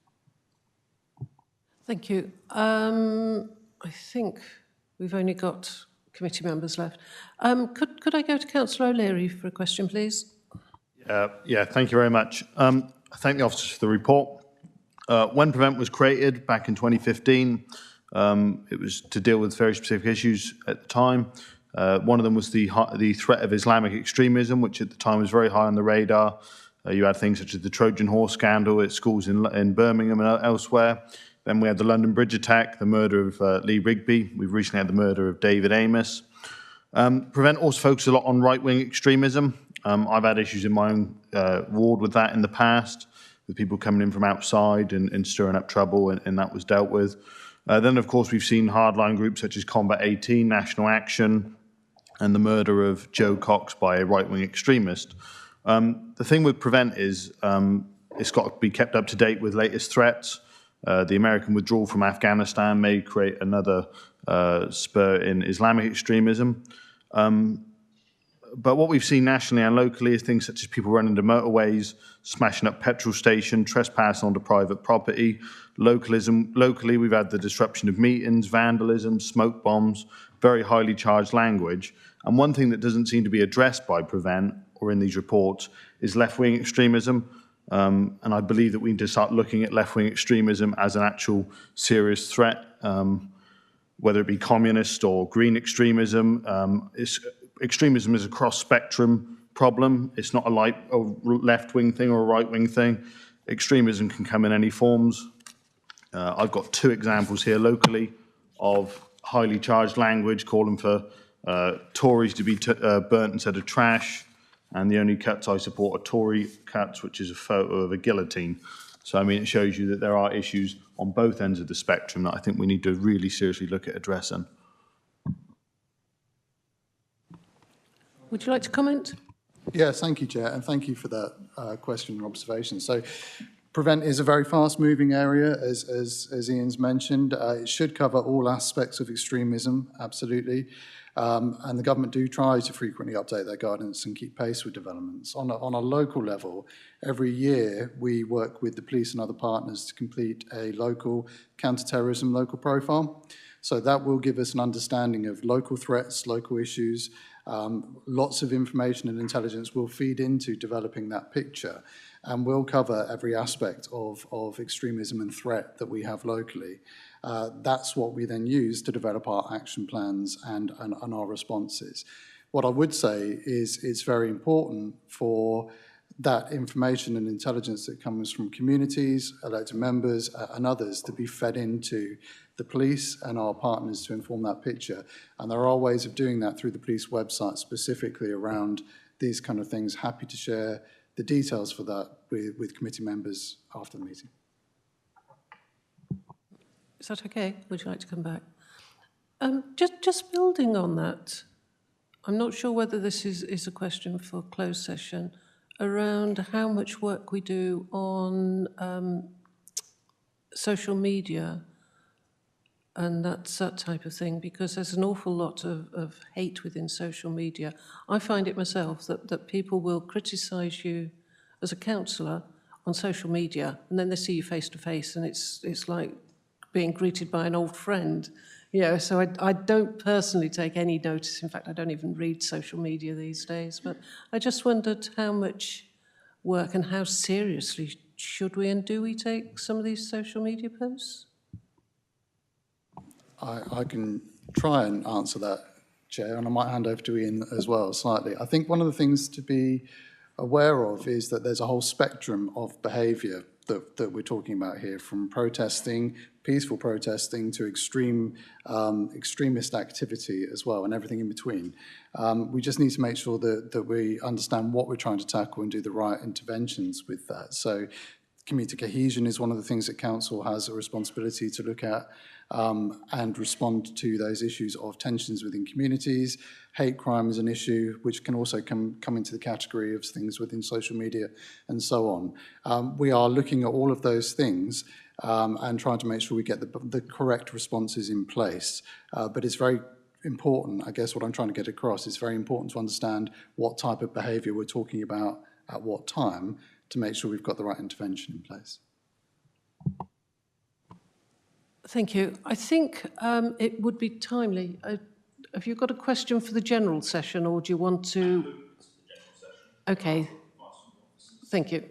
Thank you. I think we've only got committee members left. Could I go to Councillor O'Leary for a question, please? Yeah, thank you very much. I thank the officers for the report. When Prevent was created back in 2015, it was to deal with very specific issues at the time. One of them was the threat of Islamic extremism, which at the time was very high on the radar. You had things such as the Trojan horse scandal at schools in Birmingham and elsewhere. Then we had the London Bridge attack, the murder of Lee Rigby. We've recently had the murder of David Amos. Prevent also focuses a lot on right-wing extremism. I've had issues in my own ward with that in the past, with people coming in from outside and stirring up trouble, and that was dealt with. Then, of course, we've seen hardline groups such as Combat 18, National Action, and the murder of Joe Cox by a right-wing extremist. The thing with Prevent is it's got to be kept up to date with latest threats. The American withdrawal from Afghanistan may create another spur in Islamic extremism. But what we've seen nationally and locally is things such as people running into motorways, smashing up petrol stations, trespassing onto private property. Locally, we've had the disruption of meetings, vandalism, smoke bombs, very highly charged language. And one thing that doesn't seem to be addressed by Prevent or in these reports is left-wing extremism. And I believe that we need to start looking at left-wing extremism as an actual serious threat, whether it be communist or green extremism. Extremism is a cross-spectrum problem. It's not a left-wing thing or a right-wing thing. Extremism can come in any forms. I've got two examples here locally of highly charged language calling for Tories to be burnt instead of trash. And the only cuts I support are Tory cuts, which is a photo of a guillotine. So, I mean, it shows you that there are issues on both ends of the spectrum that I think we need to really seriously look at addressing. Would you like to comment? Yes, thank you, Chair, and thank you for that question and observation. So, Prevent is a very fast-moving area, as Ian's mentioned. It should cover all aspects of extremism, absolutely. And the government do try to frequently update their guidance and keep pace with developments. On a local level, every year we work with the police and other partners to complete a local counter-terrorism local profile. So that will give us an understanding of local threats, local issues. Lots of information and intelligence will feed into developing that picture, and we'll cover every aspect of extremism and threat that we have locally. That's what we then use to develop our action plans and our responses. What I would say is it's very important for that information and intelligence that comes from communities, elected members, and others to be fed into the police and our partners to inform that picture. And there are ways of doing that through the police website, specifically around these kind of things. Happy to share the details for that with committee members after the meeting. Is that okay? Would you like to come back? Just building on that, I'm not sure whether this is a question for closed session, around how much work we do on social media and that type of thing, because there's an awful lot of hate within social media. I find it myself that people will criticise you as a councillor on social media, and then they see you face to face, and it's like being greeted by an old friend. So I don't personally take any notice. In fact, I don't even read social media these days. But I just wondered how much work and how seriously should we and do we take some of these social media posts? I can try and answer that, Chair, and I might hand over to Ian as well slightly. I think one of the things to be aware of is that there's a whole spectrum of behaviour that we're talking about here, from protesting, peaceful protesting to extremist activity as well, and everything in between. We just need to make sure that we understand what we're trying to tackle and do the right interventions with that. So community cohesion is one of the things that Council has a responsibility to look at and respond to those issues of tensions within communities. Hate crime is an issue which can also come into the category of things within social media and so on. We are looking at all of those things and trying to make sure we get the correct responses in place. But it's very important, I guess what I'm trying to get across, it's very important to understand what type of behaviour we're talking about at what time to make sure we've got the right intervention in place. Thank you. I think it would be timely. Have you got a question for the general session, or do you want to? Okay. Thank you.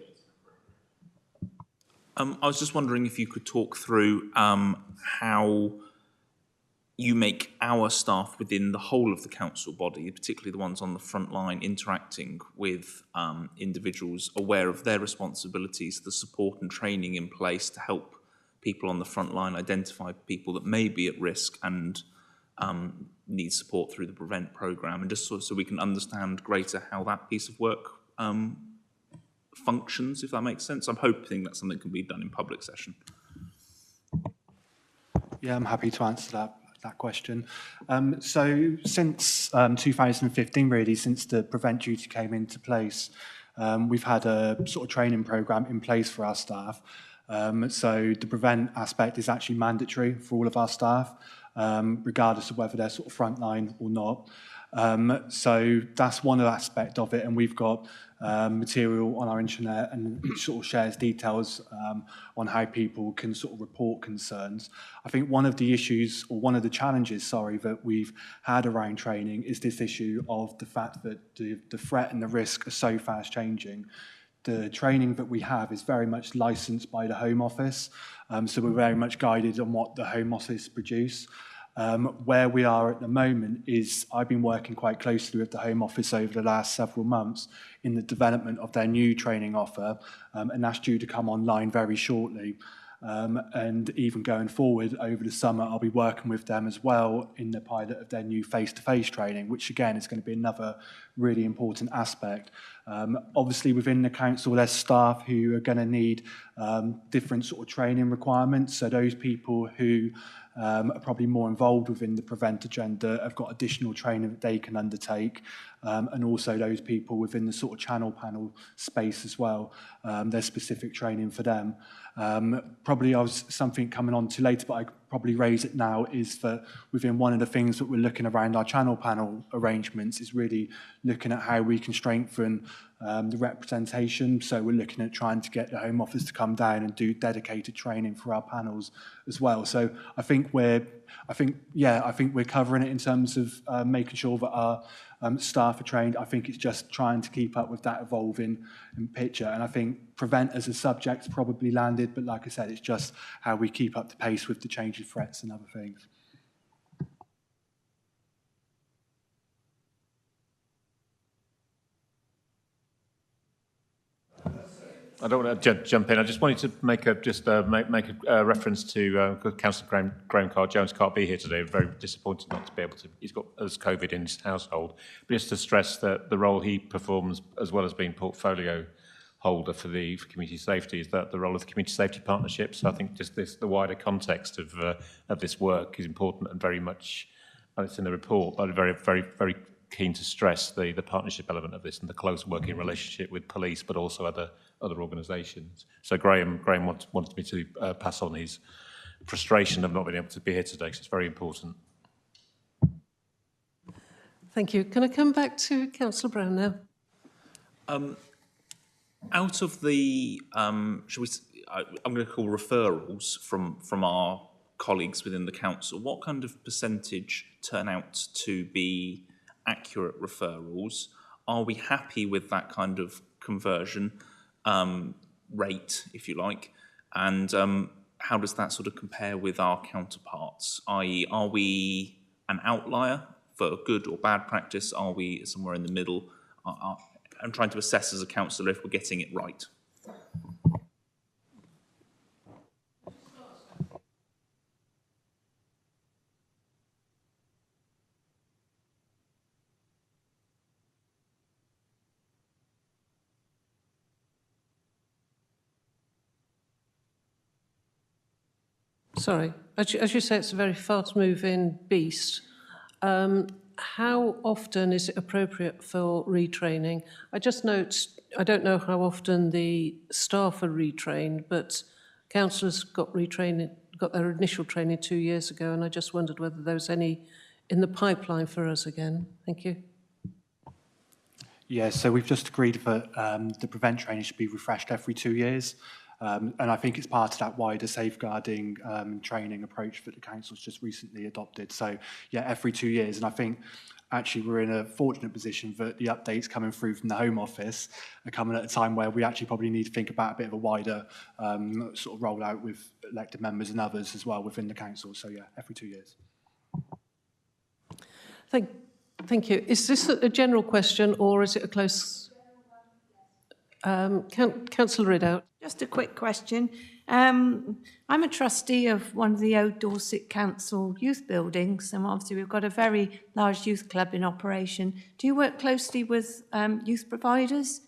I was just wondering if you could talk through how you make our staff within the whole of the council body, particularly the ones on the front line, interacting with individuals, aware of their responsibilities, the support and training in place to help people on the front line identify people that may be at risk and need support through the PREVENT programme, and just so we can understand greater how that piece of work functions, if that makes sense. I'm hoping that's something that can be done in public session. Yeah, I'm happy to answer that question. So since 2015, really, since the PREVENT duty came into place, we've had a sort of training programme in place for our staff. So the PREVENT aspect is actually mandatory for all of our staff, regardless of whether they're sort of frontline or not. So that's one aspect of it, and we've got material on our intranet and it sort of shares details on how people can sort of report concerns. I think one of the issues, or one of the challenges, sorry, that we've had around training is this issue of the fact that the threat and the risk are so fast changing. The training that we have is very much licensed by the Home Office, so we're very much guided on what the Home Office produce. Where we are at the moment is I've been working quite closely with the Home Office over the last several months in the development of their new training offer, and that's due to come online very shortly. And even going forward over the summer, I'll be working with them as well in the pilot of their new face-to-face training, which again is going to be another really important aspect. Obviously within the council there's staff who are going to need different sort of training requirements, so those people who are probably more involved within the PREVENT agenda have got additional training that they can undertake, and also those people within the sort of channel panel space as well. There's specific training for them. Probably I was something coming on to later, but I could probably raise it now, is that within one of the things that we're looking around our channel panel arrangements is really looking at how we can strengthen the representation. So we're looking at trying to get the Home Office to come down and do dedicated training for our panels as well. So I think we're covering it in terms of making sure that our staff are trained. I think it's just trying to keep up with that evolving picture. And I think PREVENT as a subject's probably landed, but like I said, it's just how we keep up to pace with the changing threats and other things. I don't want to jump in. I just wanted to make a reference to Councillor Graham Jones can't be here today. Very disappointed not to be able to. He's got COVID in his household. But just to stress that the role he performs, as well as being portfolio holder for community safety, is that the role of the community safety partnership. So I think just the wider context of this work is important and very much, and it's in the report, but very keen to stress the partnership element of this and the close working relationship with police, but also other organisations. So Graham wanted me to pass on his frustration of not being able to be here today, so it's very important. Thank you. Can I come back to Councillor Brown now? Out of the, I'm going to call referrals from our colleagues within the council, what kind of percentage turn out to be accurate referrals? Are we happy with that kind of conversion rate, if you like? And how does that sort of compare with our counterparts? i.e., are we an outlier for good or bad practice? Are we somewhere in the middle? I'm trying to assess as a councillor if we're getting it right. Sorry, as you say, it's a very fast-moving beast. How often is it appropriate for retraining? I just note, I don't know how often the staff are retrained, but councillors got their initial training 2 years ago, and I just wondered whether there was any in the pipeline for us again. Thank you. Yeah, so we've just agreed that the prevent training should be refreshed every 2 years. And I think it's part of that wider safeguarding training approach that the council's just recently adopted. So yeah, every 2 years. And I think actually we're in a fortunate position that the updates coming through from the Home Office are coming at a time where we actually probably need to think about a bit of a wider sort of rollout with elected members and others as well within the council. So yeah, every 2 years. Thank you. Is this a general question or is it a close? Councillor Ridout. Just a quick question. I'm a trustee of one of the Old Dorset Council youth buildings, and obviously we've got a very large youth club in operation. Do you work closely with youth providers?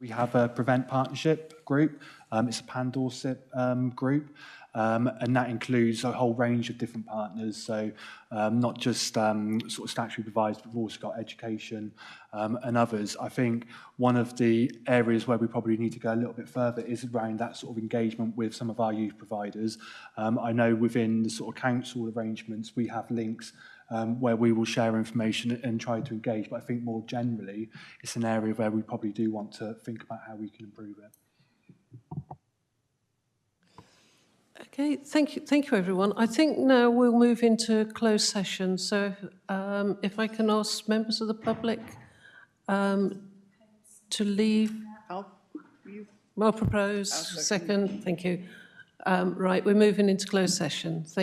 We have a Prevent Partnership group. It's a Pan-Dorset group. And that includes a whole range of different partners. So not just sort of statutory providers, but we've also got education and others. I think one of the areas where we probably need to go a little bit further is around that sort of engagement with some of our youth providers. I know within the sort of council arrangements, we have links where we will share information and try to engage. But I think more generally, it's an area where we probably do want to think about how we can improve it. Okay, thank you, everyone. I think now we'll move into closed session. So if I can ask members of the public to leave. I'll propose. Second, thank you. Right, we're moving into closed session. Thank you.